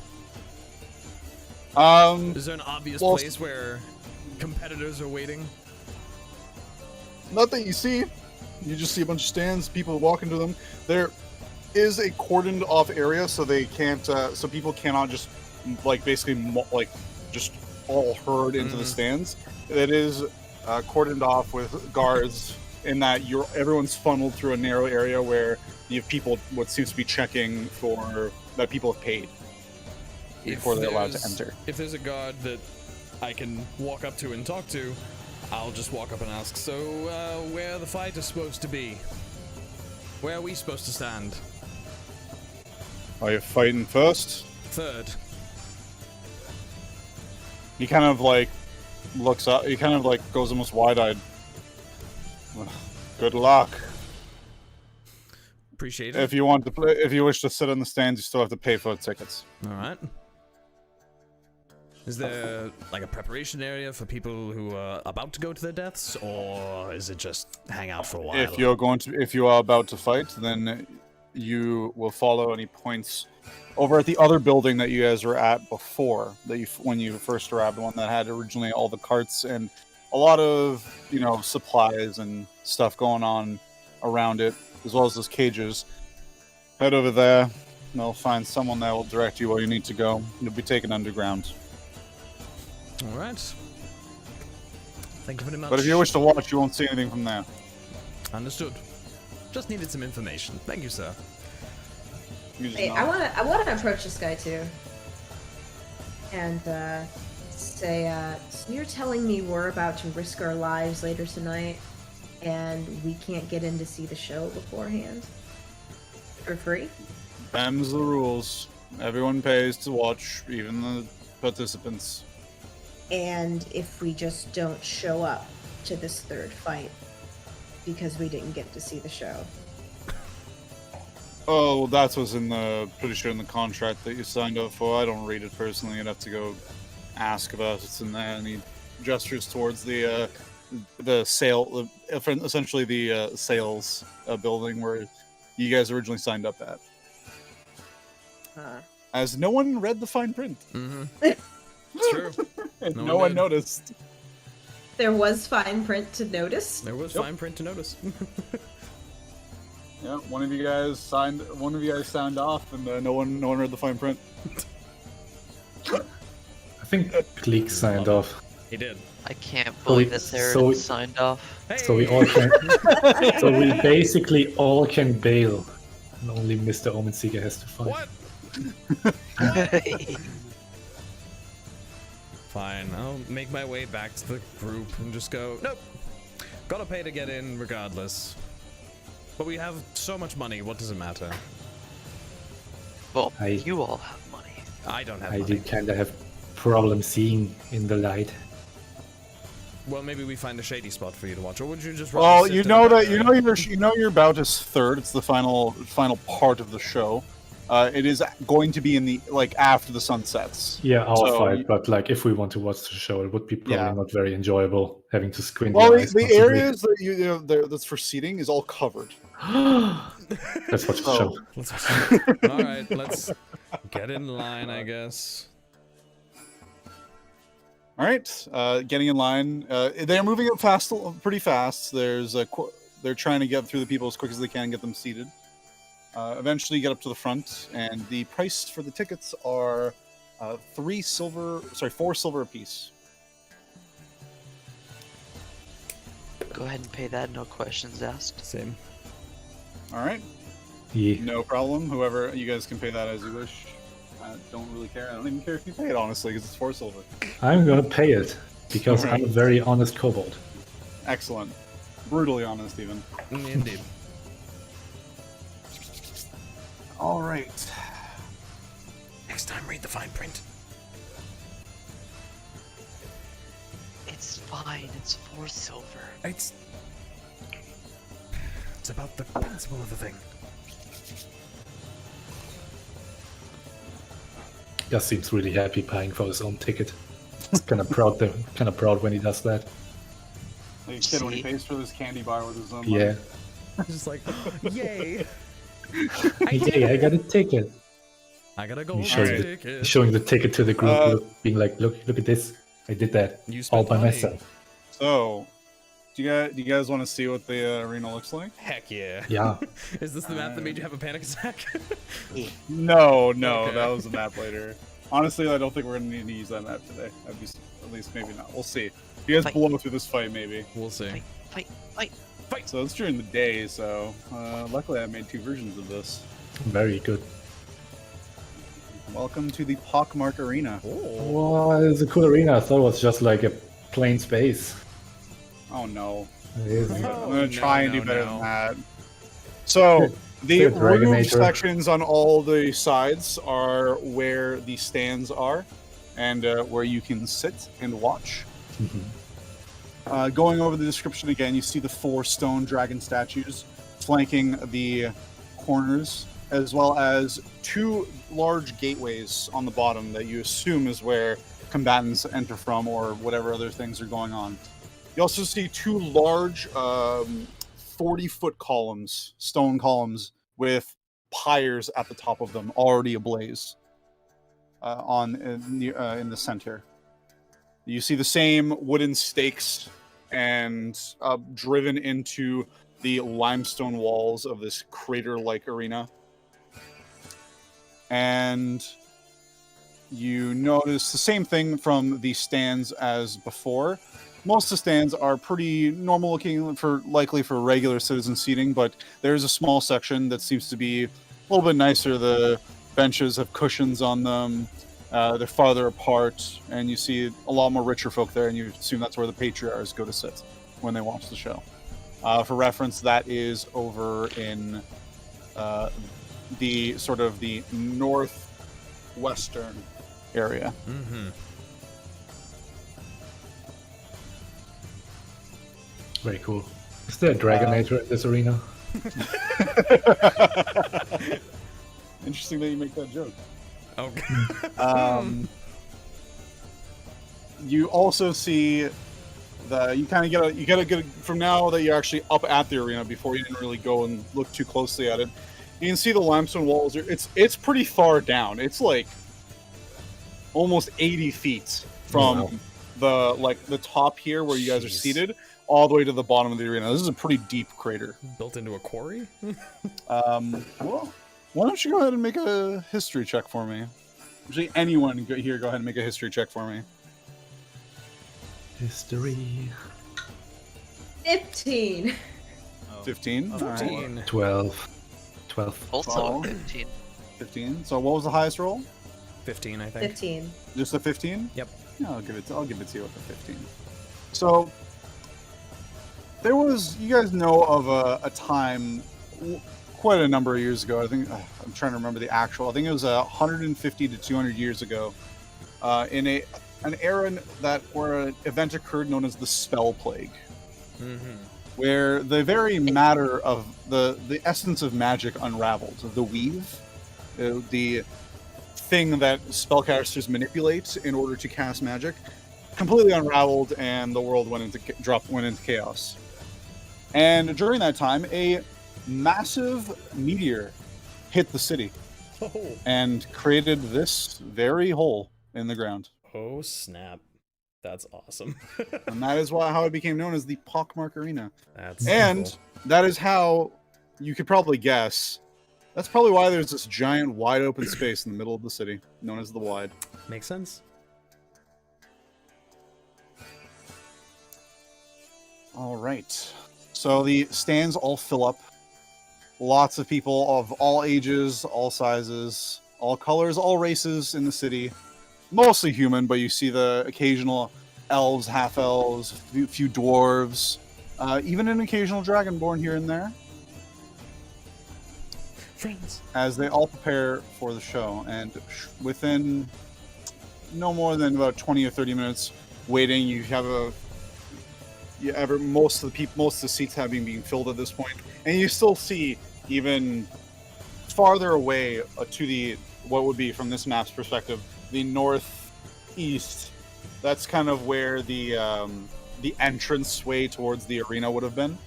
Is there an obvious Well, place where competitors are waiting? Not that you see. You just see a bunch of stands, people walking to them. There is a cordoned off area, so they can't. So people cannot just just all herd into the stands. It is cordoned off with guards. In that everyone's funneled through a narrow area where you have people what seems to be checking for that people have paid before they're allowed to enter. If there's a guard that I can walk up to and talk to, I'll just walk up and ask, so, where the fight is supposed to be? Where are we supposed to stand? Are you fighting first? Third. He kind of like looks up. He kind of like goes almost wide-eyed. Good luck. Appreciate it. If you want to play, if you wish to sit in the stands, you still have to pay for tickets. All right. Is there like a preparation area for people who are about to go to their deaths, or is it just hang out for a while? If you are about to fight, then you will follow any points over at the other building that you guys were at before, when you first arrived, the one that had originally all the carts and a lot of supplies and stuff going on around it, as well as those cages. Head over there, and they'll find someone that will direct you where you need to go. You'll be taken underground. All right. Thank you very much. But if you wish to watch, you won't see anything from there. Understood. Just needed some information. Thank you, sir. Hey, I wanna approach this guy too, and say, so you're telling me we're about to risk our lives later tonight, and we can't get in to see the show beforehand for free? Them's the rules. Everyone pays to watch, even the participants. And if we just don't show up to this third fight because we didn't get to see the show? Oh, well, that's what's pretty sure in the contract that you signed up for. I don't read it personally. You'd have to go ask about what's in there. And he gestures towards the sale, essentially the sales building where you guys originally signed up at. As no one read the fine print. Mm-hmm. It's true. No one noticed. There was fine print to notice. There was fine print to notice. Yeah, one of you guys signed off, and no one read the fine print. I think Kleeck signed off. He did. I can't believe that Theraden signed off. Hey! So we all can. So we basically all can bail, and only Mr. Omen Seeker has to fight. What? Fine, I'll make my way back to the group and just go, nope, gotta pay to get in regardless. But we have so much money, what does it matter? Well, you all have money. I don't have I money. did kind of have problem seeing in the light. Well, maybe we find a shady spot for you to watch, or would you just? Well, you know your bout is third. It's the final part of the show. It is going to be in the after the sun sets. Yeah, our fight, but if we want to watch the show, it would be probably not very enjoyable having to squint. Well, the eyes the constantly. areas that that's for seating is all covered. Let's watch the show. All right, let's get in line, I guess. All right, getting in line. They're moving up pretty fast. They're trying to get through the people as quick as they can and get them seated. Eventually, you get up to the front, and the price for the tickets are 4 silver apiece. Go ahead and pay that, no questions asked. Same. All right. Yeah. No problem. Whoever, you guys can pay that as you wish. I don't really care. I don't even care if you pay it, honestly, because it's 4 silver. I'm gonna pay it because I'm a very honest kobold. Excellent. Brutally honest, even. Indeed. All right. Next time, read the fine print. It's fine. It's 4 silver. It's about the principle of the thing. Gasz seems really happy paying for his own ticket. He's kind of proud when he does that. Like a kid when he pays for this candy bar with his own money. Yeah. Just like, yay! Hey, I got a ticket. I got a gold He's ticket. showing the ticket to the group, being like, look at this. I did that all by myself. So, do you guys want to see what the arena looks like? Heck yeah. Yeah. Is this the map that made you have a panic attack? No, Okay. that was a map later. Honestly, I don't think we're gonna need to use that map today. At least maybe not. We'll see. If you guys blow through this fight, maybe. We'll see. Fight. Fight! So it's during the day, so luckily I made 2 versions of this. Very good. Welcome to the Pockmark Arena. Wow, it's a cool arena. I thought it was just like a plain space. Oh no. It is. I'm Oh, gonna try and do no, better no. than that. So the Good roof Dragonator. sections on all the sides are where the stands are, and where you can sit and watch. Going over the description again, you see the 4 stone dragon statues flanking the corners, as well as 2 large gateways on the bottom that you assume is where combatants enter from, or whatever other things are going on. You also see 2 large 40-foot columns, stone columns, with pyres at the top of them, already ablaze in the center. You see the same wooden stakes and driven into the limestone walls of this crater-like arena. And you notice the same thing from the stands as before. Most of the stands are pretty normal looking, likely for regular citizen seating, but there's a small section that seems to be a little bit nicer. The benches have cushions on them. They're farther apart, and you see a lot more richer folk there, and you assume that's where the patriarchs go to sit when they watch the show. For reference, that is over in the sort of the northwestern area. Mm-hmm. Very cool. Is there a Dragonator in this arena? Interesting that you make that joke. Okay. You also see you gotta get from now that you're actually up at the arena before you didn't really go and look too closely at it. You can see the limestone walls. It's pretty far down. It's like almost 80 feet from the top here where you guys are Jeez. seated, all the way to the bottom of the arena. This is a pretty deep crater. Built into a quarry? Well, why don't you go ahead and make a history check for me? Actually, anyone here, go ahead and make a history check for me. History. 15. 15? 14. 12. 12. Also Oh. 15. 15. So what was the highest roll? 15, I think. 15. Just a 15? Yep. Yeah, I'll give it to you with a 15. So there was, you guys know of a time quite a number of years ago. I think I'm trying to remember the actual. I think it was 150 to 200 years ago, in an era where an event occurred known as the Spell Plague, where the very matter of the essence of magic unraveled. The weave, the thing that spellcasters manipulate in order to cast magic, completely unraveled, and the world went into chaos. And during that time, a massive meteor hit the city and created this very hole in the ground. Oh, snap. That's awesome. And that is how it became known as the Pockmark Arena. That's And cool. that is how you could probably guess. That's probably why there's this giant wide open space in the middle of the city, known as the Wide. Makes sense. All right. So the stands all fill up. Lots of people of all ages, all sizes, all colors, all races in the city. Mostly human, but you see the occasional elves, half-elves, a few dwarves, even an occasional dragonborn here and there. Friends. As they all prepare for the show. And within no more than about 20 or 30 minutes waiting, you have most of the seats having been filled at this point, and you still see even farther away to what would be, from this map's perspective, the northeast. That's kind of where the entrance way towards the arena would have been.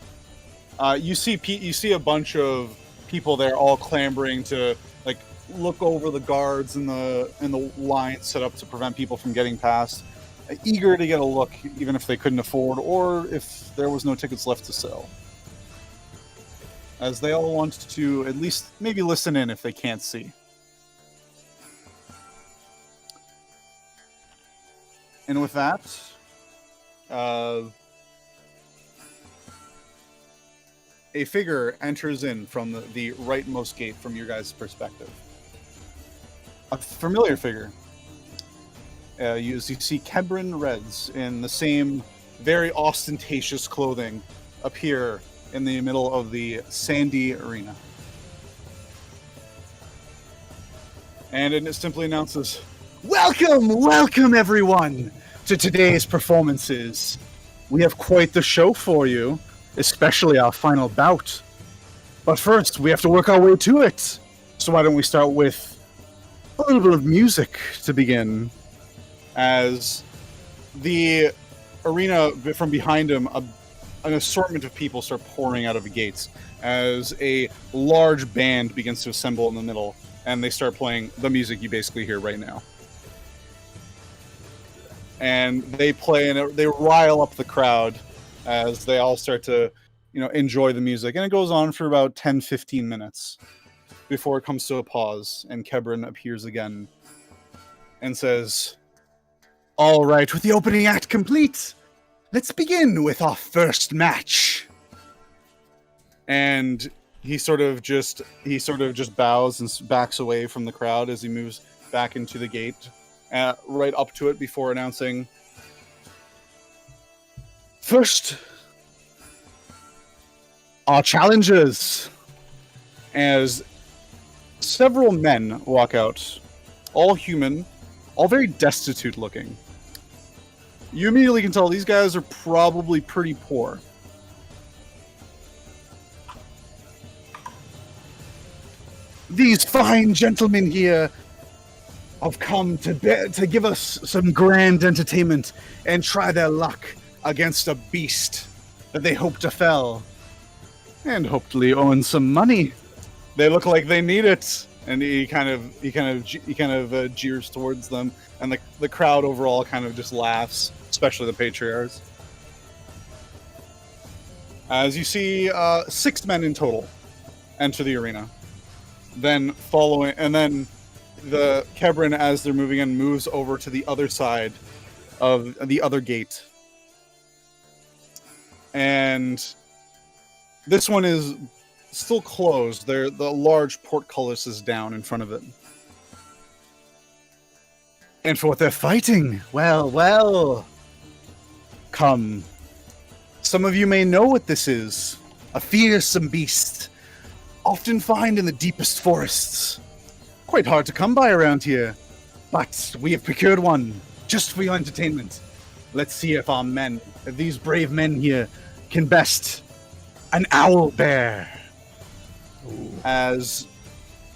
You see a bunch of people there, all clambering to look over the guards and the lines set up to prevent people from getting past, eager to get a look, even if they couldn't afford, or if there was no tickets left to sell. As they all want to at least maybe listen in if they can't see. And with that, a figure enters in from the rightmost gate from your guys' perspective. A familiar figure. You see Kebrin Reds in the same very ostentatious clothing appear in the middle of the sandy arena. And it simply announces, welcome everyone to today's performances. We have quite the show for you, especially our final bout. But first, we have to work our way to it. So why don't we start with a little bit of music to begin, as the arena from behind him, an assortment of people start pouring out of the gates as a large band begins to assemble in the middle, and they start playing the music you basically hear right now. And they play and they rile up the crowd as they all start to, enjoy the music. And it goes on for about 10-15 minutes before it comes to a pause, and Kebrin appears again and says, all right, with the opening act complete, let's begin with our first match. And he sort of just bows and backs away from the crowd as he moves back into the gate, right up to it before announcing, first, our challengers. As several men walk out, all human, all very destitute looking. You immediately can tell these guys are probably pretty poor. These fine gentlemen here have come to give us some grand entertainment and try their luck against a beast that they hope to fell, and hopefully earn some money. They look like they need it, and he kind of jeers towards them, and the crowd overall kind of just laughs, especially the patriarchs. As you see, 6 men in total enter the arena. Then the Kebrin, as they're moving in, moves over to the other side of the other gate. And this one is still closed. The large portcullis is down in front of it. And for what they're fighting, well. Come. Some of you may know what this is. A fearsome beast. Often found in the deepest forests. Quite hard to come by around here. But we have procured one, just for your entertainment. Let's see if these brave men here, can best an owl bear. Ooh. As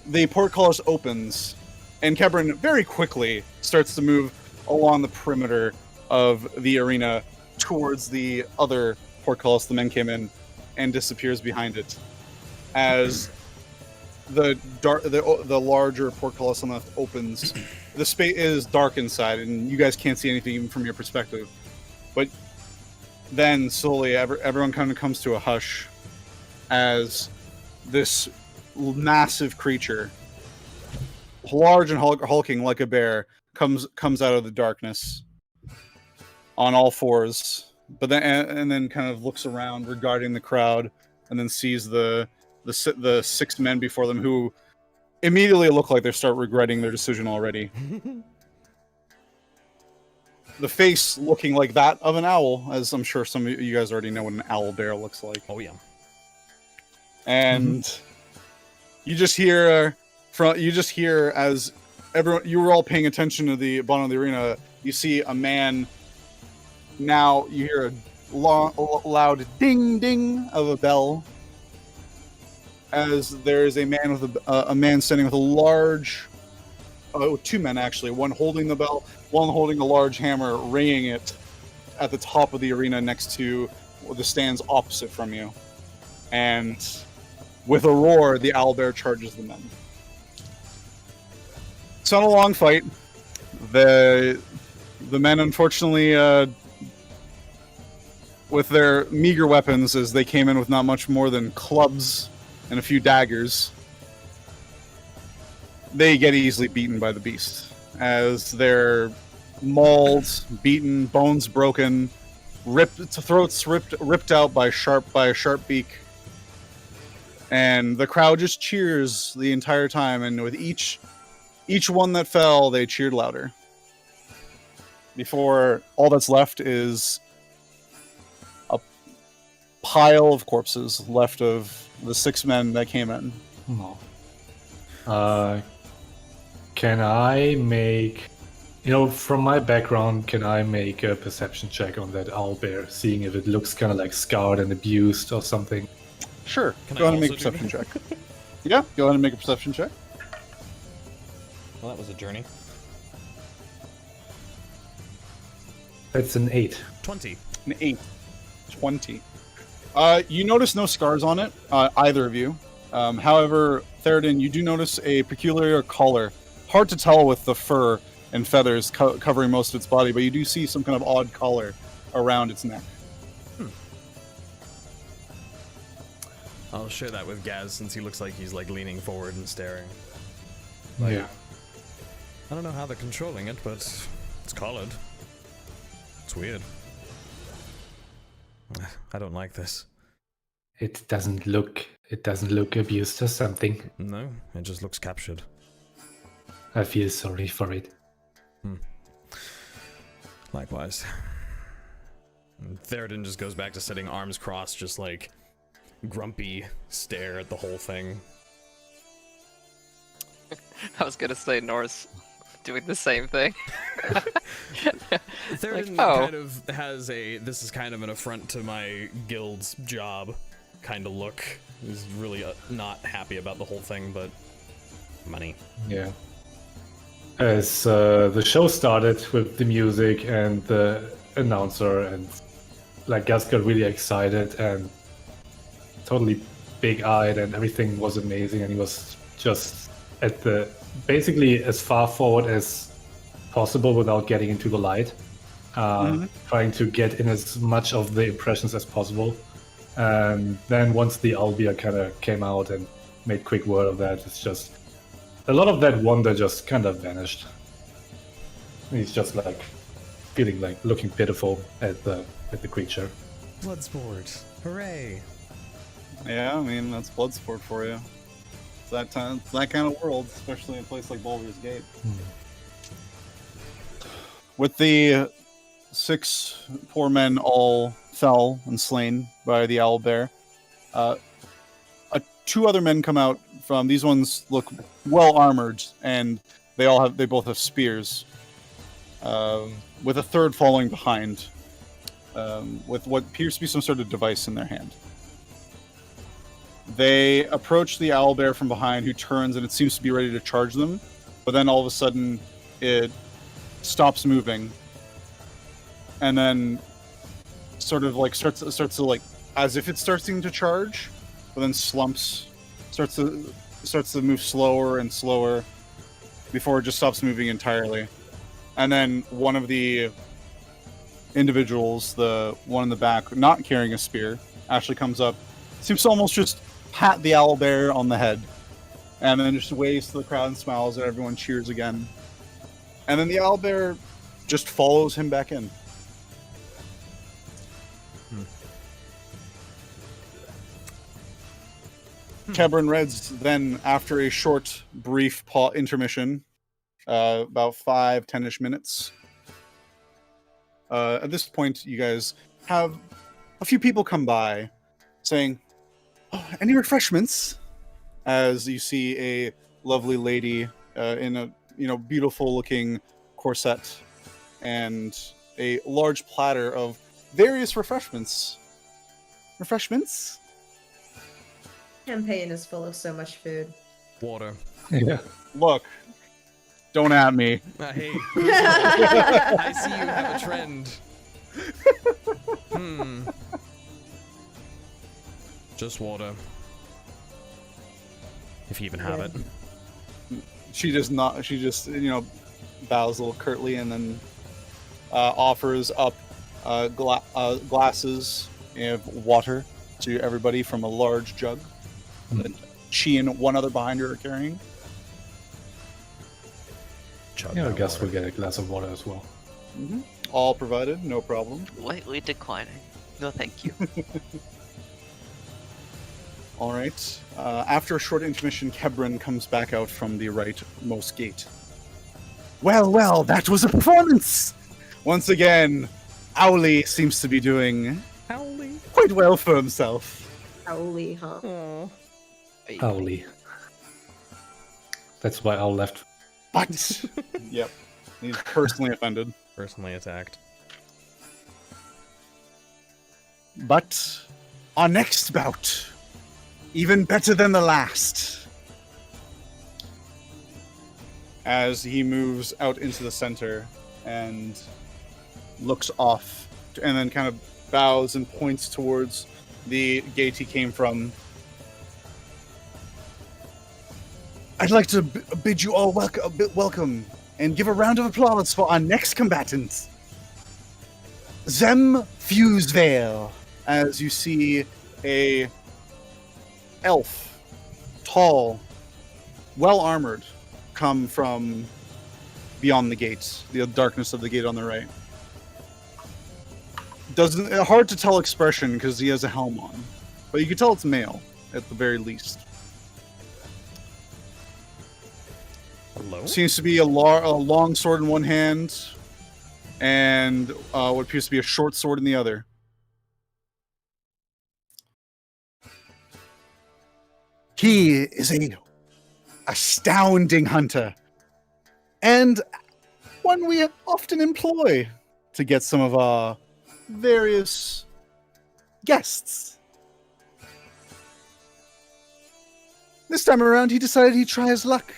the portcullis opens, and Kebrin very quickly starts to move along the perimeter of the arena towards the other portcullis the men came in, and disappears behind it. As the larger portcullis on the left opens, the space is dark inside, and you guys can't see anything even from your perspective. But then slowly, everyone kind of comes to a hush as this massive creature, large and hulking like a bear, comes out of the darkness on all fours. But then kind of looks around regarding the crowd, and then sees the 6 men before them, who immediately look like they start regretting their decision already. The face looking like that of an owl, as I'm sure some of you guys already know what an owl bear looks like. Oh yeah. And you just hear as you were all paying attention to the bottom of the arena. You see a man. Now you hear a loud ding ding of a bell, as there is a man with a man standing with a large, 2 men actually, one holding the bell, one holding a large hammer, ringing it at the top of the arena next to the stands opposite from you. And with a roar, the owlbear charges the men. It's not a long fight. The men, unfortunately, with their meager weapons, as they came in with not much more than clubs and a few daggers, they get easily beaten by the beast, as they're mauled, beaten, bones broken, throats ripped out by a sharp beak, and the crowd just cheers the entire time. And with each one that fell, they cheered louder. Before all that's left is a pile of corpses left of the 6 men that came in. Can I make, from my background, can I make a perception check on that owlbear, seeing if it looks kind of like scarred and abused or something? Sure. Can Go I ahead and make a also do perception check. Yeah, go ahead and make a perception check. Well, that was a journey. That's an 8. 20. An 8. 20. You notice no scars on it, either of you. However, Theraden, you do notice a peculiar color. Hard to tell with the fur and feathers covering most of its body, but you do see some kind of odd color around its neck. I'll share that with Gasz since he looks like he's like leaning forward and staring. Yeah. I don't know how they're controlling it, but it's colored. It's weird. I don't like this. It doesn't look abused or something. No, it just looks captured. I feel sorry for it. Likewise. And Theraden just goes back to sitting arms crossed, just like grumpy stare at the whole thing. I was gonna say Norris doing the same thing. Theraden Like, oh. kind of has this is kind of an affront to my guild's job kind of look. He's really not happy about the whole thing, but money. Yeah. As the show started with the music and the announcer, and like Gasz got really excited and totally big-eyed, and everything was amazing, and he was just at the basically as far forward as possible without getting into the light, trying to get in as much of the impressions as possible. And then once the owlbear kind of came out and made quick word of that, it's just a lot of that wonder just kind of vanished. He's just like feeling like looking pitiful at the creature. Bloodsport! Hooray! Yeah, I mean, that's Bloodsport for you. It's that time, it's that kind of world, especially in a place like Baldur's Gate. With the 6 poor men all fell and slain by the owlbear, 2 other men come out from. These ones look well armored, and they both have spears. With a third following behind, with what appears to be some sort of device in their hand. They approach the owlbear from behind, who turns, and it seems to be ready to charge them. But then all of a sudden, it stops moving, and then sort of like starts to like as if it's starting to charge, but then slumps, starts to move slower and slower before it just stops moving entirely. And then one of the individuals, the one in the back, not carrying a spear, actually comes up, seems to almost just pat the owlbear on the head, and then just waves to the crowd and smiles, and everyone cheers again. And then the owlbear just follows him back in. Kebran Reds then, after a short, brief intermission, about 5-10ish minutes. At this point, you guys have a few people come by, saying, "Oh, any refreshments?" As you see a lovely lady in a beautiful-looking corset and a large platter of various refreshments. Refreshments? Campaign is full of so much food. Water. Yeah. Look, don't at me. Hey, I see you have a trend. Just water. If you even have it. She just bows a little curtly and then offers up glasses of water to everybody from a large jug that she and one other behind her are carrying. Yeah, I guess we'll get a glass of water as well. All provided, no problem. Lightly declining. No, thank you. All right. After a short intermission, Kebran comes back out from the rightmost gate. Well, well, that was a performance! Once again, Owly seems to be doing Howley. quite well for himself. Howly, huh? Aw. Owly. That's why Owl left. But, yep, he's personally offended. Personally attacked. But our next bout, even better than the last. As he moves out into the center and looks off, and then kind of bows and points towards the gate he came from. I'd like to bid you all welcome and give a round of applause for our next combatant, Zem Fusevale. As you see a elf, tall, well-armored, come from beyond the gate, the darkness of the gate on the right. Hard to tell expression because he has a helm on, but you can tell it's male at the very least. Hello? Seems to be a long sword in one hand, and what appears to be a short sword in the other. He is a astounding hunter, and one we often employ to get some of our various guests. This time around, he decided he'd try his luck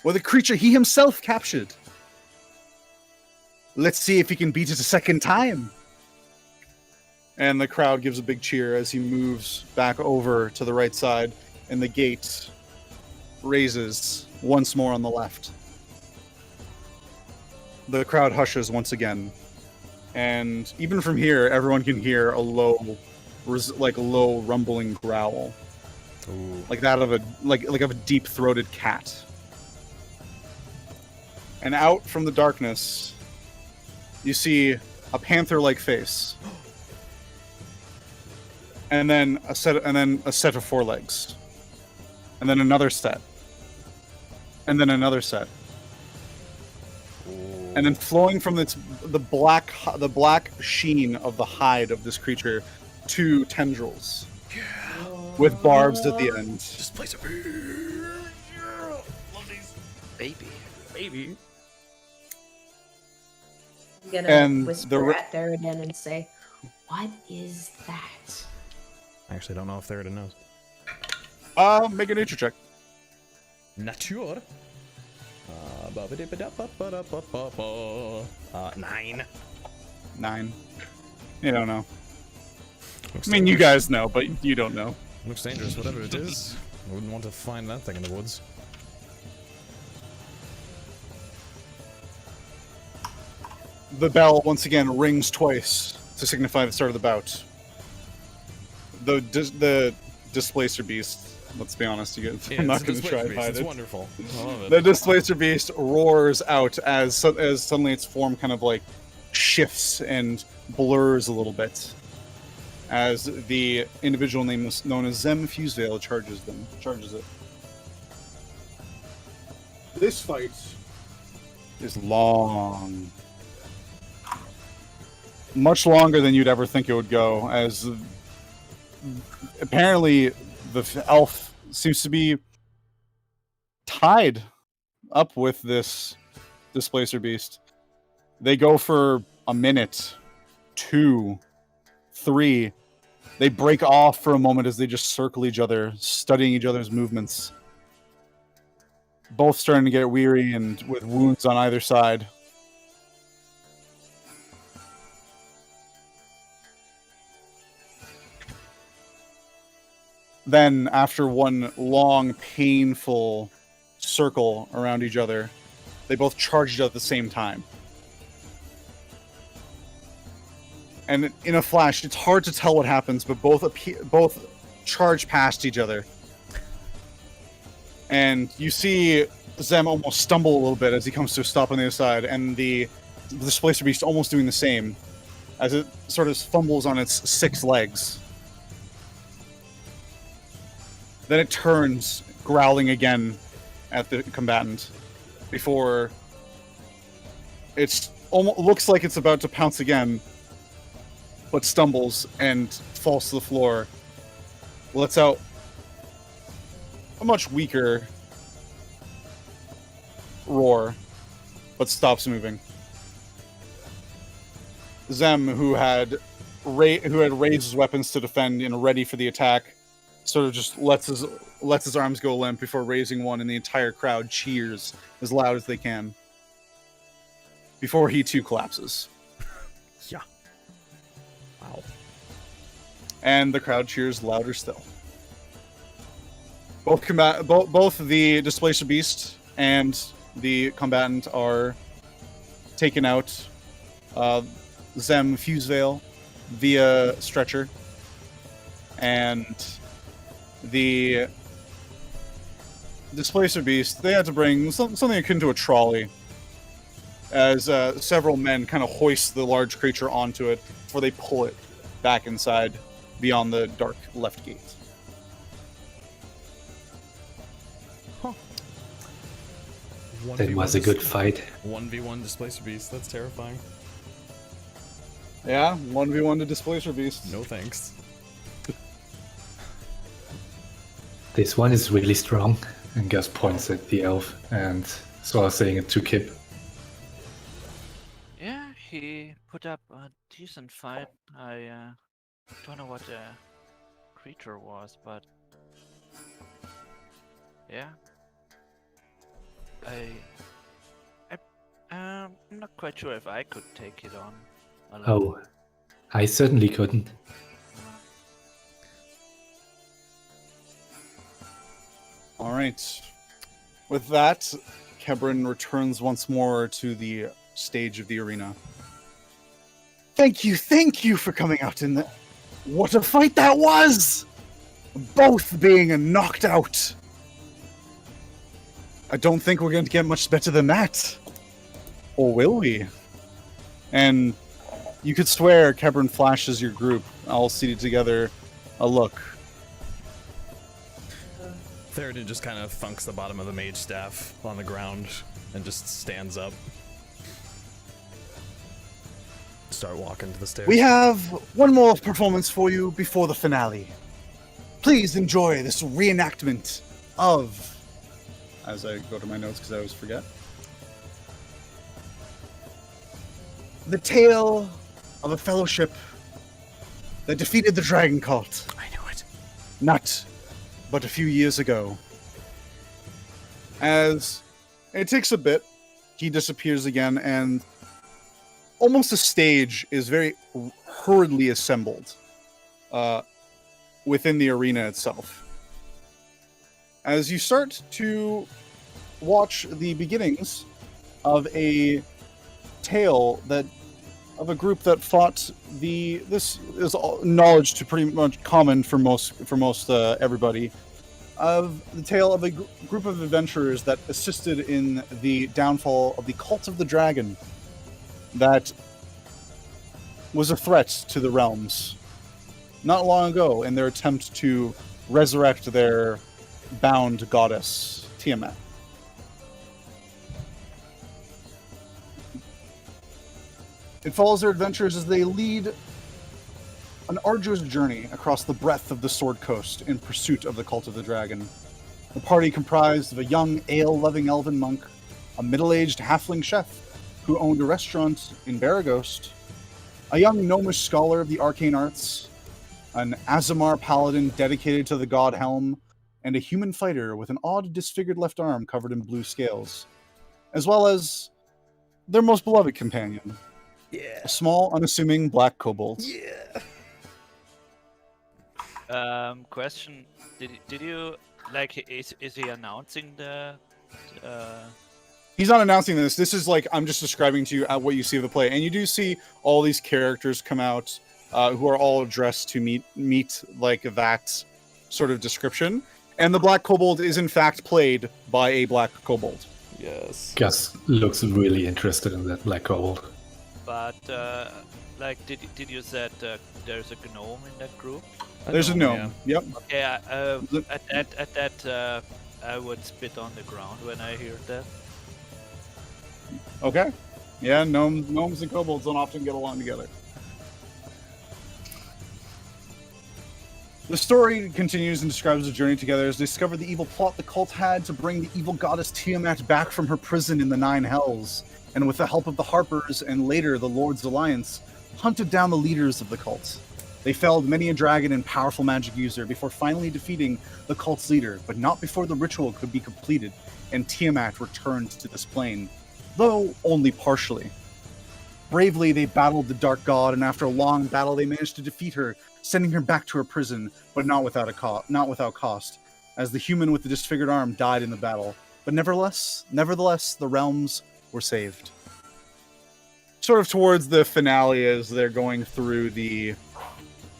with a creature he himself captured. Let's see if he can beat it a second time. And the crowd gives a big cheer as he moves back over to the right side, and the gate raises once more on the left. The crowd hushes once again, and even from here, everyone can hear a low rumbling growl, Ooh. like that of a deep-throated cat. And out from the darkness, you see a panther-like face. And then a set of forelegs. And then another set. And then another set. Ooh. And then flowing from the black sheen of the hide of this creature, 2 tendrils. Yeah. With barbs at the end. This place a beer. Yeah. Love these. Baby. Baby. I'm gonna And whisper at Theraden and say, "What is that?" I actually don't know if Theraden knows. Make a nature check. Nature. 9. 9. You don't know. Looks I mean, you dangerous. guys know, but you don't know. Looks dangerous, whatever it is. I wouldn't want to find that thing in the woods. The bell once again rings twice to signify the start of the bout. The displacer beast. Let's be honest, I'm not going to try and hide It's it. wonderful. I love it. The displacer beast roars out as suddenly its form kind of like shifts and blurs a little bit, as the individual name known as Zem Fusevale charges it. This fight is long. Much longer than you'd ever think it would go, as apparently the elf seems to be tied up with this displacer beast. They go for a minute, 2, 3. They break off for a moment as they just circle each other, studying each other's movements. Both starting to get weary and with wounds on either side. Then, after one long, painful circle around each other, they both charged at the same time. And in a flash, it's hard to tell what happens, but both charge past each other. And you see Zem almost stumble a little bit as he comes to a stop on the other side, and the Displacer Beast almost doing the same, as it sort of fumbles on its 6 legs. Then it turns, growling again at the combatant before it almost looks like it's about to pounce again, but stumbles and falls to the floor. Lets out a much weaker roar, but stops moving. Zem, who had raised his weapons to defend and ready for the attack, sort of just lets his arms go limp before raising one, and the entire crowd cheers as loud as they can before he too collapses. Yeah. Wow. And the crowd cheers louder still. Both the Displacer Beast and the combatant are taken out. Zem Fusevale via stretcher, and the Displacer Beast, they had to bring something akin to a trolley, as several men kind of hoist the large creature onto it before they pull it back inside beyond the dark left gate. That was a good fight. 1v1 Displacer Beast, that's terrifying. Yeah, 1v1 to Displacer Beast. No thanks. This one is really strong. And Gasz points at the elf and sort of saying it to Kip. Yeah, he put up a decent fight. I don't know what the creature was, but yeah. I'm not quite sure if I could take it on alone. Oh, I certainly couldn't. Alright. With that, Kebrin returns once more to the stage of the arena. Thank you for coming out in the... What a fight that was! Both being knocked out. I don't think we're going to get much better than that. Or will we? And you could swear Kebrin flashes your group, all seated together, a look. Theraden just kind of thunks the bottom of the mage staff on the ground and just stands up. Start walking to the stairs. We have one more performance for you before the finale. Please enjoy this reenactment of... As I go to my notes because I always forget. The tale of a fellowship that defeated the dragon cult. I knew it. Not but a few years ago. As it takes a bit, he disappears again, and almost the stage is very hurriedly assembled within the arena itself. As you start to watch the beginnings of a tale of a group that fought this is knowledge to pretty much common for most everybody, of the tale of a group of adventurers that assisted in the downfall of the cult of the dragon that was a threat to the realms not long ago in their attempt to resurrect their bound goddess Tiamat. It follows their adventures as they lead an arduous journey across the breadth of the Sword Coast in pursuit of the Cult of the Dragon. The party comprised of a young ale-loving elven monk, a middle-aged halfling chef who owned a restaurant in Baragost, a young gnomish scholar of the arcane arts, an Azamar paladin dedicated to the god Helm, and a human fighter with an odd disfigured left arm covered in blue scales, as well as their most beloved companion, a small, unassuming black kobold. Question: Did you like? Is he announcing the? He's not announcing this. This is like I'm just describing to you what you see of the play, and you do see all these characters come out who are all dressed to meet like that sort of description. And the Black Kobold is in fact played by a Black Kobold. Yes. Gasz looks really interested in that Black Kobold. But like, did you said there's a gnome in that group? There's a gnome. Yep. Okay, at that, I would spit on the ground when I hear that. Okay. Yeah, gnomes and kobolds don't often get along together. The story continues and describes the journey together as they discover the evil plot the cult had to bring the evil goddess Tiamat back from her prison in the Nine Hells, and with the help of the Harpers and later the Lord's Alliance, hunted down the leaders of the cult. They felled many a dragon and powerful magic user before finally defeating the cult's leader, but not before the ritual could be completed and Tiamat returned to this plane, though only partially. Bravely, they battled the Dark God, and after a long battle, they managed to defeat her, sending her back to her prison, but not without cost, as the human with the disfigured arm died in the battle. But nevertheless, the realms were saved. Sort of towards the finale, as they're going through the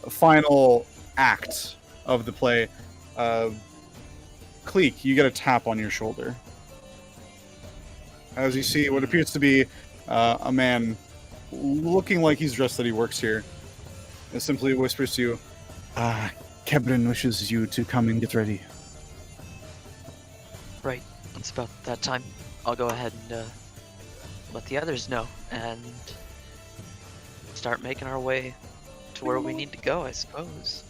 final act of the play, Kleeck, you get a tap on your shoulder. As you see what appears to be a man looking like he's dressed that he works here, and simply whispers to you, Kebrin wishes you to come and get ready. Right, it's about that time. I'll go ahead and let the others know, and start making our way to where we need to go, I suppose.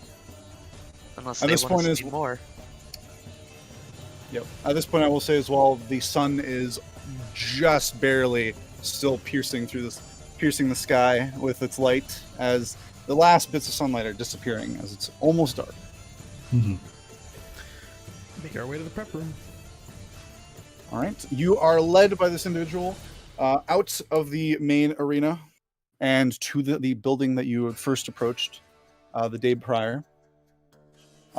Unless they want us to see more. Yep. At this point, I will say as well, the sun is just barely still piercing the sky with its light, as the last bits of sunlight are disappearing as it's almost dark. Mhm. Make our way to the prep room. All right. You are led by this individual out of the main arena and to the building that you had first approached the day prior.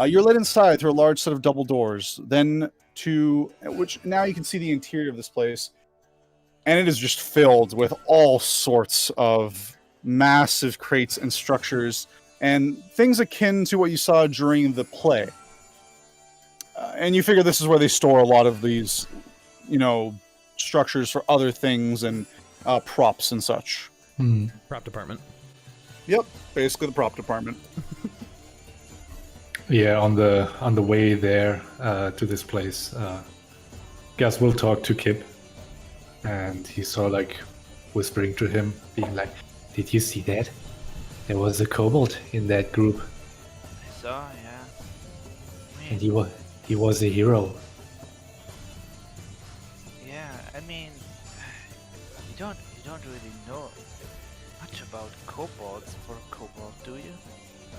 You're led inside through a large set of double doors, then to which now you can see the interior of this place, and it is just filled with all sorts of massive crates and structures and things akin to what you saw during the play. And you figure this is where they store a lot of these, structures for other things and props and such. Prop department. Yep, basically the prop department. Yeah, on the way there to this place, Gasz will talk to Kip, and he's sort of like whispering to him, being like, "Did you see that? There was a kobold in that group, I saw, yeah. and he was a hero." Yeah, I mean, you don't really know much about kobolds for a kobold, do you?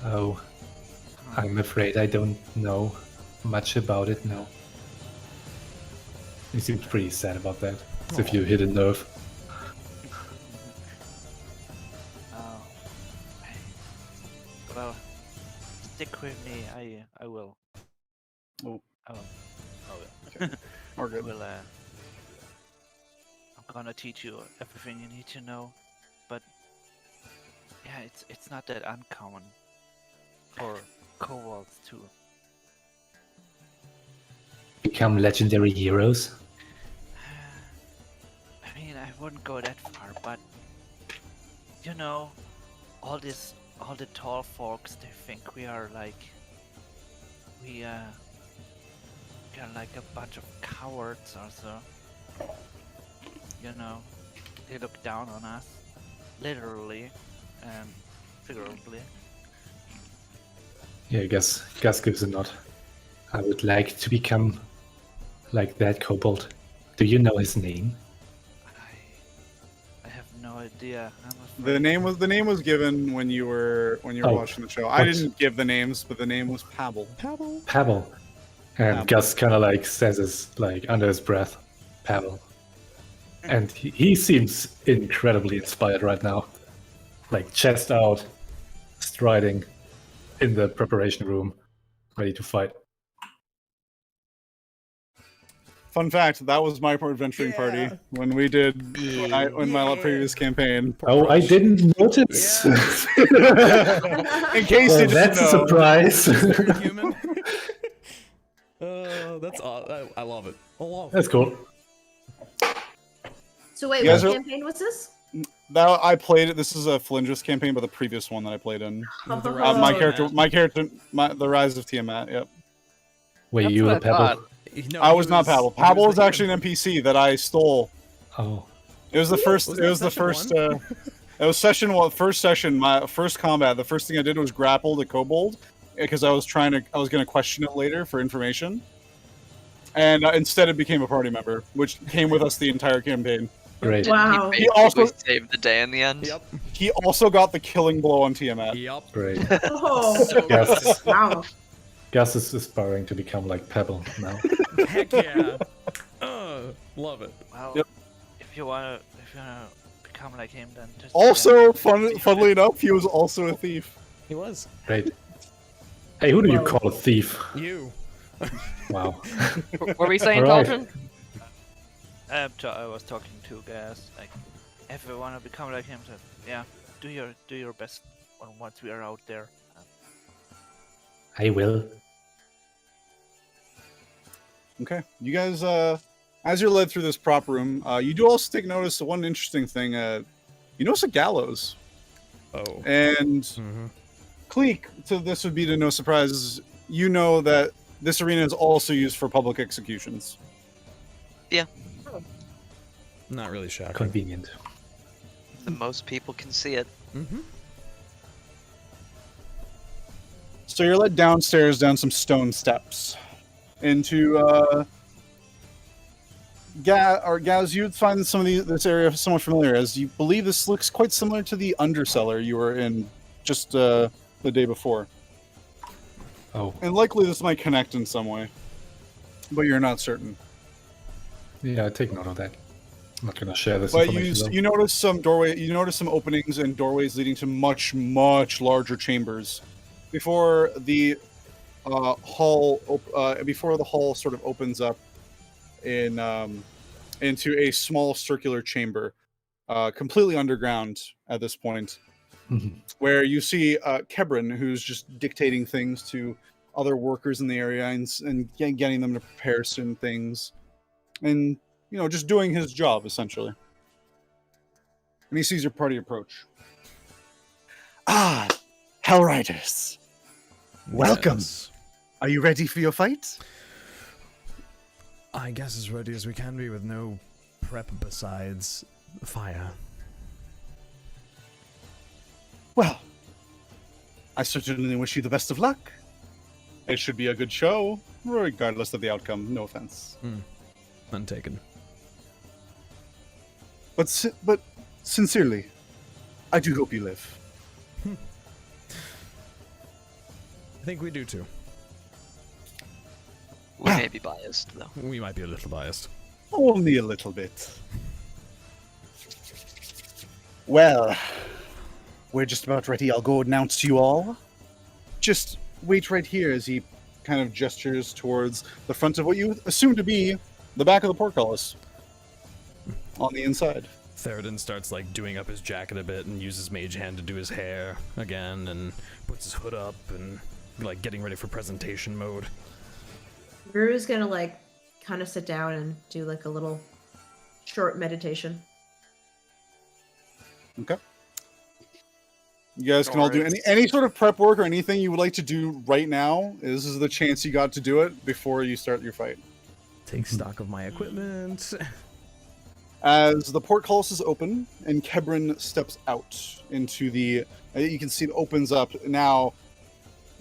Oh, I'm afraid I don't know much about it now. He seems pretty sad about that, as if you hit a nerve. Oh. Well, stick with me. I will. Oh. I will. Oh, Okay. We're good. will. I'm gonna teach you everything you need to know, but yeah, it's not that uncommon for kobolds too. Become legendary heroes? I mean, I wouldn't go that far, but all the tall folks, they think we are like a bunch of cowards or so. They look down on us, literally and figuratively. Yeah, Gasz gives a nod. I would like to become like that kobold. Do you know his name? I have no idea. The name was given when you were watching the show. I didn't give the names, but the name was Pabble. Pabble. And Gasz kind of like says this like under his breath, Pabble. And he seems incredibly inspired right now, like chest out, striding in the preparation room, ready to fight. Fun fact: that was my adventuring party when we did in my previous campaign. Oh, I didn't notice. In case you didn't that's know. a surprise. Human. That's awesome. I love it. I love it. That's cool. So wait, You what guys are- campaign was this? That I played it. This is a Flindrus campaign, but the previous one that I played in. The Oh. Rise of My Tiamat. character, the Rise of Tiamat. Yep. Were That's you what a I pebble? thought. No, I he was not Paddle. he Paddle was was actually an NPC that I stole. Oh, It was the first. Was It that was the session first. one? It was session one. First session. My first combat. The first thing I did was grapple the kobold because I was going to question it later for information, and instead it became a party member, which came with us the entire campaign. great. Wow. He He also- basically saved the day in the end. Yep. He also got the killing blow on Tiamat. Yep. Great. Oh, So Yes. wow. Gus is aspiring to become like Pebble now. heck yeah. Love it. Well, Yep. if you wanna become like him, then just Also, funnily enough, he was also a thief. He was. Great. Hey, who do you Whoa. call a thief? You. Wow. What were we saying, Alright. Taldren? I was talking to Gasz, like, if you wanna become like him, then yeah, do your best once we are out there. I will. Okay, you guys, as you're led through this prop room, you do also take notice of one interesting thing. You notice a gallows, Oh. and Mhm. Kleeck, so this would be to no surprise, you know that this arena is also used for public executions. Not really shocking. Convenient. The most people can see it. Mm-hmm. So you're led downstairs down some stone steps into Gaz, you'd find some of this area somewhat familiar, as you believe this looks quite similar to the undercellar you were in just the day before. Oh, And likely this might connect in some way, but you're not certain. yeah, I take note of that. I'm not gonna share this But information. you notice some openings and doorways leading to much larger chambers before the hall sort of opens up into a small circular chamber, completely underground at this point, Mhm. where you see Kebrin, who's just dictating things to other workers in the area and getting them to prepare certain things, and just doing his job essentially. And he sees your party approach. Ah, Hellriders! Welcome. Yes. Are you ready for your fight? I guess as ready as we can be with no prep besides fire. Well, I certainly wish you the best of luck. It should be a good show, regardless of the outcome. No offense. None taken. But sincerely, I do hope you live. I think we do too. We may be biased, though. We might be a little biased. Only a little bit. Well, we're just about ready. I'll go announce to you all. Just wait right here as he kind of gestures towards the front of what you assume to be the back of the portcullis on the inside. Theraden starts like doing up his jacket a bit and uses mage hand to do his hair again and puts his hood up and like getting ready for presentation mode. Rue is gonna like kind of sit down and do like a little short meditation. Okay. You guys can all do any sort of prep work or anything you would like to do right now. This is the chance you got to do it before you start your fight. Take stock of my equipment. As the portcullis is open and Kebrin steps out into the, you can see it opens up. Now,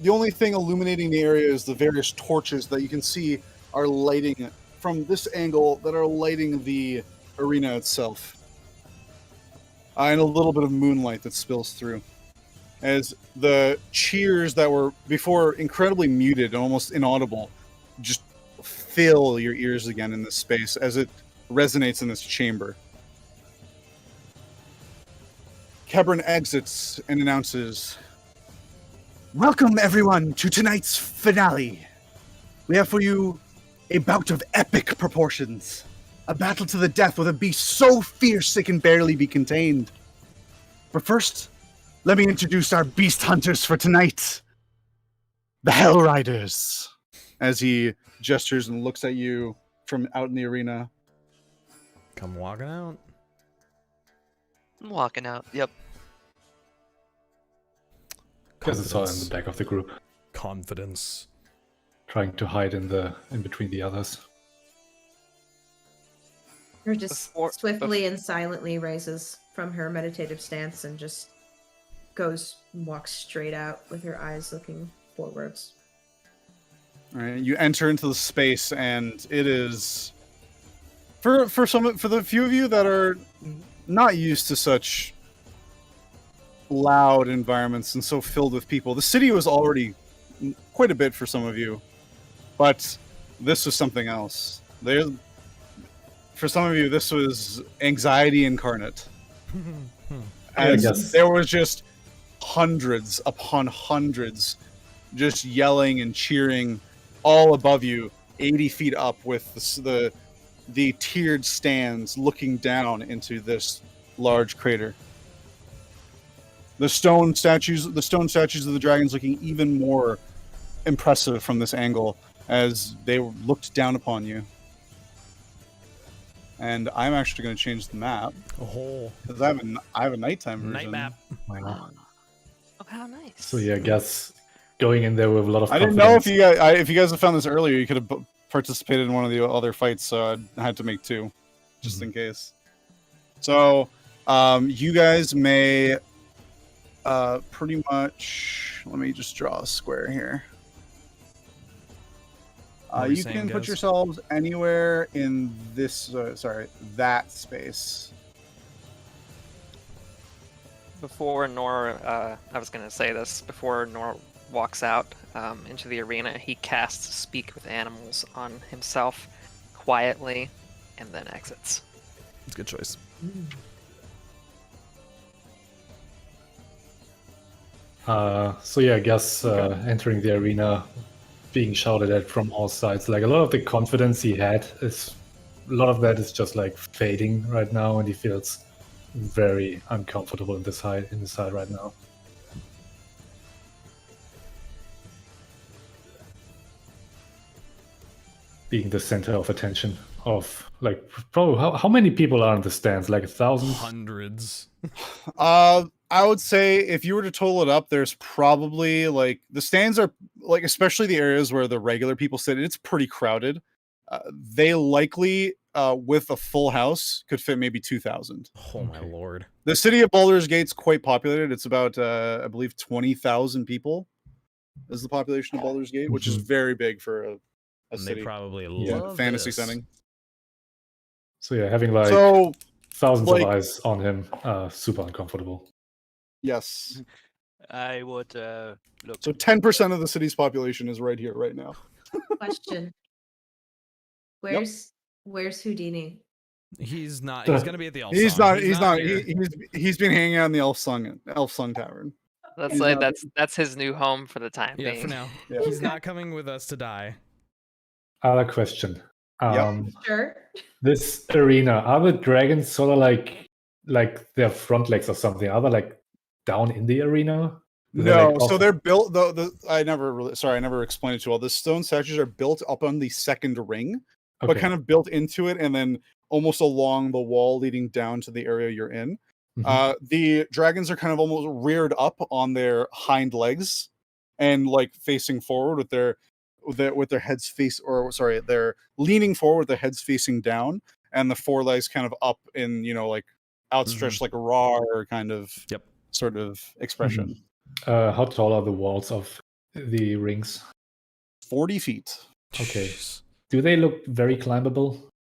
the only thing illuminating the area is the various torches that you can see are lighting from this angle that are lighting the arena itself. And a little bit of moonlight that spills through. As the cheers that were before incredibly muted and almost inaudible just fill your ears again in this space as it resonates in this chamber. Kebrin exits and announces, "Welcome everyone to tonight's finale. We have for you a bout of epic proportions. A battle to the death with a beast so fierce it can barely be contained. But first, let me introduce our beast hunters for tonight. The Hellriders." As he gestures and looks at you from out in the arena. Come walking out. I'm walking out. Yep. Because it's all in the Confidence. back of the group, Confidence. trying to hide in between the others. Her just Before- swiftly and silently raises from her meditative stance and just walks straight out with her eyes looking forwards. All right, you enter into the space, and it is for the few of you that are not used to such loud environments and so filled with people. The city was already quite a bit for some of you, but this was something else. For some of you, this was anxiety incarnate. And guess. there was just hundreds upon hundreds just yelling and cheering all above you, 80 feet up, with the tiered stands looking down into this large crater. The stone statues of the dragons looking even more impressive from this angle as they looked down upon you. And I'm actually going to change the map Oh, because I have a nighttime version. night map. Oh, how nice. So yeah, I guess going in there with a lot of I didn't confidence. know if you guys have found this earlier, you could have participated in one of the other fights, so I had to make two, just in case. So, you guys may pretty much. Let me just draw a square here. What were you You saying, can put Gasz? yourselves anywhere in this. That space. Before Nor, I was going to say this, before Nor walks out into the arena, he casts Speak with Animals on himself quietly and then exits. It's a good choice. So yeah, I guess entering the arena, being shouted at from all sides, like a lot of the confidence he had is, a lot of that is just like fading right now, and he feels very uncomfortable in this hide right now. Being the center of attention of like probably how many people are in the stands? Like 1,000? Hundreds. I would say if you were to total it up, there's probably like the stands are like, especially the areas where the regular people sit, it's pretty crowded. They likely, with a full house, could fit maybe 2,000. Oh my lord. The city of Baldur's Gate's quite populated. It's about, I believe, 20,000 people is the population of Baldur's Gate, which is very big for a And city. they probably Yeah, love fantasy this. setting. So yeah, having like So, thousands like- of eyes on him, super uncomfortable. yes. I would look. So 10% of the city's population is right here, right now. Question. Where's Houdini? He's not. He's gonna be at the elf He's song. not. He's not. here. He's been hanging out in the Elf Song Tavern. That's He's like not- that's his new home for the time Yeah, being. for now. Yeah. He's not coming with us to die. Other question. Sure. This arena, are the dragons sort of like their front legs or something? Are they like down in the arena? They're, No, like, so off- they're built. I never explained it too well. The stone statues are built up on the second ring, but okay. kind of built into it, and then almost along the wall leading down to the area you're in. Mhm. The dragons are kind of almost reared up on their hind legs, and like facing forward with their heads they're leaning forward with their heads facing down, and the forelegs kind of up in like outstretched like a raw kind of Yep. sort of expression. How tall are the walls of the rings? 40 feet. Okay. Jeez. Do they look very climbable?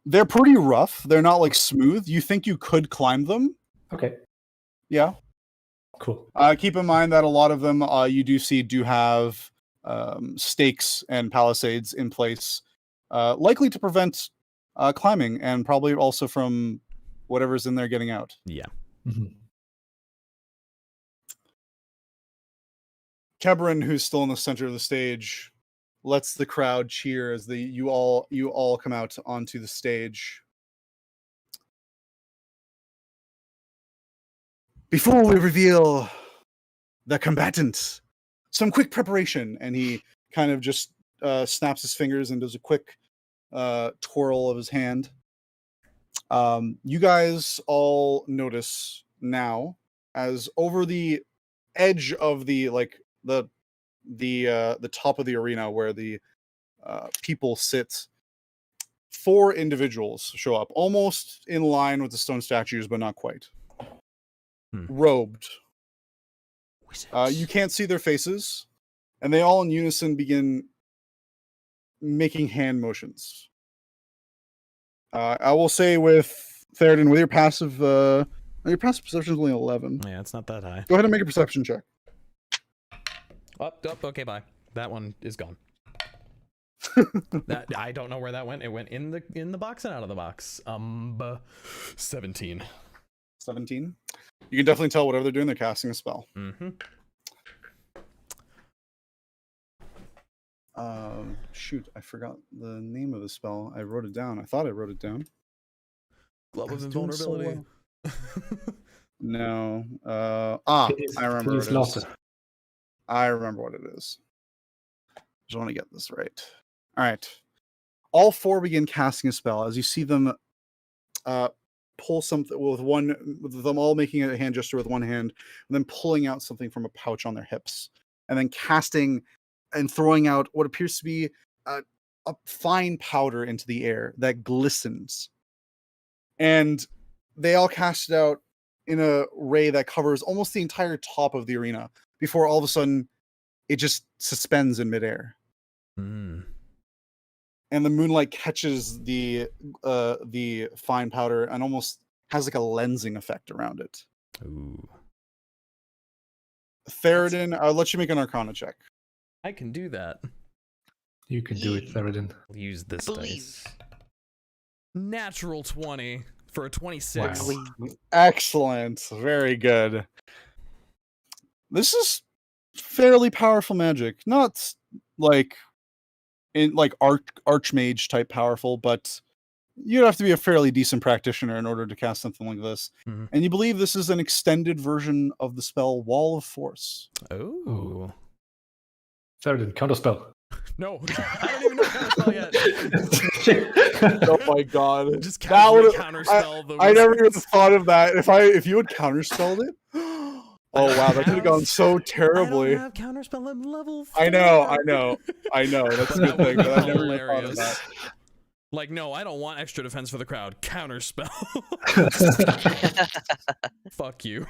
They're pretty rough. They're not like smooth. You think you could climb them? Okay, Yeah. cool. Keep in mind that a lot of them you do have stakes and palisades in place, likely to prevent climbing, and probably also from whatever's in there getting out. Yeah. Mhm. Kebrin, who's still in the center of the stage, lets the crowd cheer as you all come out onto the stage. Before we reveal the combatants, some quick preparation, and he kind of just snaps his fingers and does a quick twirl of his hand. You guys all notice now, as over the edge of the top of the arena where the people sit, 4 individuals show up, almost in line with the stone statues, but not quite. Robed. You can't see their faces, and they all in unison begin making hand motions. I will say with Theraden, with your passive perception is only 11. Yeah, it's not that high. Go ahead and make a perception check. Okay, bye. That one is gone. That I don't know where that went. It went in the box and out of the box. 17. 17. You can definitely tell whatever they're doing, they're casting a spell. Shoot, I forgot the name of the spell. I wrote it down. I thought I wrote it down. Glove of Invulnerability. No. I remember what it is. I remember what it is. Just want to get this right. All right. All 4 begin casting a spell as you see them pull something with them all making a hand gesture with one hand, and then pulling out something from a pouch on their hips, and then casting and throwing out what appears to be a fine powder into the air that glistens. And they all cast it out in a ray that covers almost the entire top of the arena before all of a sudden it just suspends in midair. And the moonlight catches the fine powder and almost has like a lensing effect around it. Ooh. Theraden, I'll let you make an Arcana check. I can do that. You can do it, Theraden. I'll use this dice. Natural 20 for a 26. Wow. Excellent. Very good. This is fairly powerful magic. Not like in like archmage type powerful, but you'd have to be a fairly decent practitioner in order to cast something like this. And you believe this is an extended version of the spell Wall of Force. Oh. Theraden, counterspell. No, I don't even know counterspell yet. Oh my god. Just counterspell. I never even thought of that. If you had counterspelled it. Oh wow, that could have gone so terribly. I don't have counterspell. I'm level 4. I know. That's a good thing, but I never even thought of that. Like, no, I don't want extra defense for the crowd. Counterspell. Fuck you.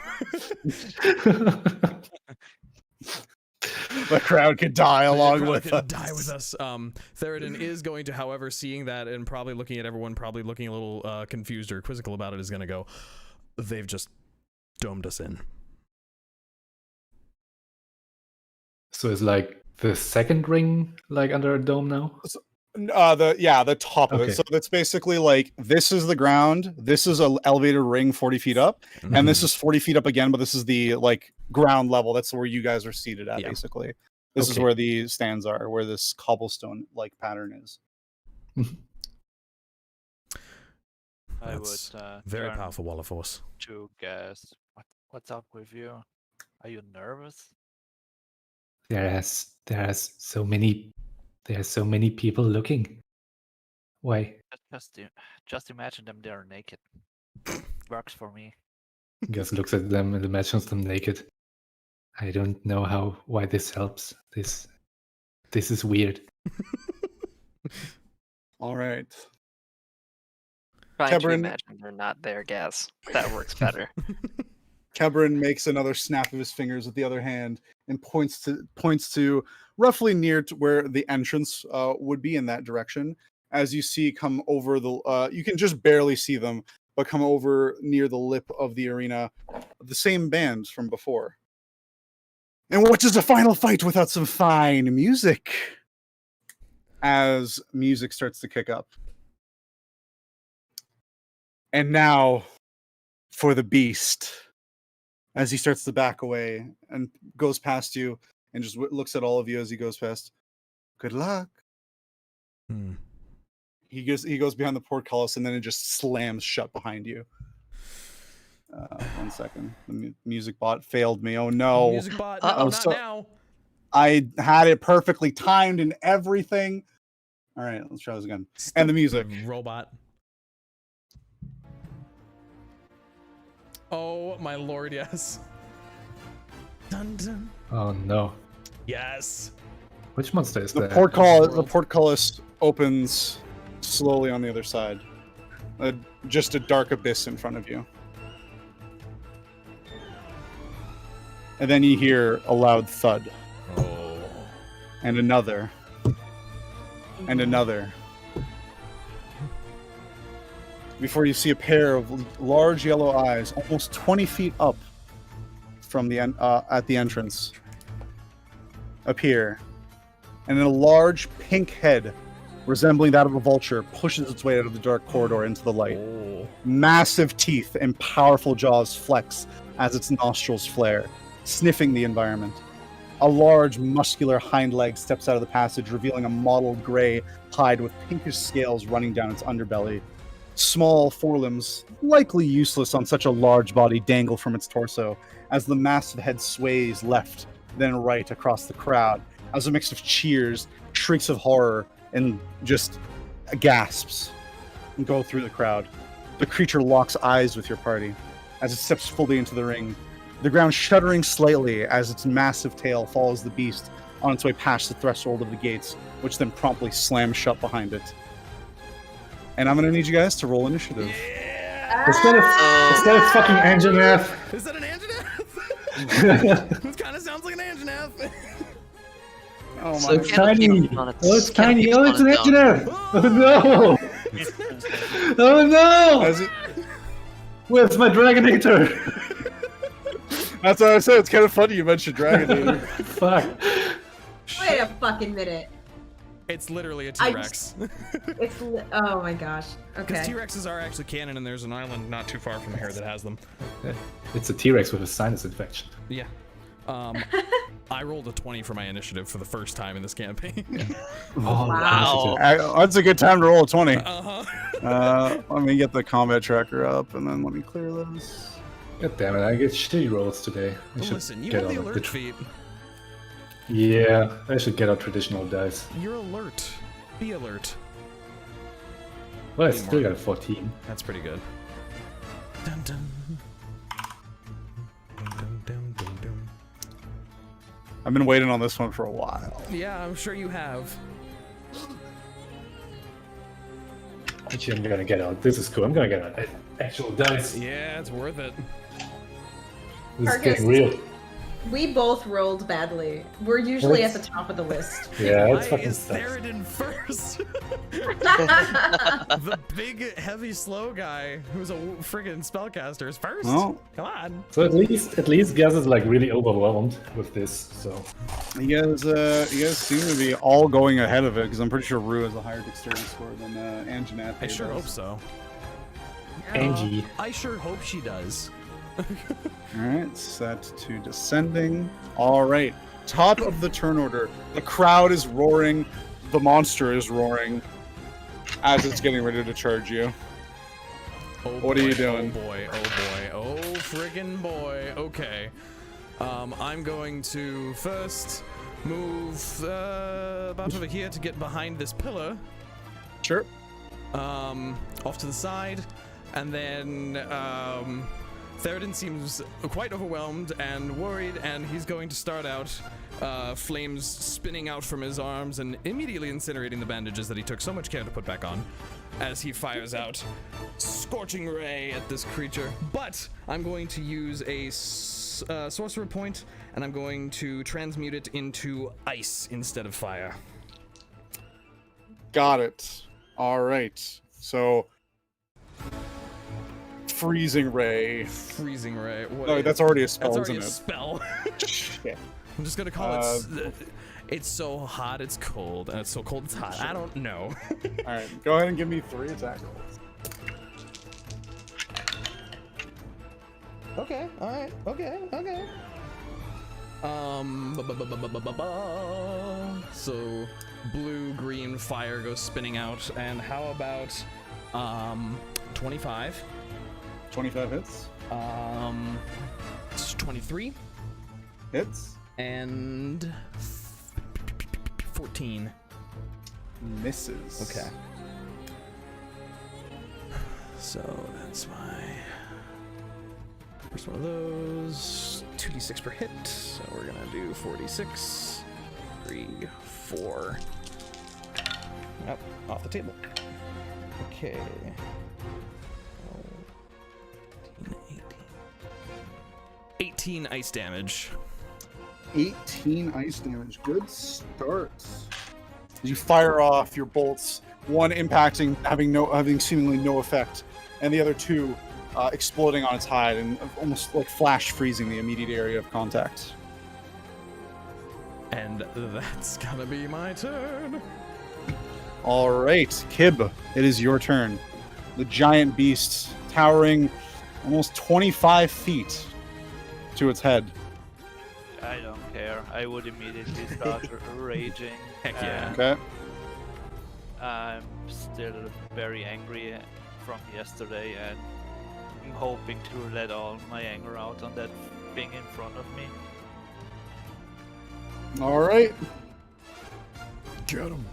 The crowd could die along with us. Die with us. Theraden is going to, however, seeing that and probably looking at everyone, probably looking a little confused or quizzical about it, is going to go, they've just domed us in. So it's like the second ring, like under a dome now? The top of it. So that's basically like, this is the ground, this is an elevated ring 40 feet up, and this is 40 feet up again, but this is the like ground level. That's where you guys are seated at, basically. This is where the stands are, where this cobblestone like pattern is. That's very powerful Wall of Force. To Gasz, what's up with you? Are you nervous? There are so many people looking. Why? Just imagine them there naked. Works for me. Gasz looks at them and imagines them naked. I don't know why this helps. This is weird. All right. Trying to imagine they're not there, Gasz. That works better. Kebrin makes another snap of his fingers with the other hand and points to roughly near to where the entrance would be in that direction. As you see come over the, you can just barely see them, but come over near the lip of the arena, the same band from before. And what is a final fight without some fine music? As music starts to kick up. And now for the beast. As he starts to back away and goes past you and just looks at all of you as he goes past. Good luck. He goes behind the portcullis and then it just slams shut behind you. 1 second. The music bot failed me. Oh no. Music bot, no, not now. I had it perfectly timed and everything. All right, let's try this again. And the music. Robot. Oh my lord, yes. Dun dun. Oh no. Yes. Which monster is The that? portcullis opens slowly on the other side. Just a dark abyss in front of you. And then you hear a loud thud. Oh. And another. And another. Before you see a pair of large yellow eyes, almost 20 feet up from the at the entrance, appear. And then a large pink head, resembling that of a vulture, pushes its way out of the dark corridor into the light. Oh. Massive teeth and powerful jaws flex as its nostrils flare, sniffing the environment. A large, muscular hind leg steps out of the passage, revealing a mottled gray hide with pinkish scales running down its underbelly. Small forelimbs, likely useless on such a large body, dangle from its torso as the massive head sways left, then right across the crowd, as a mix of cheers, shrieks of horror, and just gasps go through the crowd. The creature locks eyes with your party as it steps fully into the ring, the ground shuddering slightly as its massive tail follows the beast on its way past the threshold of the gates, which then promptly slams shut behind it. And I'm gonna need you guys to roll initiative. Yeah. Is that a fucking Anjanath? Is that an Anjanath? This kind of sounds like an Anjanath. Oh my So It's Canopy tiny. keeps on its- Oh, it's Canopy tiny. keeps Oh, on it's an its own. Anjanath. Oh no. Oh no. As it- Where's my Dragonator? That's what I said. It's kind of funny you mentioned Dragon. Fuck. Wait a fucking minute. It's literally a I T-Rex. Oh my gosh. Because Okay. T-Rexes are actually canon, and there's an island not too far from here that has them. It's a T-Rex with a sinus infection. Yeah. I rolled a 20 for my initiative for the first time in this campaign. Oh, Wow. That's a good time to roll a 20. Uh-huh. Let me get the combat tracker up, and then let me clear this. God damn it, I get shitty rolls today. I should Listen, you get have the out of alert feat. Yeah, I should get out traditional dice. You're alert. Be alert. Well, I Be still more. got a 14. That's pretty good. Dun dun. Dun, dun, dun, dun. I've been waiting on this one for a while. Yeah, I'm sure you have. Actually, I'm gonna get out. This is cool. I'm gonna get out actual dice. Yeah, it's worth it. This is Tarkus. getting real. We both rolled badly. We're usually at What? the top of the list. Yeah, Why it's fucking is sucks. Theraden first? The big, heavy, slow guy who's a friggin' spellcaster is first. Well, Come on. So at least Gasz is like really overwhelmed with this. So you guys seem to be all going ahead of it, because I'm pretty sure Rue has a higher dexterity score than Anjanath. I sure does. hope so. Angie. I sure hope she does. Alright, set to descending. Alright, top of the turn order. The crowd is roaring, the monster is roaring as it's getting ready to charge you. Oh What boy, are you doing? Oh boy, oh boy, oh friggin' boy. Okay. I'm going to first move about over here to get behind this pillar. Sure. Off to the side, and then Theraden seems quite overwhelmed and worried, and he's going to start out flames spinning out from his arms and immediately incinerating the bandages that he took so much care to put back on as he fires out Scorching Ray at this creature. But I'm going to use a sorcerer point, and I'm going to transmute it into ice instead of fire. Got it. Alright, so Freezing Ray. Freezing Ray. What No, that's already a spell, that's already a isn't spell. it? Shit. I'm just gonna call it. It's so hot, it's cold, and it's so cold, it's hot. I don't know. Alright, go ahead and give me 3 attack rolls. Okay. All right. Okay. Okay. So blue, green, fire goes spinning out, and how about 25? 25 hits. 23 Hits. and 14. Misses. Okay. So that's my First one of those, 2d6 per hit. So we're gonna do 4d6. 3, 4. Nope, off the table. Okay. 18 ice damage. 18 ice damage. Good start. As you fire off your bolts, one impacting, having seemingly no effect, and the other two exploding on its hide and almost like flash freezing the immediate area of contact. And that's gonna be my turn. All right, Kib, it is your turn. The giant beast, towering almost 25 feet to its head. I don't care. I would immediately start raging. Heck yeah. Okay. I'm still very angry from yesterday, and I'm hoping to let all my anger out on that thing in front of me. All right. Get him.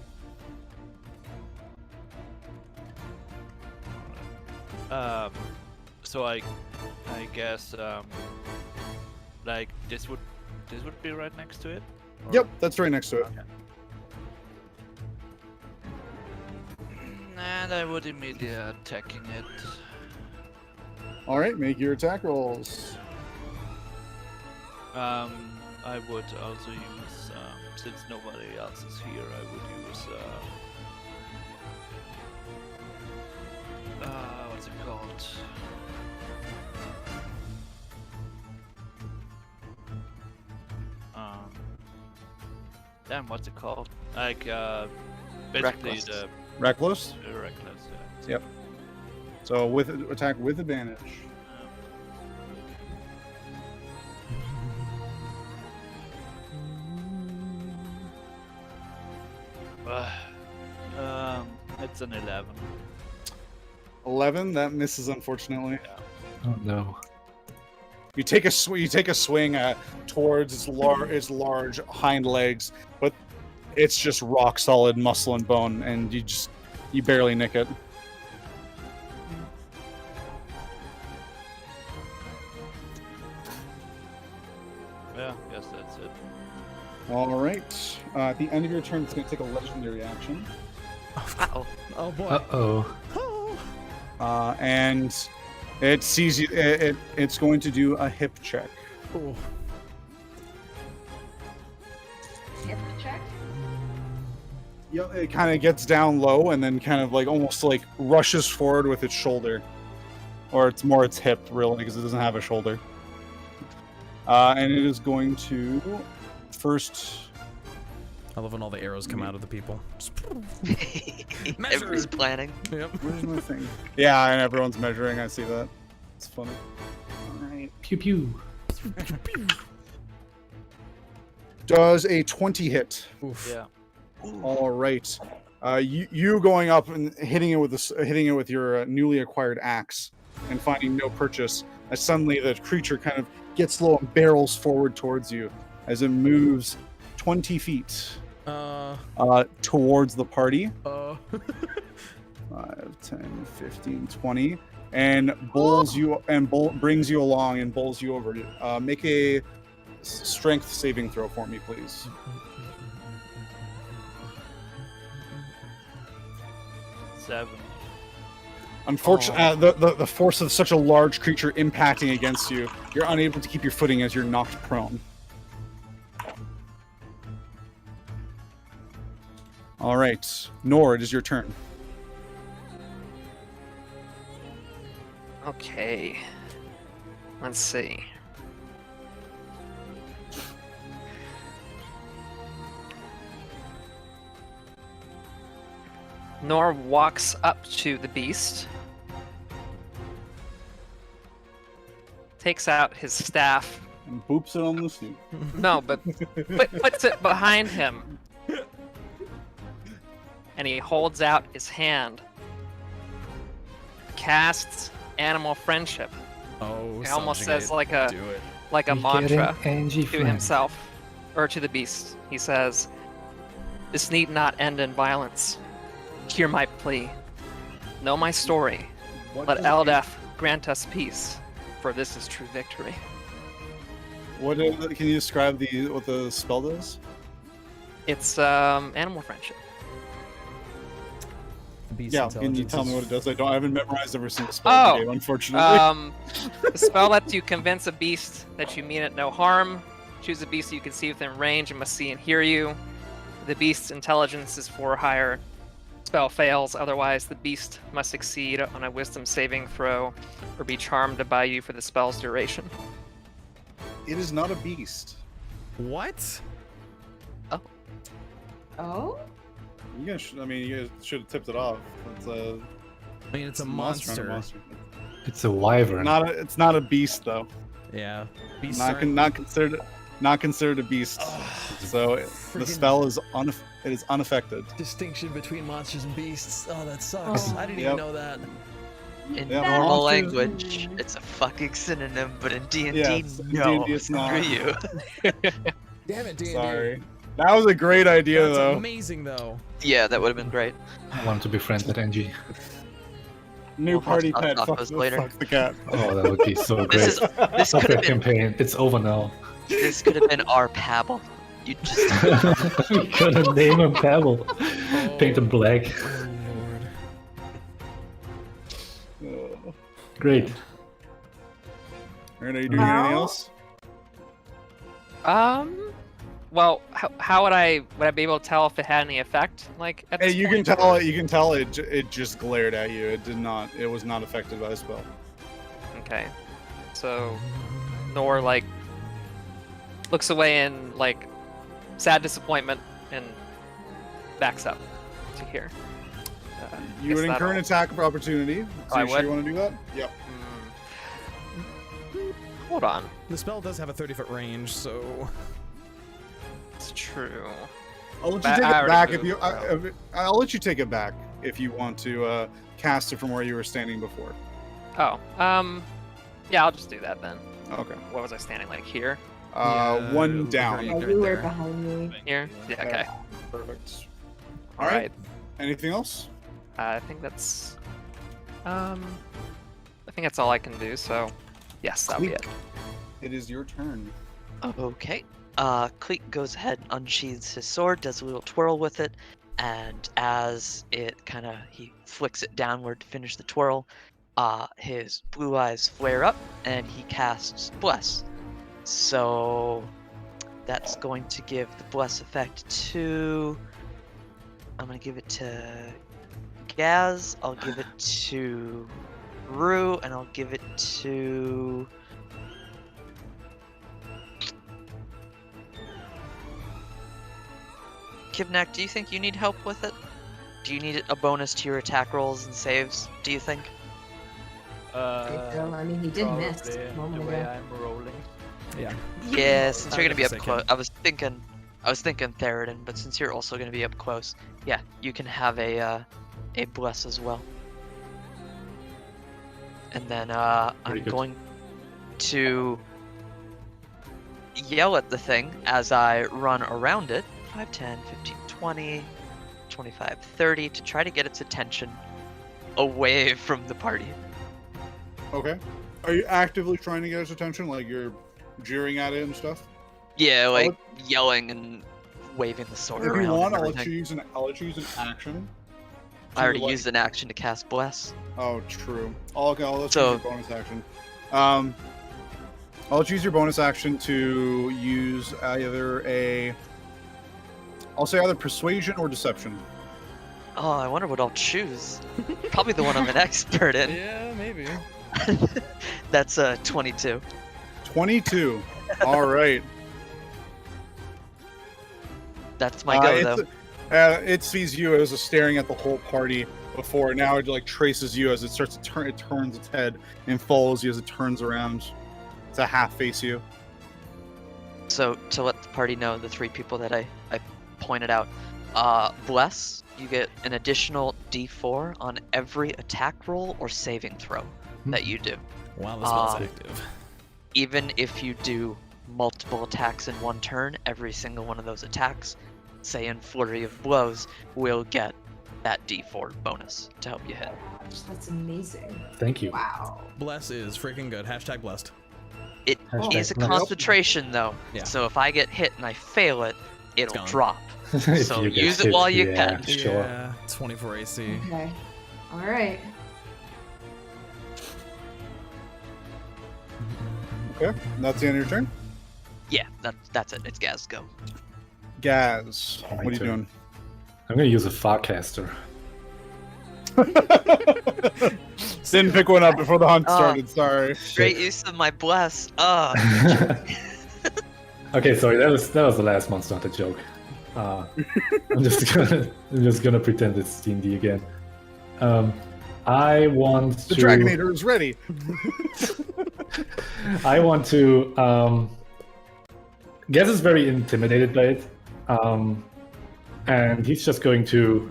So I guess like this would be right next to it. Or- Yep, that's right next to it. And I would immediately attacking it. All right, make your attack rolls. I would also use since nobody else is here. I would use what's it called? Damn, what's it called? Like basically Reckless. the Reckless. reckless. Yep. So with attack with advantage. It's an 11. 11. That misses, unfortunately. Oh no. You take a swing towards its large hind legs, but it's just rock solid muscle and bone, and you barely nick it. Yeah, guess that's it. All right. At the end of your turn, it's going to take a legendary action, Uh-oh. Oh boy. Uh-oh. Oh. and it sees you. It's going to do a hip check. Oh. Hip check. Yeah, it kind of gets down low and then kind of like almost like rushes forward with its shoulder, or it's more its hip really because it doesn't have a shoulder. And it is going to first. I love when all the arrows come out of the people. Everybody's planning. Yep. Where's my thing? Yeah, and everyone's measuring. I see that. It's funny. All right. Pew pew. Does a 20 hit? Oof. Yeah. All right. You going up and hitting it with your newly acquired axe and finding no purchase. As suddenly the creature kind of gets low and barrels forward towards you as it moves 20 feet towards the party. 5, 10, 15, 20, and brings you along and bowls you over. Make a strength saving throw for me, please. Seven. Unfortunately, the force of such a large creature impacting against you, you're unable to keep your footing as you're knocked prone. All right, Nor, it is your turn. Okay. Let's see. Nor walks up to the beast, takes out his staff. And boops it on the suit. No, but puts it behind him. And he holds out his hand. Casts animal friendship. Oh, He almost subjugate. says like a Do it. like a We're mantra getting Angie to friends. himself or to the beast. He says, "This need not end in violence. Hear my plea. Know my story. What Let does Eldef grant us peace. for this is true victory. What can you describe what the spell does? It's animal friendship. Beast Yeah, can you intelligence tell me is- what it does? I haven't memorized every single spell in the game, unfortunately. The spell lets you convince a beast that you mean it no harm. Choose a beast you can see within range and must see and hear you. The beast's intelligence is 4 or higher. Spell fails, otherwise the beast must succeed on a wisdom saving throw or be charmed by you for the spell's duration. It is not a beast. What? Oh? You guys should have tipped it off. It's a I mean, it's a not monster. It's a wyvern. It's not a beast though. Yeah. Beasts Not considered a beast. So the freaking- spell is unaffected. distinction between monsters and beasts. Oh, that sucks. Oh. I didn't Yep. even know that. In Yeah, normal monsters- language, it's a fucking synonym, but in D&D, Yeah, in no. D&D it's not. Screw you. Damn it, D&D. Sorry. That was a great idea That's though. amazing, though. Yeah, that would have been great. I want to befriend that NG. New We'll party talk pet. about Fuck, those later. fuck the cat. Oh, that would be so great. This Stop could have that been campaign. It's over now. this could have been our Pabble. You just We gotta name him Pebble. Paint him black. Oh, Lord. Oh. Great. Aaron, are you doing anything No. else? Well, how would I be able to tell if it had any effect? Like, at Hey, this you point? can tell. You can tell it just glared at you. It did not. It was not affected by the spell. Okay. So, Nor, like, looks away in, like, sad disappointment and backs up to here. You guess would incur an that'll- attack of opportunity. So I you sure would? you want to do that? Yep. Hold on. The spell does have a 30-foot range, so It's true. I'll let you I take it already back if moved, you. I'll let you take it back if you want to cast it from where you were standing before. Oh, yeah, I'll just do that then. Okay. What was I standing, like, here? Yeah, One over down. here. Yeah, Right you were there. behind me. Here? Yeah, okay. Perfect. All right. Anything else? I think that's... I think that's all I can do, so... Yes, that'll be it. It is your turn. Okay. Kleeck goes ahead, unsheathes his sword, does a little twirl with it, and as it he flicks it downward to finish the twirl, his blue eyes flare up, and he casts Bless. So that's going to give the Bless effect to... I'm going to give it to Gasz, I'll give it to Rhos, and I'll give it to... Kibnaak, do you think you need help with it? Do you need a bonus to your attack rolls and saves, do you think? I mean, he did miss probably a moment the way ago. I'm rolling. yeah. Yeah, since you're gonna be up Second. close. I was thinking Theraden, but since you're also gonna be up close, yeah, you can have a bless as well. And then I'm Pretty good. going to yell at the thing as I run around it. 5, 10, 15, 20, 25, 30 to try to get its attention away from the party. Okay. Are you actively trying to get his attention? Like you're jeering at it and stuff? Yeah, like yelling and waving the sword If around. you want, and I'll let everything. you use an action. I already like- used an action to cast Bless. Oh, true. Okay, I'll let you So- use your bonus action. I'll let you use your bonus action to use I'll say either persuasion or deception. Oh, I wonder what I'll choose. Probably the one I'm an expert in. Yeah, maybe. That's 22. 22. All right. That's my go though. It sees you as staring at the whole party before. Now it like traces you as it starts to turn. It turns its head and follows you as it turns around to half face you. So to let the party know, the 3 people that I pointed out, Bless, you get an additional D4 on every attack roll or saving throw that you do. While the spell's Um, active. Even if you do multiple attacks in one turn, every single one of those attacks, say in Flurry of Blows, will get that D4 bonus to help you hit. That's amazing. Thank you. Wow. Bless is freaking good. Hashtag blessed. It Hashtag is a blessed. concentration though, Yeah. so if I get hit and I fail it, it'll gone. drop. If So you get use it hit, while you yeah, can. Sure. Yeah, 24 AC. Okay. All right. Okay, that's the end of your turn. Yeah, that's it. It's Gaz go. Gaz, My what are you turn. doing? I'm gonna use a Farcaster. Didn't pick one up before the hunt Oh. started. Sorry. Great use of my bless. Okay, sorry, that was the last monster hunter joke. I'm just gonna pretend it's D&D again. I want The to. Dragonator is ready. I want to. Gaz is very intimidated by it, and he's just going to.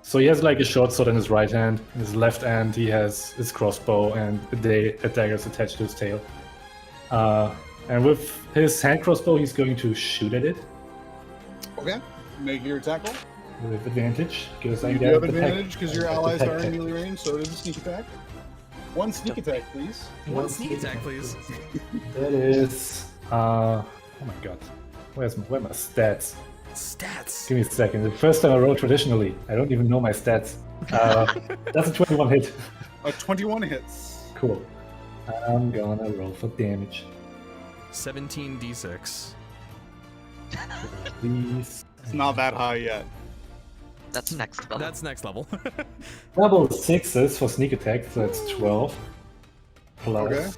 So he has like a short sword in his right hand. In his left hand, he has his crossbow and a dagger's attached to his tail. And with his hand crossbow, he's going to shoot at it Okay, make your attack roll. with advantage because I You do get have the advantage because your I get the allies peck are in tech. melee range, so it is a sneak attack. One sneak attack, please. One sneak attack, please. That is. Oh my god, where are my stats? Stats. Give me a second. The first time I roll traditionally, I don't even know my stats. That's a 21 hit. A 21 hits. Cool. I'm gonna roll for damage. 17d6. These It's not that high yet. That's next level. That's next level. double sixes for sneak attack, so that's 12 plus Okay.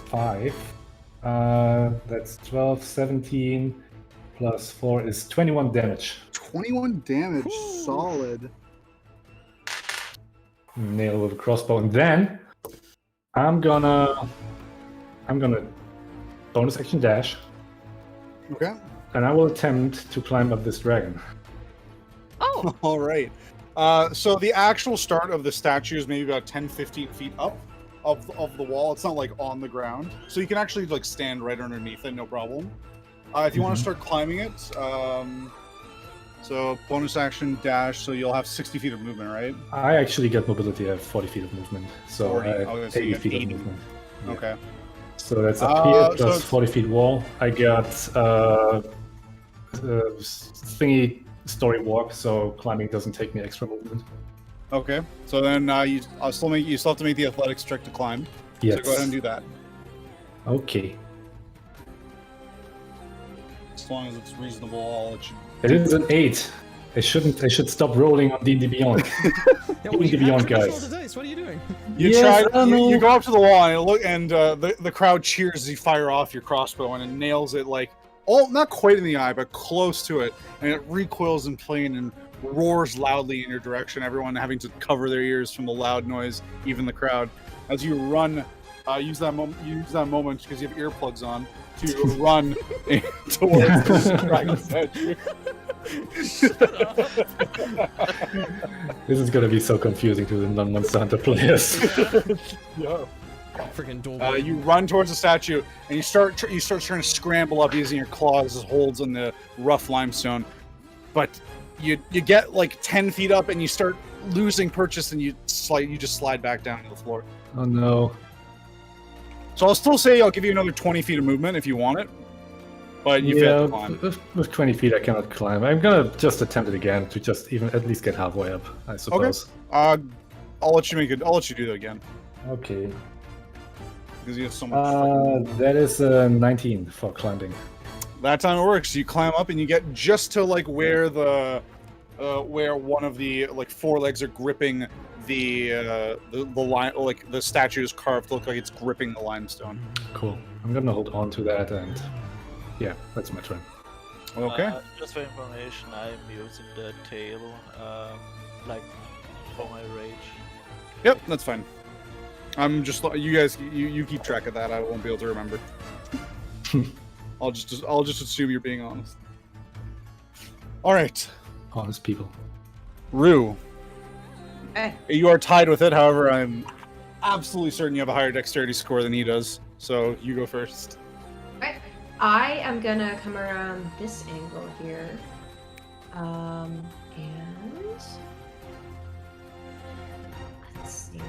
5. That's 12, 17 plus 4 is 21 damage. 21 damage, solid. Nail with a crossbow, and then I'm gonna bonus action dash, Okay. and I will attempt to climb up this dragon. Oh, All right. So the actual start of the statue is maybe about 10, 15 feet up of the wall. It's not like on the ground, so you can actually like stand right underneath it, no problem. If you want to start climbing it, so bonus action dash, so you'll have 60 feet of movement, right? I actually get mobility. I have 40 feet of movement, so 40. I have Okay, so 80 you got feet 80. of movement. Yeah. Okay. So that's up here so plus it's- 40 feet wall. I got thingy story walk, so climbing doesn't take me extra movement. Okay. So then you still have to make the athletics check to climb. Yes. So go ahead and do that. Okay. As long as it's reasonable, I'll let you. It is an 8. I should stop rolling on D&D Beyond. D&D Beyond, guys. Dice. What are you doing? You Yes, try. I know. You go up to the wall and the crowd cheers as you fire off your crossbow and it nails it like not quite in the eye but close to it, and it recoils in plane and roars loudly in your direction. Everyone having to cover their ears from the loud noise, even the crowd. As you run, use that moment because you have earplugs on to run towards the dragon statue. This is gonna be so confusing to the non-Monster Hunter players. Yeah. Freaking dual. You run towards the statue and you start trying to scramble up using your claws as holds on the rough limestone, but you get like 10 feet up and you start losing purchase and you just slide back down to the floor. Oh no. So I'll still say I'll give you another 20 feet of movement if you want it, but you failed to climb. With 20 feet I cannot climb. I'm gonna just attempt it again to just even at least get halfway up, I suppose. I'll let you do that again Okay. because you have so much. That is 19 for climbing. That time it works. You climb up and you get just to like where where one of the like forelegs are gripping the line, like the statue is carved to look like it's gripping the limestone. Cool. I'm gonna hold on to that, and yeah, that's my turn. Okay. Just for information, I'm using the tail, like for my rage. Yep, that's fine. I'm just you guys. You keep track of that. I won't be able to remember. I'll just assume you're being honest. All right, Honest people. Rue. Hey. You are tied with it. However, I'm absolutely certain you have a higher dexterity score than he does. So you go first. Okay. I am gonna come around this angle here. And let's see.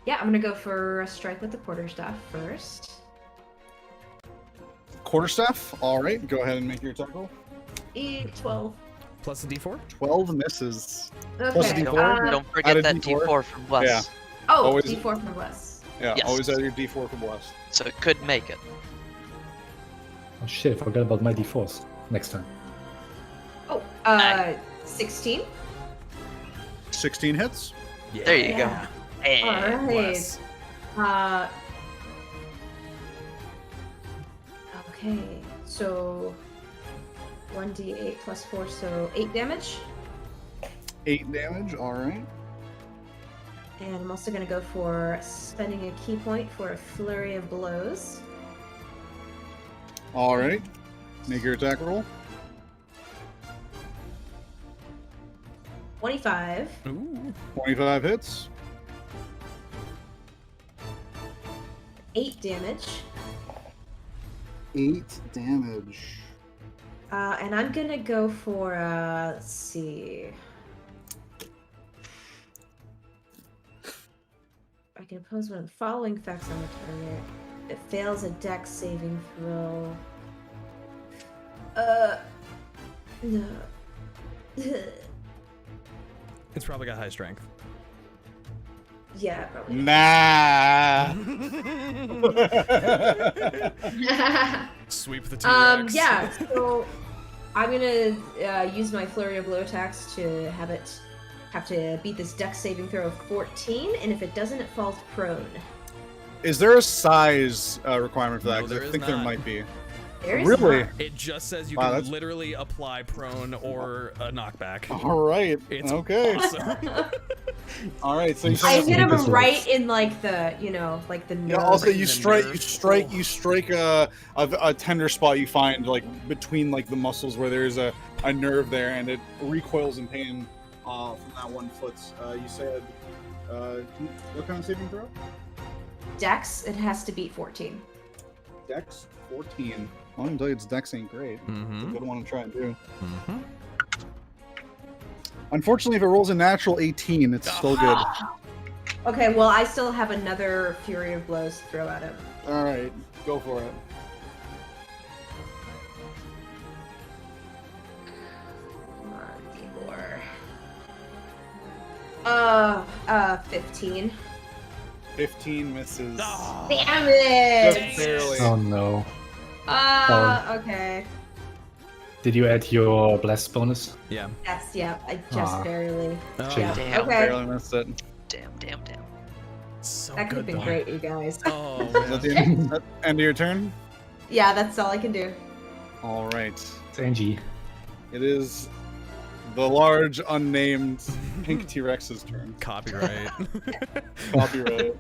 Yeah, I'm gonna go for a strike with the quarterstaff first. Quarterstaff. All right, go ahead and make your attack roll. 12. Plus a D4? 12 misses. Okay. Plus a D4? uh, Don't Add forget a that D4. D4 from Wes. Yeah. oh, Always- D4 from Wes. Yeah, Yes. always add your D4 for bless. So it could make it. Oh shit, I forgot about my D4s. Next time. Oh, 16. 16 hits. Yeah. There you go. Yeah. Hey. Alright. Bless. Okay, so 1d8 plus 4, so 8 damage. 8 damage. All right. And I'm also going to go for spending a key point for a flurry of blows. All right. Make your attack roll. 25. Ooh. 25 hits. 8 damage. 8 damage. And I'm going to go for, let's see. I can impose one of the following effects on the target. It fails a dex saving throw. No. It's probably got high strength. Yeah, probably. Nah. Sweep the T-Rex. Yeah, so I'm gonna use my flurry of blow attacks to have to beat this dex saving throw of 14, and if it doesn't, it falls prone. Is there a size requirement for that? No, 'Cause there I is think there not. might be. There is Really? not. It just says you Wow, can that's- literally apply prone or a knockback. All right. It's okay. awesome. All right. So you I said hit him This right works. in like the, like the yeah, nerve. also you the strike nerve. you strike a tender spot you find like between like the muscles where there's a nerve there, and it recoils in pain from that one foot. You said what kind of saving throw? Dex, it has to beat 14. Dex 14. Well, I can tell you its Dex ain't great. It's a Mm-hmm. good one to try and do. Mm-hmm. Unfortunately, if it rolls a natural 18, it's still good. Okay, well, I still have another Fury of Blows to throw at him. All right, go for it. Come on, D4. 15. 15 misses. Oh, Damn it! Just barely. Oh no. Okay. Did you add your blast bonus? yeah. Yes, yeah, I just Aw. barely. Oh, Yeah. Damn. Okay. Barely missed it. Damn. so That could have good been though. great, you guys. Oh, Is that the end, that end of your turn? Yeah, that's all I can do. All right. It's Angie. It is the large, unnamed pink T-Rex's turn. Copyright. Copyright.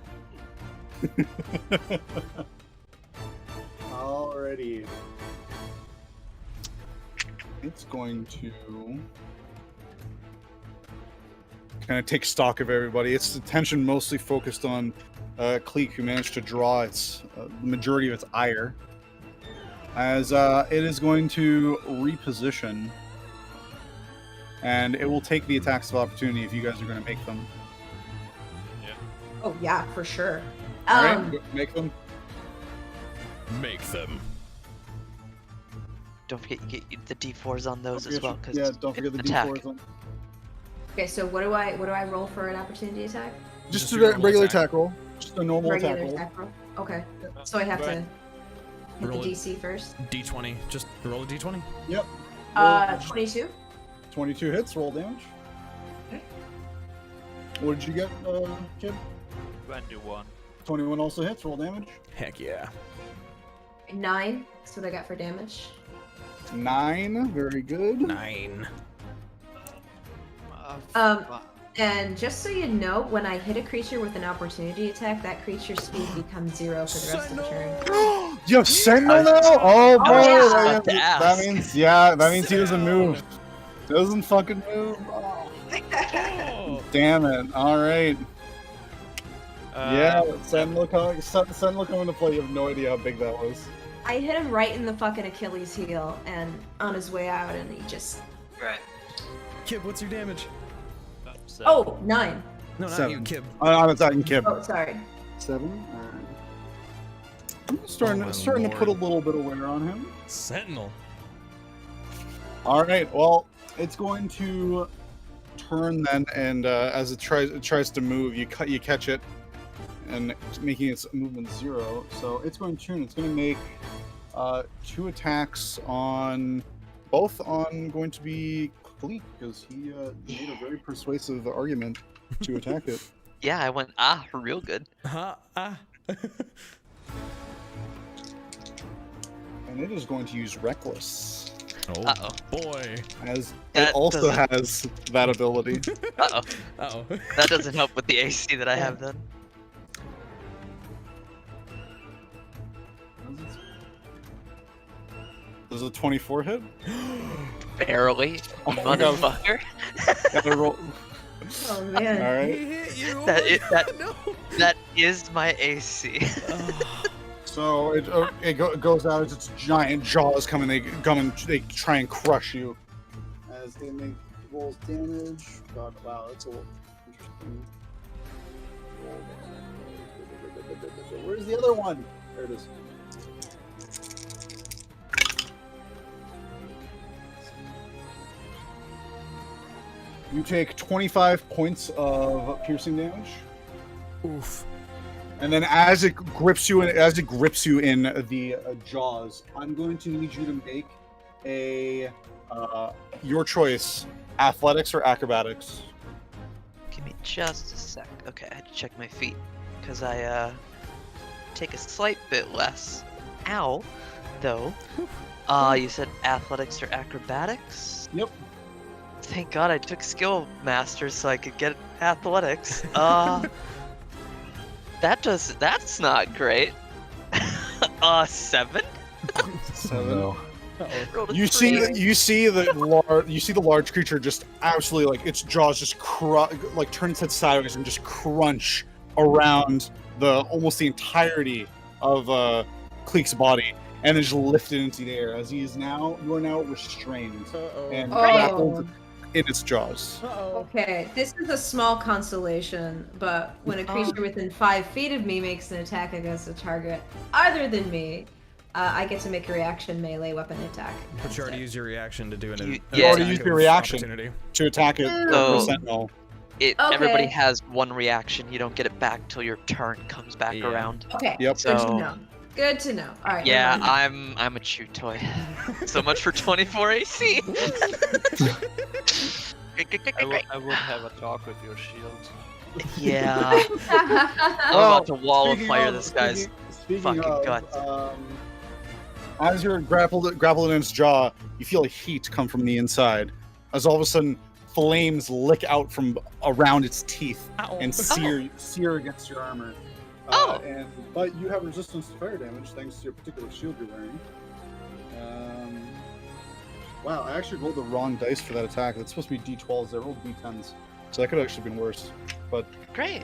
Alrighty. It's going to kind of take stock of everybody. Its attention mostly focused on Kleeck, who managed to draw its the majority of its ire. As it is going to reposition, and it will take the attacks of opportunity if you guys are going to make them. Oh yeah, for sure. All right, make them. Make them. Don't forget you get the D4s on those Don't as well, forget- because yeah, don't forget the attack. D4s. On. Okay, so what do I roll for an opportunity attack? Just a a normal regular attack. attack roll. Just a normal Regular attack roll. attack roll. Okay. So I have to Right. hit Roll the it. DC first. D20. Just roll a D20. Yep. 22. 22 hits. Roll damage. Okay. What did you get, kid? 21. 21 also hits. Roll damage. Heck yeah. 9. That's what I got for damage. 9. Very good. 9. And just so you know, when I hit a creature with an opportunity attack, that creature's speed becomes 0 for the rest of the turn. You have Sentinel now? Oh, boy. yeah. About to that ask. means, yeah, that means he doesn't Sit move. Doesn't fucking move. Oh, Oh. damn it. All right. Yeah, Um, Sentinel come into play. You have no idea how big that was. I hit him right in the fucking Achilles heel, and on his way out, and he just. Right. Kib, what's your damage? So, Oh, 9. No, not 7. you, Kib. I'm attacking Kib. Oh, sorry. 7. Alright. I'm starting Oh, my to put a lord. little bit of wear on him. Sentinel. All right. Well, it's going to turn then, and as it tries to move, you catch it, and making its movement 0. So it's going to turn. It's going to make 2 attacks on both on going to be Kleeck, because he made a very persuasive argument to attack it. Yeah, I went real good. And it is going to use Reckless, Oh Uh-oh. boy. as That it also doesn't- has that ability. Uh-oh. Uh-oh. That doesn't help with the AC that I have then. Does a 24 hit? Barely, Oh my God. motherfucker. Gotta roll. Oh, man. All right. He hit you. Oh That my is- God, no. That is my AC. So it goes out as its giant jaws come and they try and crush you as they make rolls damage. God, wow, that's a little interesting. Where's the other one? There it is. You take 25 points of piercing damage. Oof. And then as it grips you in the jaws, I'm going to need you to make a your choice, athletics or acrobatics. Give me just a sec. Okay, I had to check my feet because I take a slight bit less. Ow, though. You said athletics or acrobatics? Yep. Thank God I took skill masters so I could get athletics. That's not great. 7? 7. No. Rolled a You 3. see the large creature just absolutely like its jaws just turn its head sideways and just crunch around almost the entirety of Kleeck's body, and then just lift it into the air as you are now restrained and grappled in its jaws. Okay, this is a small consolation, but when a creature within 5 feet of me makes an attack against a target other than me, I get to make a reaction melee weapon attack. But you already used your reaction to do an You already attack used your of reaction. opportunity. To attack it, Oh. the sentinel. Everybody Okay. has one reaction. You don't get it back till your turn comes back Yeah. around. Okay, Yep. good to So- know. Good to know. All right. Yeah, never mind. I'm a chew toy. So much for 24 AC. I would have a talk with your shield. Yeah. I'm about to wall of Speaking fire of- this guy's speaking fucking of, guts. As you're grappled in its jaw, you feel a heat come from the inside. As all of a sudden, flames lick out from around its teeth Ow. and sear against your armor. Oh. But you have resistance to fire damage thanks to your particular shield you're wearing. Wow, I actually rolled the wrong dice for that attack. That's supposed to be D12s. I rolled D10s, so that could have actually been worse. But Great.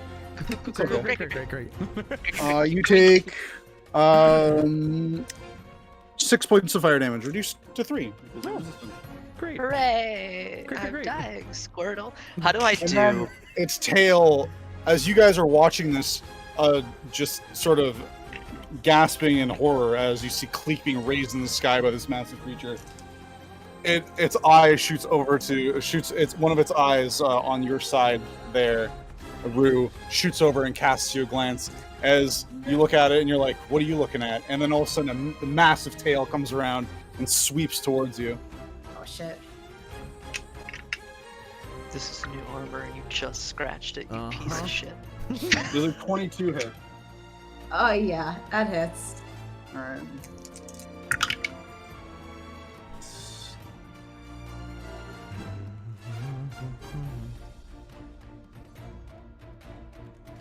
okay. Great. You take 6 points of fire damage, reduced to 3. because you're resistant. Great. Hooray! Great, I'm great. dying, Squirtle. How do I And do? then its tail, as you guys are watching this, just sort of gasping in horror as you see Kleeck being raised in the sky by this massive creature. Its eye shoots it's one of its eyes on your side there, Rue, shoots over and casts you a glance as you look at it and you're like, what are you looking at? And then all of a sudden a massive tail comes around and sweeps towards you. Oh shit. This is new armor and you just scratched it, you piece Uh-huh. of shit. There's a 22 hit. Oh yeah, that hits. Alright.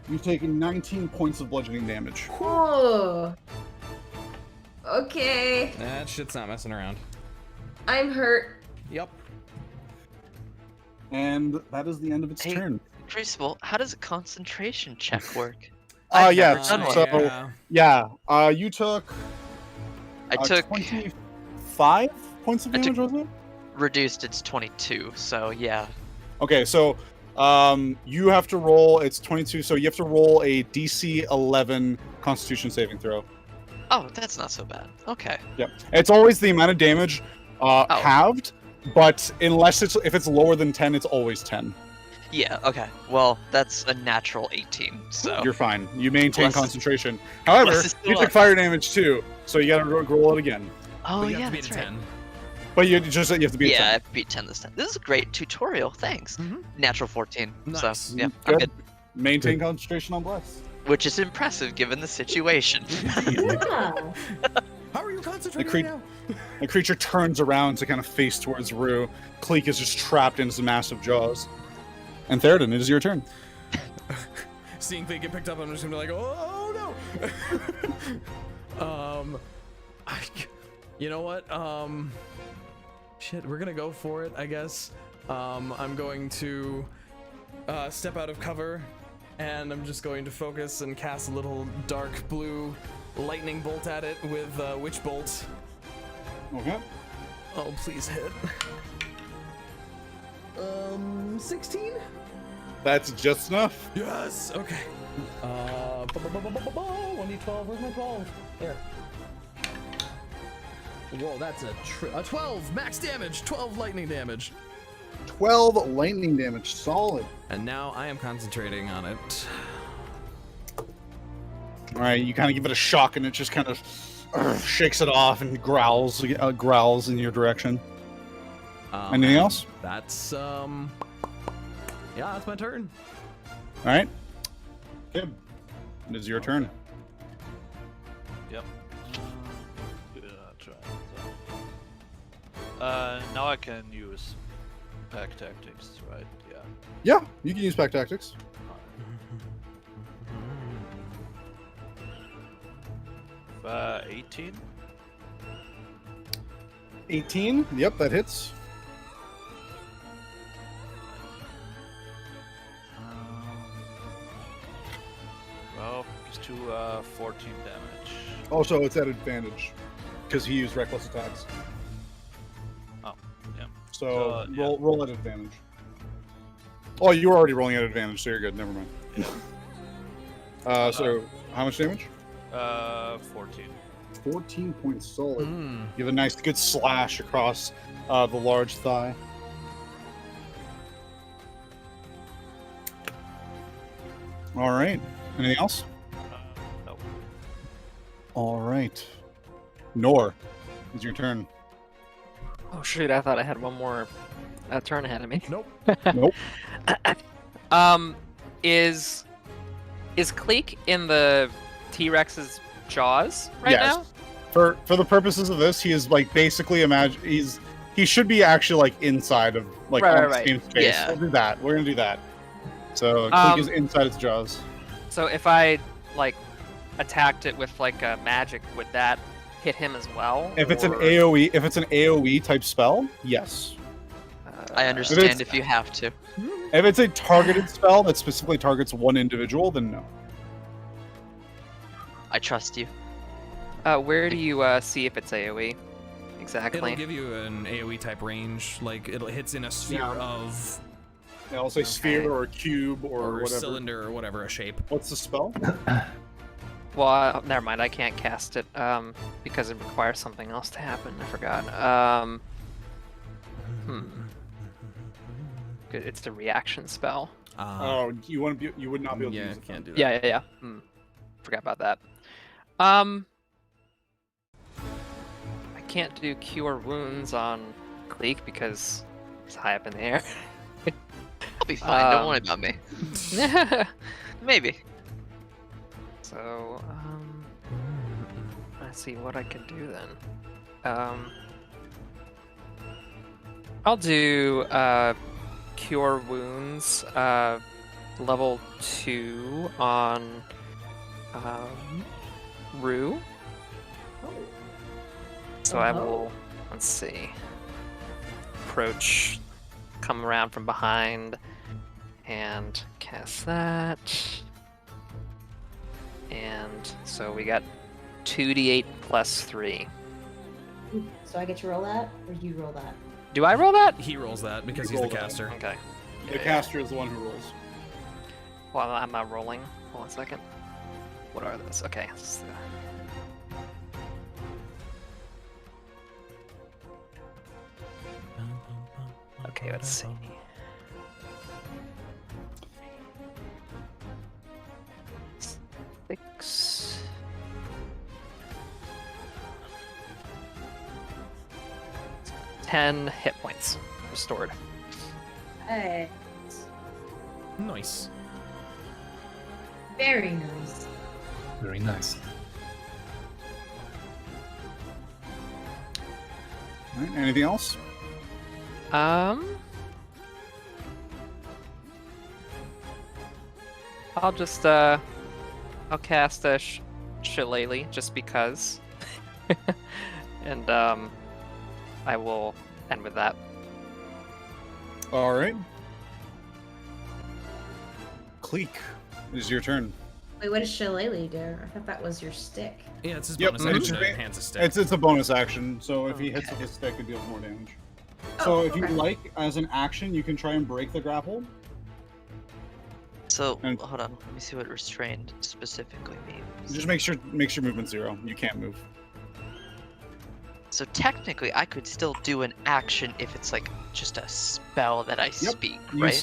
You've taken 19 points of bludgeoning damage. Oh. Okay. That shit's not messing around. I'm hurt. Yep. And that is the end of its Hey, turn. Crucible, how does a concentration check work? Yeah, I've never done one. so- yeah. Yeah, you took I took 25 points of I took- damage, was it? reduced. It's 22. So yeah. Okay, so you have to roll. It's 22, so you have to roll a DC 11 Constitution saving throw. Oh, that's not so bad. Okay. Yep. It's always the amount of damage halved, but if it's lower than 10, it's always 10. Yeah. Okay. Well, that's a natural 18. So You're fine. You maintain Plus- concentration. However, plus it's still you took up. fire damage too, so you gotta roll it again. Oh But you yeah, have to beat that's a right. 10. But you have to beat Yeah, 10. I beat 10 this time. This is a great tutorial. Thanks. Mhm. Natural 14. Nice. So yeah, I'm good. Maintain concentration on bless. Which is impressive given the situation. Yeah. How are you concentrating cre- right now? The creature turns around to kind of face towards Rue. Kleeck is just trapped in his massive jaws. And Theraden, it is your turn. Seeing Kleeck get picked up, I'm just gonna be like, oh no. You know what? Shit, we're gonna go for it, I guess. I'm going to step out of cover, and I'm just going to focus and cast a little dark blue lightning bolt at it with Witch Bolt. Okay. Oh, please hit. 16? That's just enough. Yes. Okay. 1d12. Where's my 12? There. Whoa, that's a 12 max damage. 12 lightning damage. 12 lightning damage. Solid. And now I am concentrating on it. All right, you kind of give it a shock, and it just kind of shakes it off and growls in your direction. Anything else? That's yeah, that's my turn. All right. Kib, it is your turn. Yep. Try. Now I can use pack tactics, right? Yeah. Yeah, you can use pack tactics. 18. 18. Yep, that hits. Well, just to 14 damage. Also, it's at advantage because he used reckless attacks. Oh, yeah. So yeah. roll at advantage. Oh, you were already rolling at advantage, so you're good. Never mind. So how much damage? 14. 14 points solid. Mm. You have a nice, good slash across the large thigh. All right. Anything else? No. All right. Nor, it's your turn. Oh shoot! I thought I had one more turn ahead of me. Nope. Nope. Is Kleeck in the T-Rex's jaws right Yes. now? For the purposes of this, he is like basically he should be actually like inside of like Right, on right, the right. same space. Yeah. We'll do that. We're gonna do that. So Kleeck is inside its jaws. So if I like attacked it with like a magic, would that hit him as well? If it's an or- AOE type spell, yes. I understand if you have to. If it's a targeted spell that specifically targets one individual, then no. I trust you. Where do you see if it's AOE? Exactly. It'll give you an AoE type range. Like it hits in a sphere Yeah. of Yeah, I'll say sphere or cube or whatever. cylinder or whatever, a shape. What's the spell? Well, never mind. I can't cast it because it requires something else to happen. I forgot. It's the reaction spell. Oh, you would not be able to yeah, use it. can't do that. Yeah. Forgot about that. I can't do cure wounds on Kleeck because it's high up in the air. I'll be fine. Don't worry about me. Maybe. So, let's see what I can do then. I'll do cure wounds level 2 on Rue. So I will, let's see, approach, come around from behind, and cast that. And so we got 2d8 plus 3. So I get to roll that, or you roll that? Do I roll that? He rolls that because You he's the roll that. caster. Okay. The caster is the one who rolls. Well, I'm not rolling. Hold on a second. What are those? Okay. Okay, let's see. Six. Ten hit points restored. Hey, Nice. very nice. Very nice. All right, anything else? I'll just I'll cast a shillelagh just because, and I will end with that. All right. Kleeck, it is your turn. Wait, what does Shillelagh do? I thought that was your stick. Yeah, it's his Yep, bonus it action should to be- enhance his stick. It's a bonus action, so if he hits Okay. with his stick, it deals more damage. Oh, So if you okay. like, as an action, you can try and break the grapple. So And- hold on, let me see what restrained specifically means. Just make sure movement 0. You can't move. So technically, I could still do an action if it's like just a spell that I speak, You right?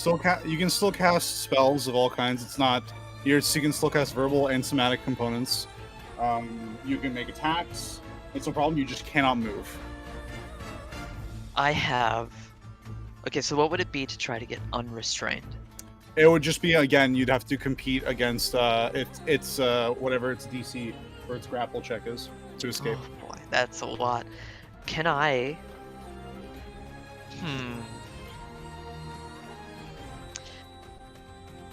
you can still cast spells of all kinds. It's not you can still cast verbal and somatic components. You can make attacks. It's no problem. You just cannot move. I have. Okay, so what would it be to try to get unrestrained? It would just be again. You'd have to compete against it's whatever its DC or its grapple check is to escape. Oh boy, that's a lot. Can I?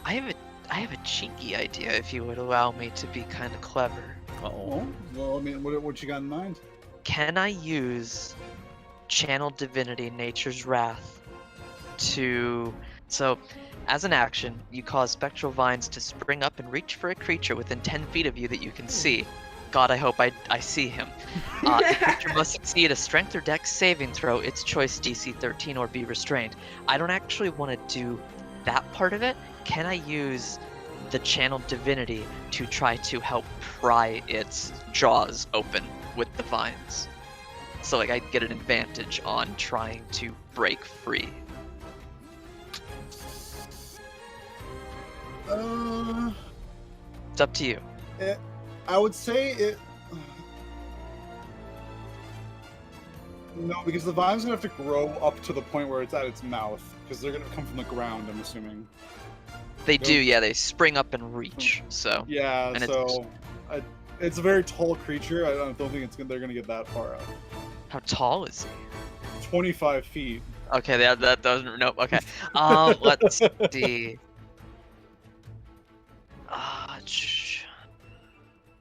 I have a cheeky idea, if you would allow me to be kind of clever. Uh-oh. Well, I mean, what you got in mind? Can I use Channel Divinity Nature's Wrath to... So, as an action, you cause spectral vines to spring up and reach for a creature within 10 feet of you that you can see. God, I hope I see him. The creature must succeed a strength or dex saving throw, its choice DC 13, or be restrained. I don't actually want to do that part of it. Can I use the Channel Divinity to try to help pry its jaws open with the vines? So like I get an advantage on trying to break free. It's up to you. I would say it. No, because the vines gonna have to grow up to the point where it's at its mouth, because they're gonna come from the ground. I'm assuming. They do, Nope. yeah. They spring up and reach. So Yeah, And so it's a very tall creature. I don't think they're gonna get that far out. how tall is he? 25 feet. Okay, that doesn't. Nope. Okay. Let's see.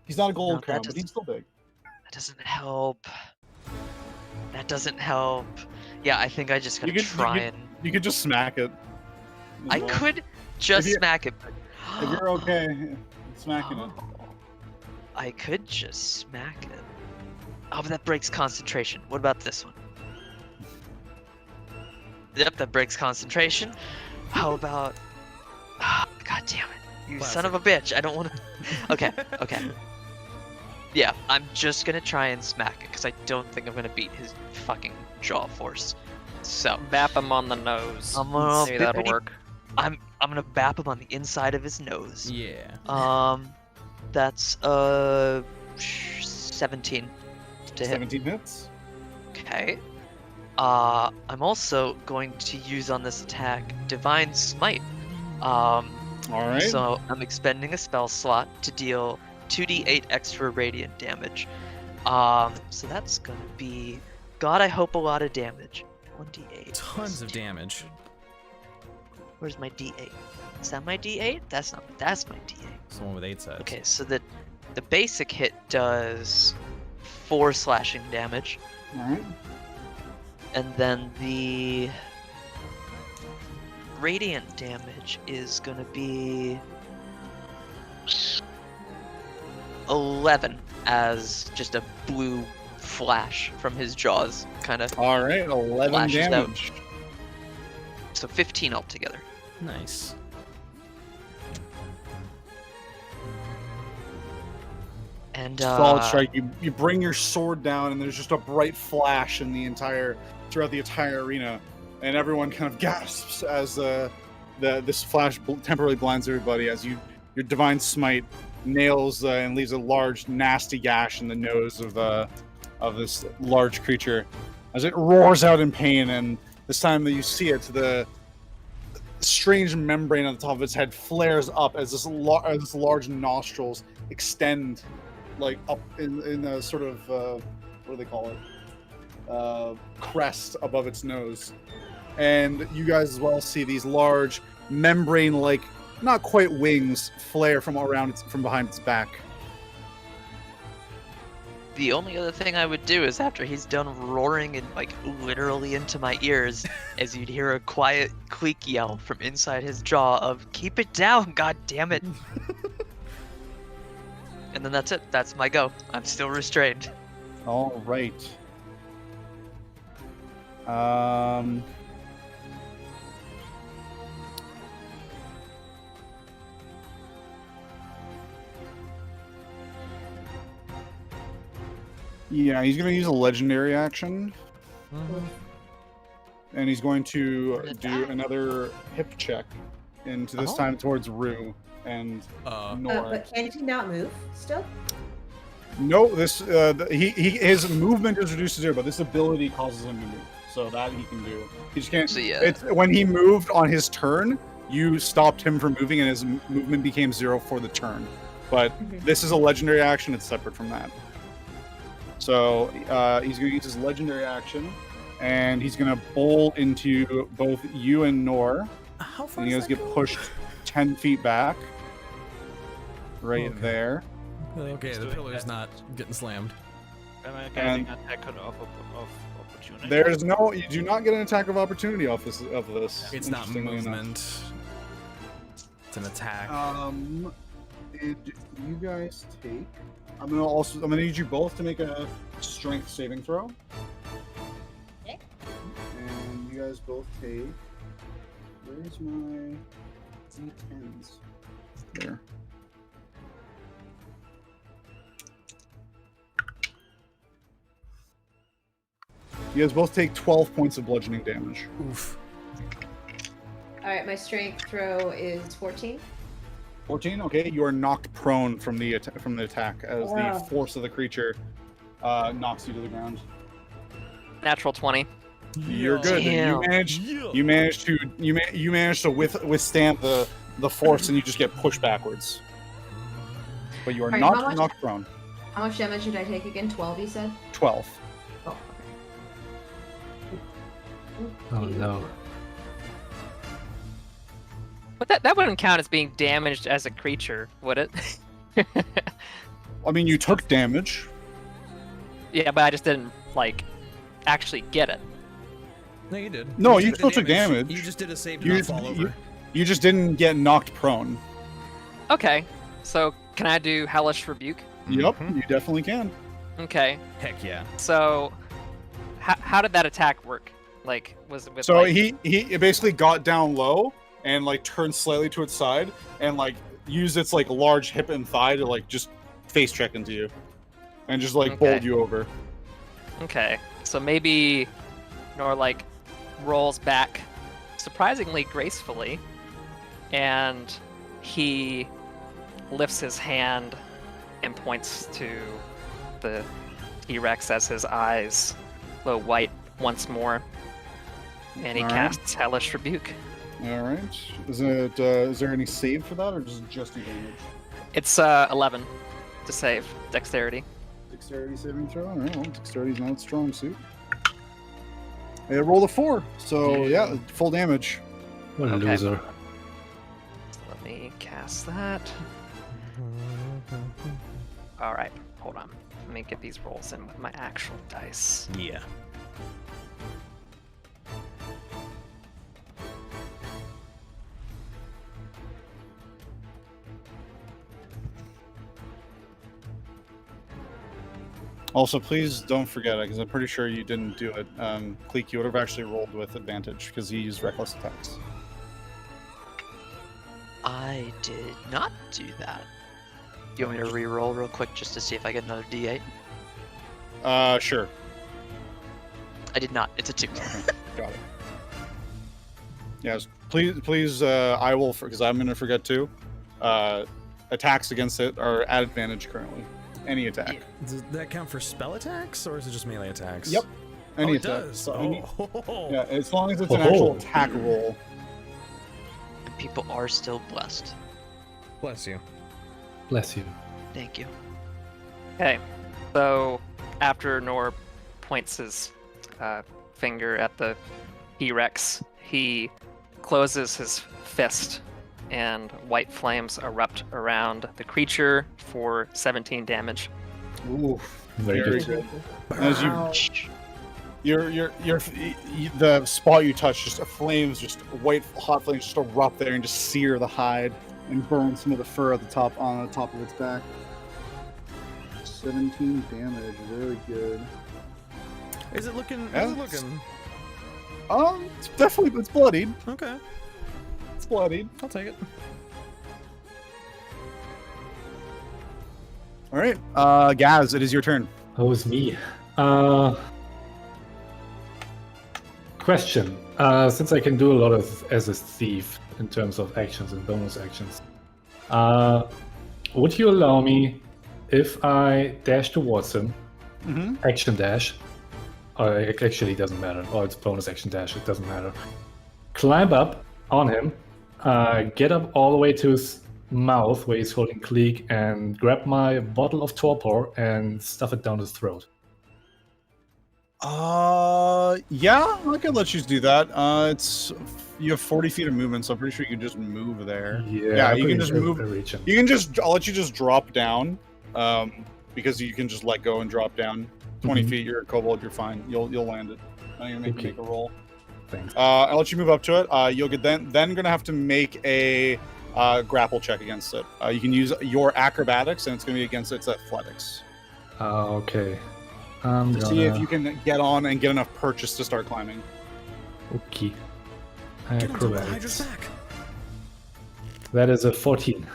He's not a gold No, that crown, but doesn't- he's still big. That doesn't help. That doesn't help. Yeah, I think I just gotta try and. You could just smack it. as I well. could just you- smack it. But... If you're okay smacking it. Oh, I could just smack it. Oh, but that breaks concentration. What about this one? Yep, that breaks concentration. How about... Oh, God damn it. You son of a bitch. I don't want to... Okay, okay. Yeah, I'm just going to try and smack it, because I don't think I'm going to beat his fucking jaw force. So, Bap him on the nose. I'm gonna Maybe that'll bit- work. I'm going to bap him on the inside of his nose. Yeah. That's 17 to hit. 17 hits. Okay. I'm also going to use on this attack Divine Smite. All right. So I'm expending a spell slot to deal 2d8 extra radiant damage. So that's gonna be, God, I hope a lot of damage. 1d8. Tons of damage. Where's my d8? Is that my d8? That's not. That's my d8. It's the one with 8 sides. Okay, so the basic hit does 4 slashing damage, All right. and then the radiant damage is gonna be 11 as just a blue flash from his jaws, kind of. All right, 11 Flashes out. damage. So 15 altogether. Nice. And Solid strike. You bring your sword down, and there's just a bright flash in throughout the entire arena, and everyone kind of gasps as this flash temporarily blinds everybody as your divine smite nails and leaves a large nasty gash in the nose of this large creature as it roars out in pain. And this time that you see it, the strange membrane on the top of its head flares up as this large nostrils extend like up in a sort of what do they call it, crest above its nose. And you guys as well see these large membrane like not quite wings flare from behind its back. the only other thing I would do is after he's done roaring and like literally into my ears, is you'd hear a quiet Kleeck yell from inside his jaw of "Keep it down, god damn it!" And then that's it. That's my go. I'm still restrained. All right. Yeah, he's going to use a legendary action. And he's going to do another hip check. And this time towards Rue and Nor. But can he not move still? No, this his movement is reduced to 0, but this ability causes him to move, so that he can do. He just can't. So, yeah. It's when he moved on his turn, you stopped him from moving, and his movement became 0 for the turn. But this is a legendary action; it's separate from that. So he's going to use his legendary action, and he's going to bolt into both you and Nor. How far? And you guys get pushed 10 feet back. Right there. Okay, the pillar's not getting slammed. Am I getting an attack of opportunity? There is no. You do not get an attack of opportunity off this. It's not interestingly enough. movement. It's an attack. And you guys take. I'm gonna need you both to make a strength saving throw. Okay. And you guys both take. Where's my D10s? There. You guys both take 12 points of bludgeoning damage. Oof. All right, my strength throw is 14. 14. Okay, you are knocked prone from the attack as the force of the creature knocks you to the ground. Natural 20. You're good. Damn. You managed to withstand the force, and you just get pushed backwards. But you are Alright, not knocked prone. How much damage did I take again? 12, you said? 12. Oh, Oh no. But that wouldn't count as being damaged as a creature, would it? I mean, you took damage. Yeah, but I just didn't actually get it. No, you did. No, took you the still took damage. You just did a save to You not just- fall over. You just didn't get knocked prone. Okay, so can I do Hellish Rebuke? Yep, you definitely can. Okay, Heck yeah. so how did that attack work? Like, was it with So he basically got down low and turned slightly to its side and used its large hip and thigh to just face check into you and just bowled you over. Okay, so maybe Nor rolls back surprisingly gracefully, and he lifts his hand and points to the T-Rex as his eyes glow white once more, and he All right. casts Hellish Rebuke. All right. Is there any save for that or just your damage? It's 11 to save Dexterity. Dexterity saving throw. All right. Well, dexterity's not its strong suit. It rolled a 4, so yeah, full damage. What a Okay. loser. So let me cast that. All right, hold on. Let me get these rolls in with my actual dice. Yeah. Also, please don't forget it, because I'm pretty sure you didn't do it. Kleeck, you would have actually rolled with advantage, because he used reckless attacks. I did not do that. You want me to re-roll real quick just to see if I get another D8? Sure. I did not. It's a 2. Got it. Yes, please, I will, because I'm going to forget too. Attacks against it are at advantage currently. Any attack. Does that count for spell attacks, or is it just melee attacks? Yep. Any it attack. does. So Oh. yeah, as long as it's an actual attack roll. And people are still blessed. Bless you. Bless you. Thank you. Okay, so after Nor points his finger at the T-Rex, he closes his fist, and white flames erupt around the creature for 17 damage. Ooh, Very good. good. As the spot you touch, just flames, just white hot flames, just erupt there and just sear the hide and burn some of the fur at the top on the top of its back. 17 damage, very good. Is it looking? Yeah, Is it looking? It's definitely, it's bloodied. Okay, It's bloodied. I'll take it. All right, Gasz, it is your turn. Oh, it's me. Question. Since I can do a lot of as a thief in terms of actions and bonus actions, would you allow me if I dash towards him, action dash, or it actually doesn't matter, or it's bonus action dash, it doesn't matter, climb up on him, get up all the way to his mouth where he's holding Kleeck, and grab my bottle of torpor and stuff it down his throat? Yeah, I could let you do that. You have 40 feet of movement, so I'm pretty sure you can just move there. Yeah, you can just move. Reach him. You can just, I'll let you just drop down, because you can just let go and drop down 20 feet. You're a kobold, you're fine. You'll land it. I'm gonna make a roll. Thanks. I'll let you move up to it. You'll get then gonna have to make a grapple check against it. You can use your acrobatics, and it's gonna be against its athletics. Okay. To see if you can get on and get enough purchase to start climbing. Okay. Get him to the Hydra's Acrobatics. back. That is a 14.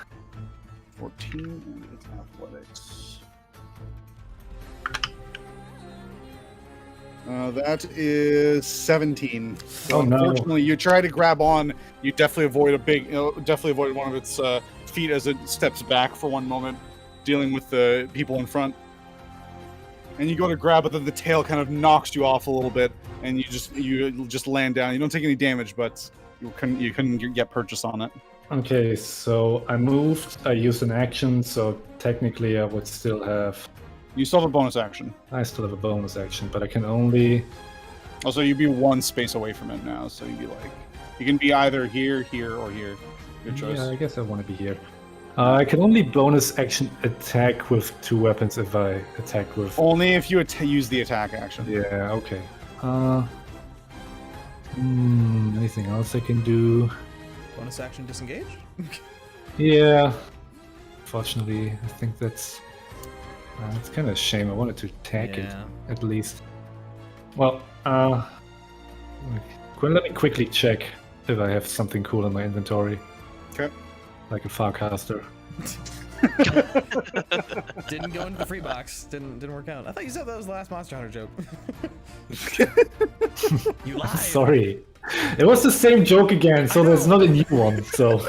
14 and it's athletics. That is 17. So Oh, no. unfortunately, you try to grab on. You definitely avoid definitely avoid one of its feet as it steps back for one moment, dealing with the people in front. And you go to grab it, then the tail kind of knocks you off a little bit, and you just land down. You don't take any damage, but you couldn't get purchase on it. Okay, so I moved, I used an action, so technically I would still have... You still have a bonus action. I still have a bonus action, but I can only... Also, you'd be one space away from it now, so you'd be like... You can be either here, here, or here. Your choice. Yeah, I guess I want to be here. I can only bonus action attack with 2 weapons if I attack with... Only if you use the attack action. Yeah, okay. Anything else I can do? Bonus action disengage. Yeah. Fortunately, I think that's... it's kind of a shame. I wanted to attack it, Yeah. at least. Well, let me quickly check if I have something cool in my inventory. Okay. Like a Farcaster. Didn't go into the free box. Didn't work out. I thought you said that was the last Monster Hunter joke. You lied. Sorry. It was the same joke again, so there's not a new one, so...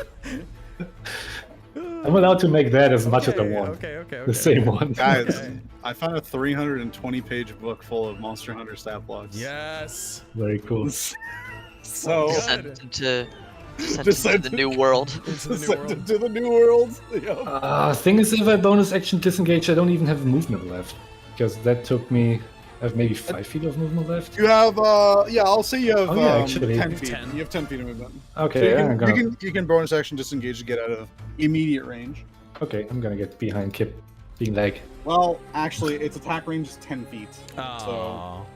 I'm allowed to make that as much as I want. Okay. The same one. Guys, Okay. I found a 320-page book full of Monster Hunter stat blocks. Yes. Very cool. So... Descent into Descent the new world. Into the new Sent world. into the new world. Yep. Thing is, if I bonus action disengage, I don't even have movement left. Because that took me... I have maybe 5 feet of movement left. You have, yeah, I'll say you have Oh, yeah, actually. 10 You have feet. 10. You have 10 feet of movement. Okay, So I'm gonna... you can bonus action disengage to get out of immediate range. Okay, I'm gonna get behind Kip, being like, Well, actually, its attack range is 10 feet. Oh,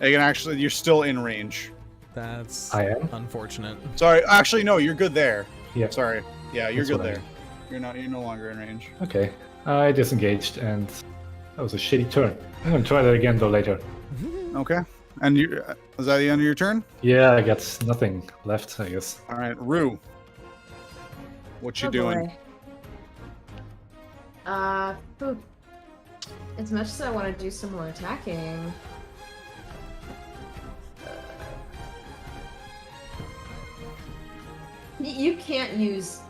You can actually, you're still in range. that's I am? unfortunate. Sorry, actually, no, you're good there. Yeah. Sorry. Yeah, you're That's good what I there. You're no longer in range. Okay, I disengaged and That was a shitty turn. I'm gonna try that again though later. Okay. And you is that the end of your turn? Yeah, I got nothing left, I guess. All right, Rue. What you doing? Boy. As much as I want to do some more attacking, you can't use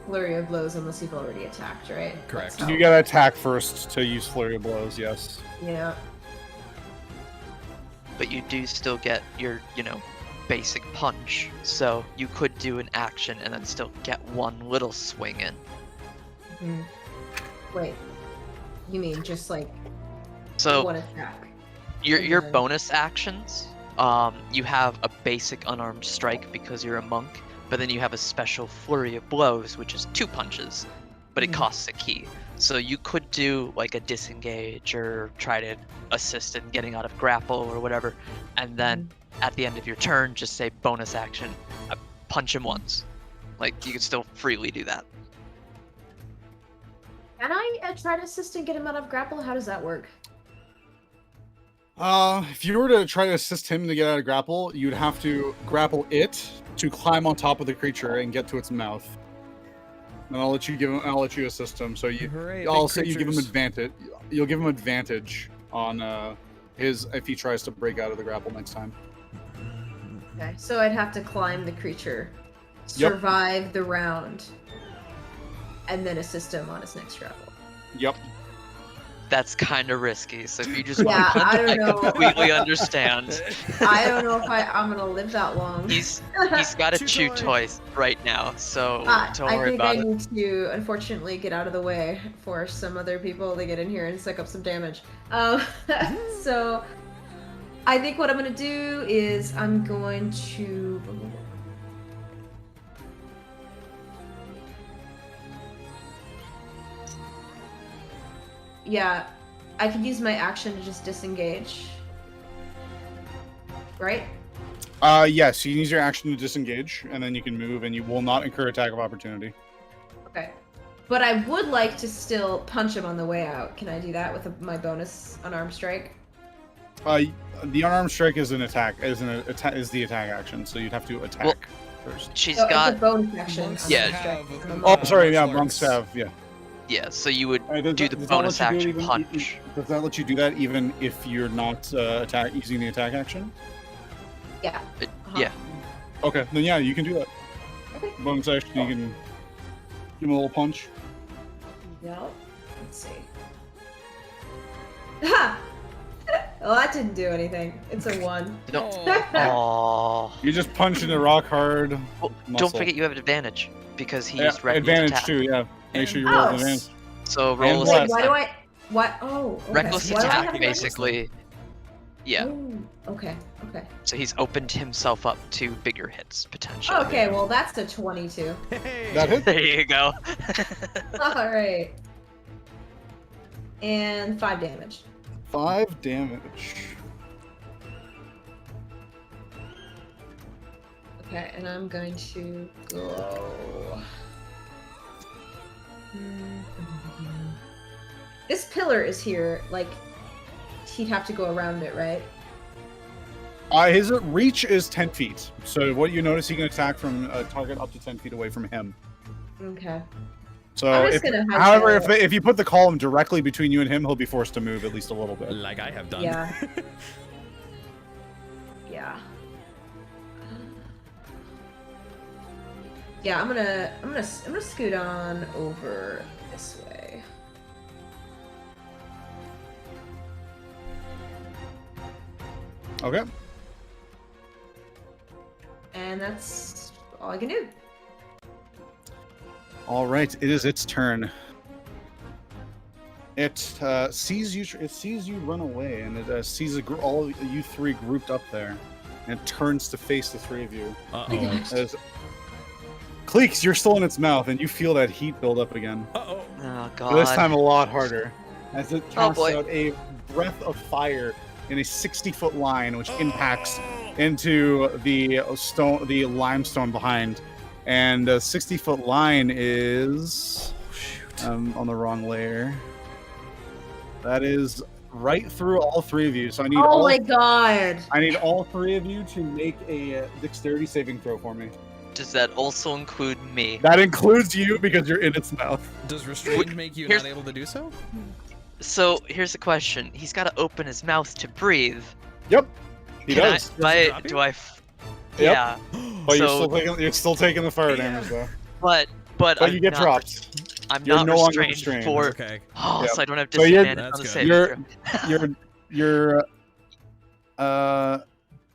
Flurry of Blows unless you've already attacked, right? Correct. That's You how- gotta attack first to use Flurry of Blows, yes. Yeah. But you do still get your, basic punch. So you could do an action and then still get one little swing in. Mhm. Wait. You mean just like So one attack? your Okay. bonus actions, you have a basic unarmed strike because you're a monk, but then you have a special flurry of blows, which is 2 punches, but it Mhm. costs a key. So you could do like a disengage or try to assist in getting out of grapple or whatever, and then at the end of your turn, just say bonus action, punch him once. Like you could still freely do that. Can I try to assist and get him out of grapple? How does that work? If you were to try to assist him to get out of grapple, you'd have to grapple it to climb on top of the creature and get to its mouth. And I'll let you assist him. So I'll say you give him advantage. You'll give him advantage on if he tries to break out of the grapple next time. Okay, so I'd have to climb the creature, Yep. survive the round, and then assist him on his next grapple. Yep. That's kind of risky. So if you just Yeah, want to I don't know. completely understand. I don't know if I'm gonna live that long. He's got to chew toys right now, so don't I worry think about I it. need to, unfortunately, get out of the way for some other people to get in here and suck up some damage. So I think what I'm gonna do is I'm going to. Yeah, I could use my action to just disengage. Right? Yes, you use your action to disengage, and then you can move, and you will not incur attack of opportunity. Okay. But I would like to still punch him on the way out. Can I do that with my bonus unarmed strike? The unarmed strike is an attack, is the attack action, so you'd have to attack first. She's So got it's a bonus action. Monks unarmed Yeah. strike. have, Oh, sorry, yeah, martial monks arts. have, yeah. yeah. So you would Does do that- the does that bonus let you do action it punch. Does that let you do that even if you're not using the attack action? Yeah. Yeah. Okay, then yeah, you can do that. Okay. Bonus action, you can give him a little punch. Yep. Let's see. Ha! Well, that didn't do anything. It's a 1. Don't. Oh. Aww. You just punch into rock hard. Well, muscle. don't forget you have an advantage because he Yeah, used reckless advantage attack. too, yeah. Make sure you Oh, roll with advantage. So And roll a bless. Wait, six. why do I? What? Oh. Okay. Reckless Why do I have attack, a basically. Yeah. Ooh, okay. Okay. So he's opened himself up to bigger hits potentially. Okay. Well, that's a 22. Hey. That hit? There you go. All right. And 5 damage. 5 damage. Okay, and I'm going to go. This pillar is here. Like, he'd have to go around it, right? His reach is 10 feet. So what you notice, he can attack from a target up to 10 feet away from him. Okay. So, I'm just gonna have however, to- if you put the column directly between you and him, he'll be forced to move at least a little bit. Like I have done. Yeah. Yeah. Yeah, I'm gonna scoot on over this way. Okay. And that's all I can do. All right. It is its turn. It sees you. It sees you run away, and it sees all you three grouped up there, and it turns to face the three of you. Uh-oh. As Kleeck, you're still in its mouth, and you feel that heat build up again. Uh-oh. Oh But this god. time a lot harder, as it casts boy. out a breath of fire in a 60-foot line, which impacts into the stone, the limestone behind, and a 60-foot line is on the wrong layer. That is right through all three of you. So I need Oh my god! I need all three of you to make a dexterity saving throw for me. Does that also include me? That includes you because you're in its mouth. Does restrained make you Here's- not able to do so? So here's the question: he's got to open his mouth to breathe. Yep, he Can does. Does it Yep. Yeah, But So- you're still taking the fire Yeah. damage though. but But I'm you get not, dropped. I'm You're not no longer restrained restrained. for. Okay. Oh, Yep. so I don't have So you're- disadvantage on the That's saving good. throw. You're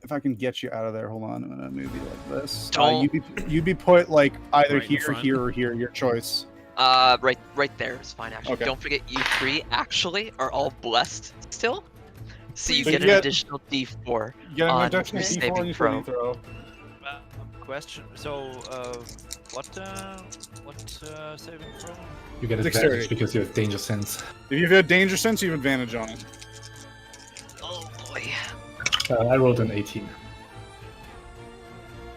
if I can get you out of there, hold on. I'm gonna move you like this. Don't- You'd be put like either Right in here, front. here, or here. Your choice. Right there is fine actually. Okay. Don't forget you three actually are all blessed still, so you So get you an get- additional D4. You get an On additional your D4 saving on your throw. saving throw. Question. So, what saving throw? You get Dexterity. advantage because you have danger sense. If you have danger sense, you have advantage on it. Oh boy. I rolled an 18.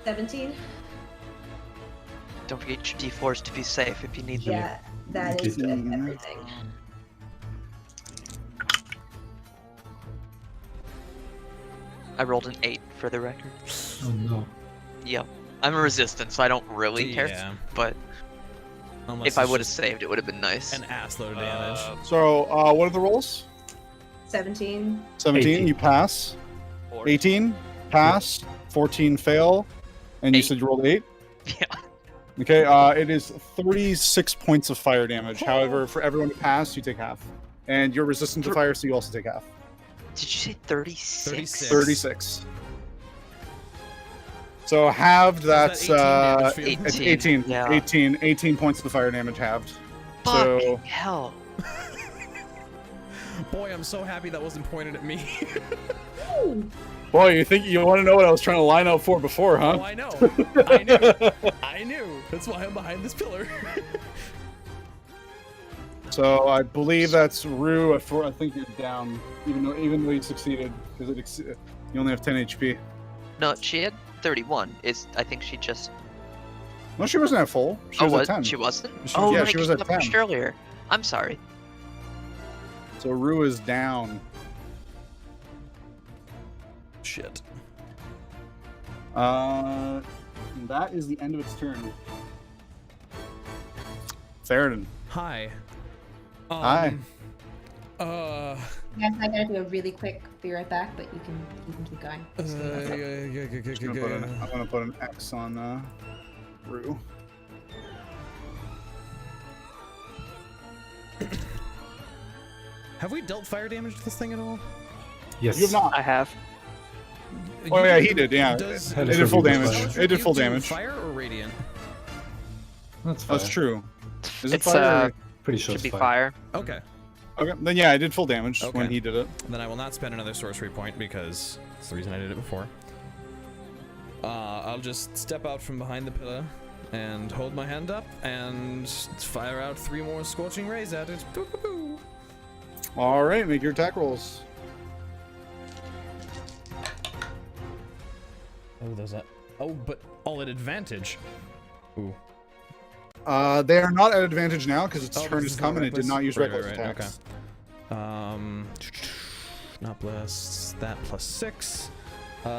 17? Don't forget your D4s to be safe if you need them. Yeah, that is with everything. I rolled an 8 for the record. Oh no. Yep. I'm a resistant, so I don't really care. Yeah. But Unless if I it's would have just saved, it would have been nice. an ass load of damage. So, what are the rolls? 17? 17, 18. you pass. 18, pass. 14, fail. And you 8. said you rolled 8? Yeah. Okay, it is 36 points of fire damage. However, for everyone to pass, you take half. And you're resistant to fire, so you also take half. Did you say 36? 36. 36. So halved, that's that 18 damage for you? it's 18, 18. yeah. 18 points of the fire damage halved. Fucking So hell. Boy, I'm so happy that wasn't pointed at me. boy, you want to know what I was trying to line up for before, Oh, huh? I know. I knew. I knew. That's why I'm behind this pillar. So I believe that's Rue. I think you're down, even though you succeeded because you only have 10 HP. No, she had 31. I think she just. No, she wasn't at full. She was at 10. She wasn't? She- Oh, yeah, right, she 'cause was you at got 10. pushed earlier. I'm sorry. So Rue is down. Shit. That is the end of its turn. Theraden. Hi. Hi. Yes, I gotta do a really quick be right back, but you can keep going. I'm gonna put an X on Rue. Have we dealt fire damage to this thing at all? Yes. You have not. I have. Oh yeah, he did. Yeah, Does- it did full damage. Fire. It did full You do damage. Fire or radiant? That's fine. That's true. Is it It's fire? Pretty sure should it's be fire. fire. Okay. Okay, then yeah, I did full damage when Okay. he did it. Then I will not spend another sorcery point because it's the reason I did it before. I'll just step out from behind the pillar and hold my hand up and fire out 3 more scorching rays at it. Boo, boo, boo. All right, make your attack rolls. Oh, there's that. Oh, but all at advantage. Ooh. They are not at advantage now because its Oh, turn this is is coming. not It did not use Right, reckless right, attacks. Okay. Not blessed. That plus 6.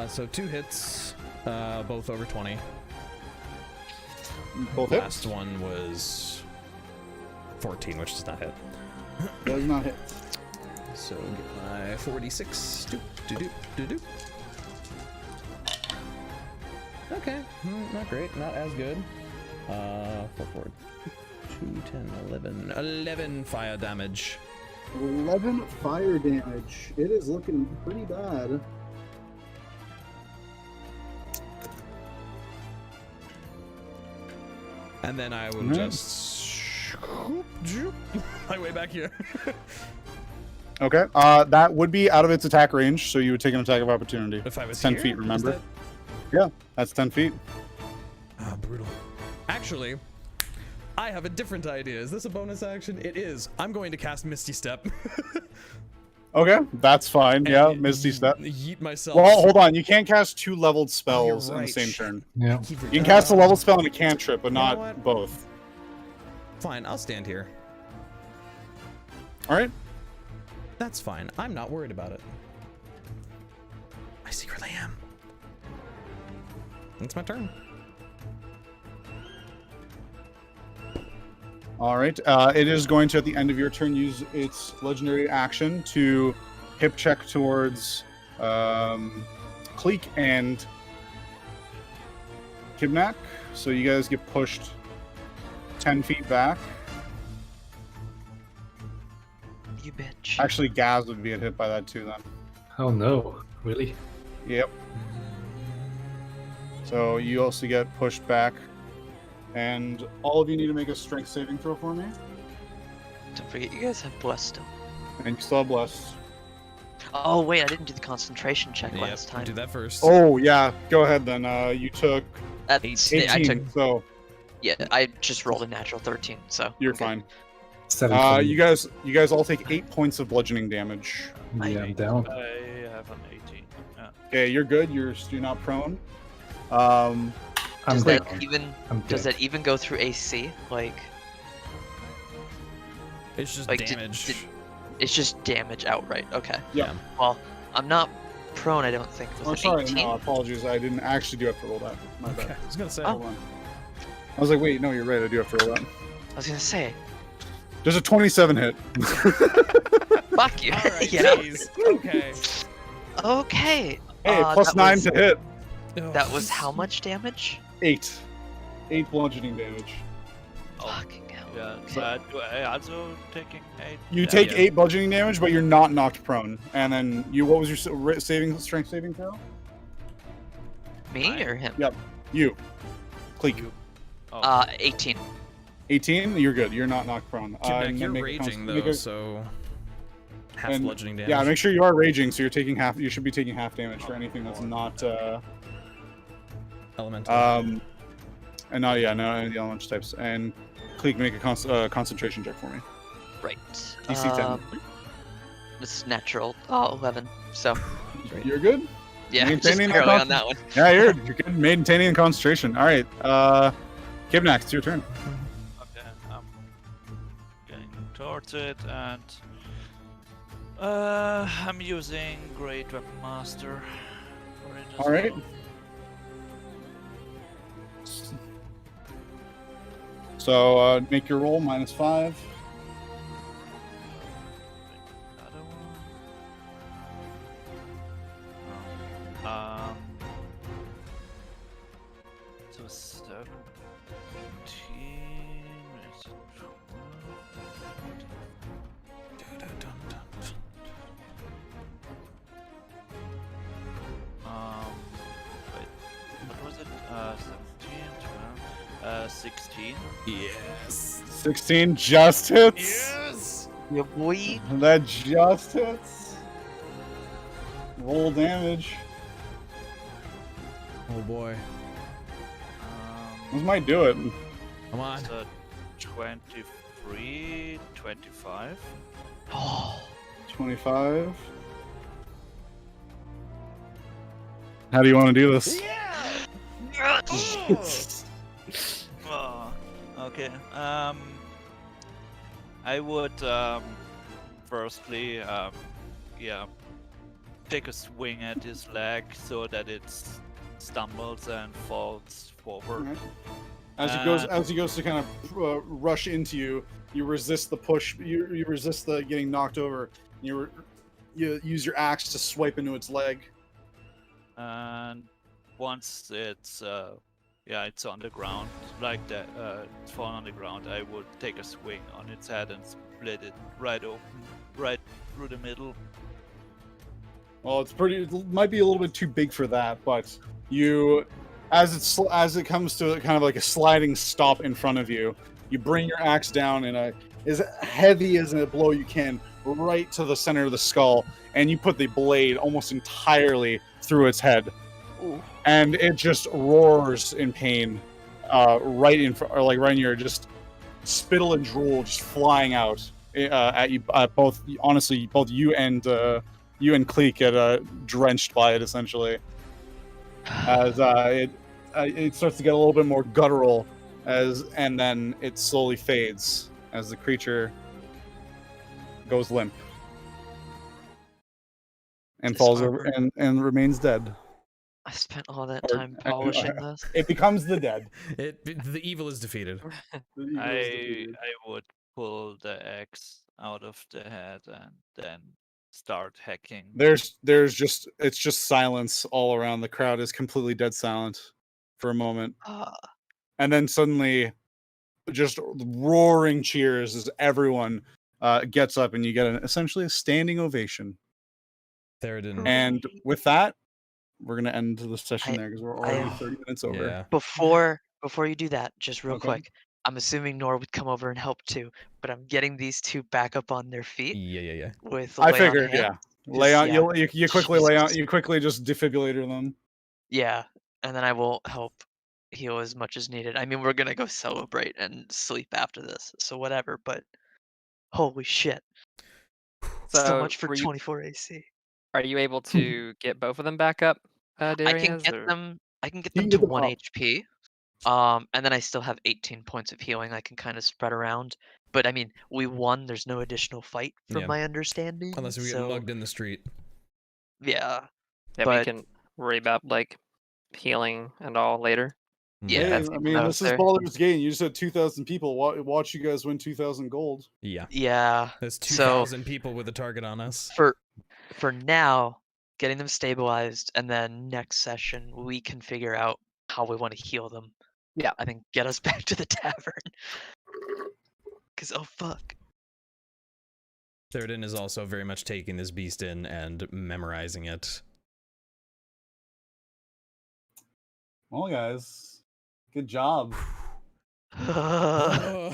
So 2 hits, both over 20. Both Last hits. one was 14, which does not hit. Does not hit. So get my 46. Doop, doop, doop, doop. Okay, not great, not as good. 4, 2, 10, 11. 11 fire damage. 11 fire damage. It is looking pretty bad. And then I will Alright. just my way back here. Okay. That would be out of its attack range, so you would take an attack of opportunity. If I was 10 here, feet, is remember? that- Yeah, that's 10 feet. Ah, brutal. Actually, I have a different idea. Is this a bonus action? It is. I'm going to cast Misty Step. Okay, that's fine. Yeah, And Misty Step. Yeet myself. Well, hold on. You can't cast 2 leveled Oh, spells you're in the right. same Shit. turn. Yeah. You can cast a leveled spell and a cantrip, but know not what? both. Fine, I'll stand here. All right. That's fine. I'm not worried about it. I secretly am. It's my turn. All right. It is going to, at the end of your turn, use its legendary action to hip check towards Kleeck and Kibnaak. So you guys get pushed 10 feet back. You bitch. Actually, Gasz would be hit by that too then. Oh no, really? Yep. So you also get pushed back. And all of you need to make a strength saving throw for me. Don't forget, you guys have bless still. And you still have bless. Oh wait, I didn't do the concentration check last time. Do that first. Oh, yeah. Go ahead then. You took That's 18, I took. so Yeah, I just rolled a natural 13, so you're okay. fine. 7. You guys all take 8 points of bludgeoning damage. Yeah, I'm down. I have an 18. Yeah. Okay, you're good. You're not prone. I'm Does down. that even I'm does dead. that even go through AC? Like It's just like damage. it's just damage outright. Okay. Yeah. Well, I'm not prone. I don't think. Was Oh, it sorry. 18? No, apologies. I didn't actually do have to roll that. My Okay, bad. I was gonna say. Hold on. I was like, wait, no, you're right. I do have to roll that. I was gonna say, There's a 27 hit. fuck you. All right, yeah. jeez. Okay. Okay. Hey, plus that 9 was, to hit. That was how much damage? 8. 8 bludgeoning damage. Fucking hell. Yeah, but I also taking 8. You Yeah, take yeah. 8 bludgeoning damage, but you're not knocked prone. And then what was your strength saving throw? Me or him? Yep. You. Kleeck. Oh, 18. 18. You're good. You're not knocked prone. Kibnaak, And you're make a raging make though, a- so half and- bludgeoning damage. Yeah, make sure you are raging, so you're taking half. You should be taking half damage for anything that's not. Elemental. And not no any of the elemental types. And Kleeck, make a concentration check for me. Right. DC 10. It's natural. Oh, 11. So You're good. yeah, just Maintaining the barely on con- that one. Yeah, you're good. Maintaining concentration. All right. Kibnaak, it's your turn. okay. I'm getting towards it, and I'm using Great Weapon Master for it. as All right. well. So make your roll -5. Other one. So 17. Is it 12? Wait, what was it? 17, 12, 16. Yes. 16 just hits. Yes. Yeah, boy. That just hits. Roll damage. Oh boy. This might do it. Come on. So 23, 25. Oh, 25. How do you want to do this? Oh, okay. I would firstly, yeah, take a swing at his leg so that it stumbles and falls forward. Alright. As he goes to kind of rush into you, you resist the push. You resist the getting knocked over. You use your axe to swipe into its leg. And once it's it's on the ground like that, it's fallen on the ground, I would take a swing on its head and split it right open, right through the middle. Well, it might be a little bit too big for that, but you, as it comes to kind of like a sliding stop in front of you, you bring your axe down in as heavy as a blow you can, right to the center of the skull, and you put the blade almost entirely through its head. Ooh. And it just roars in pain, right in front, or like right in your just spittle and drool just flying out at you. Both you and Kleeck get drenched by it essentially, as it starts to get a little bit more guttural, and then it slowly fades as the creature goes limp. and This falls over armor. and remains dead. I spent all that Or- time polishing this. It becomes the dead. The evil is defeated. The evil is I defeated. would pull the axe out of the head and then start hacking. There's just it's just silence all around. The crowd is completely dead silent for a moment, and then suddenly, just roaring cheers as everyone gets up, and you get essentially a standing ovation. Theraden. And with that, we're gonna end the session I- there because we're I already am- 30 minutes over. Yeah. Before you do that, just real Okay. quick, I'm assuming Nor would come over and help too, but I'm getting these two back up on their feet Yeah. with I lay on figured, hand. yeah. Lay on, yeah. you quickly lay on, Jesus. you quickly just defibrillator them. Yeah, and then I will help heal as much as needed. I mean, we're gonna go celebrate and sleep after this, so whatever. But holy shit, so much for were you, 24 AC. are you able to get both of them back up, Deriaz? I can get or- them. I can get You them can to get them 1 up. HP. And then I still have 18 points of healing I can kind of spread around. But I mean, we won. There's no additional fight, from Yeah. my understanding. Unless we get so, mugged in the street. Yeah. Yeah, we but- can worry about like healing and all later. Yeah, Hey, that's I what mean, I this was is there. Baldur's Gate. You just had 2,000 people. Watch you guys win 2,000 gold. Yeah. Yeah. There's So 2,000 people with a target on us. for now, getting them stabilized, and then next session we can figure out how we want to heal them. Yeah. I think get us back to the tavern. Cause oh fuck. Theraden is also very much taking this beast in and memorizing it. Well, guys, good job. Oh,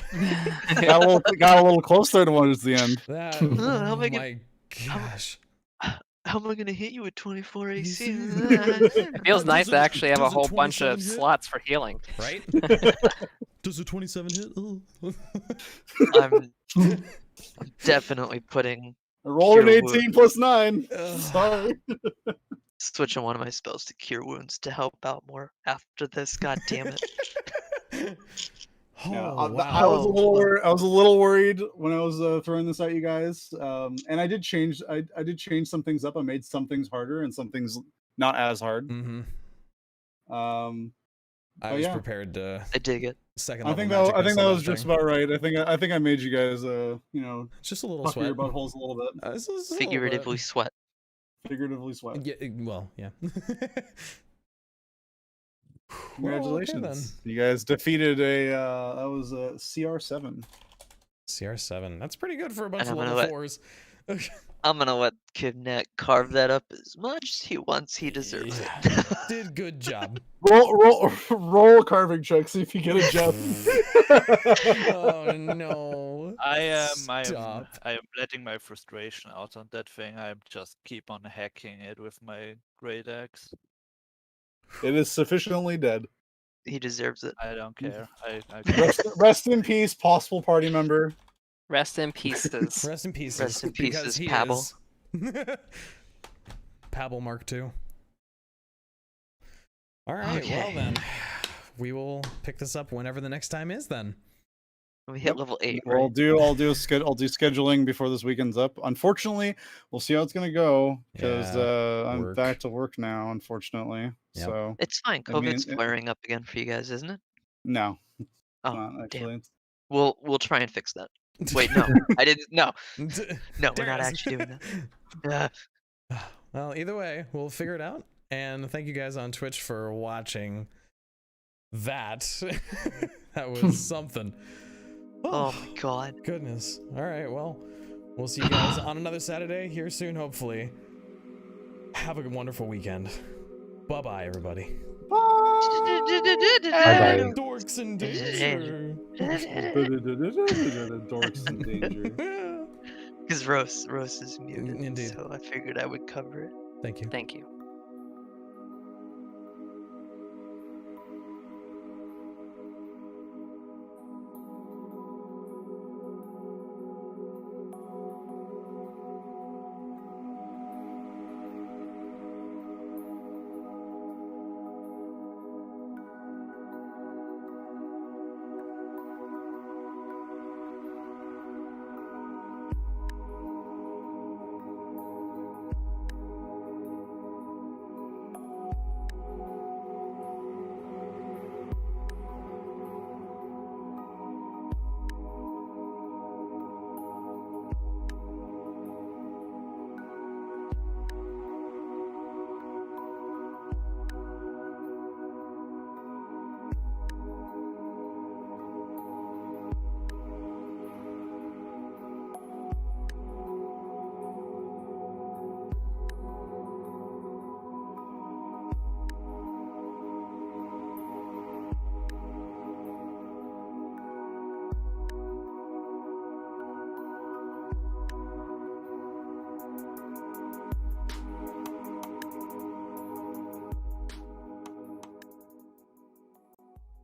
got a little closer towards the end. that, How am oh I gonna- my gosh. How am I gonna hit you with 24 AC? It feels Does nice it- to actually have a does a whole bunch of 27 hit? slots for healing. Right? Does a 27 hit? Oh. I'm definitely putting I rolled an Cure 18 plus 9. Ugh. Sorry. switching one of my spells to cure wounds to help out more after this. God damn it. Oh, Yeah, wow. I was a little worried. I was a little worried when I was throwing this at you guys, and I did change. I did change some things up. I made some things harder and some things not as hard. Mm-hmm. Um, I Oh, was yeah. prepared to I dig it. second I level think magic that missile was just thing. about right. I think I made you guys Just a little pucker your sweat. buttholes a little bit, This is a little Figuratively sweat. figuratively sweat. bit. Yeah, well, yeah. Congratulations, Well, okay, then. you guys defeated a that was a CR7. CR7. That's pretty good for a bunch And of I'm gonna level let- 4s. I'm gonna let Kibnaak carve that up as much as he wants. He deserves Yeah. it. Did good job. Roll a carving check. See if you get a gem. Oh no. I am Stop. letting my frustration out on that thing. I just keep on hacking it with my great axe. It is sufficiently dead. He deserves it. I don't care. I Rest in peace, possible party member. Rest in pieces. Rest in pieces. Rest in because pieces, he Pabble. is. Pabble Mark II. All right, well Okay. then. We will pick this up whenever the next time is then. We hit level 8, I'll right? do scheduling before this weekend's up. Unfortunately, we'll see how it's gonna go because Yeah, I'm work. back to work now. Unfortunately, Yep. so It's fine. I mean, COVID's flaring up again for you guys, isn't it? no, Oh, not damn. actually. We'll try and fix that. Wait, no, I didn't. No, no, we're not Deriaz. actually doing that. Well, either way, we'll figure it out. And thank you guys on Twitch for watching that. That was something. Oh my god. Goodness. All right, well, we'll see you guys on another Saturday here soon, hopefully. Have a wonderful weekend. Bye-bye, everybody. Bye-bye. Dorks in danger. Dorks in danger. Because Rhos is muted, Indeed. so I figured I would cover it. Thank you. Thank you.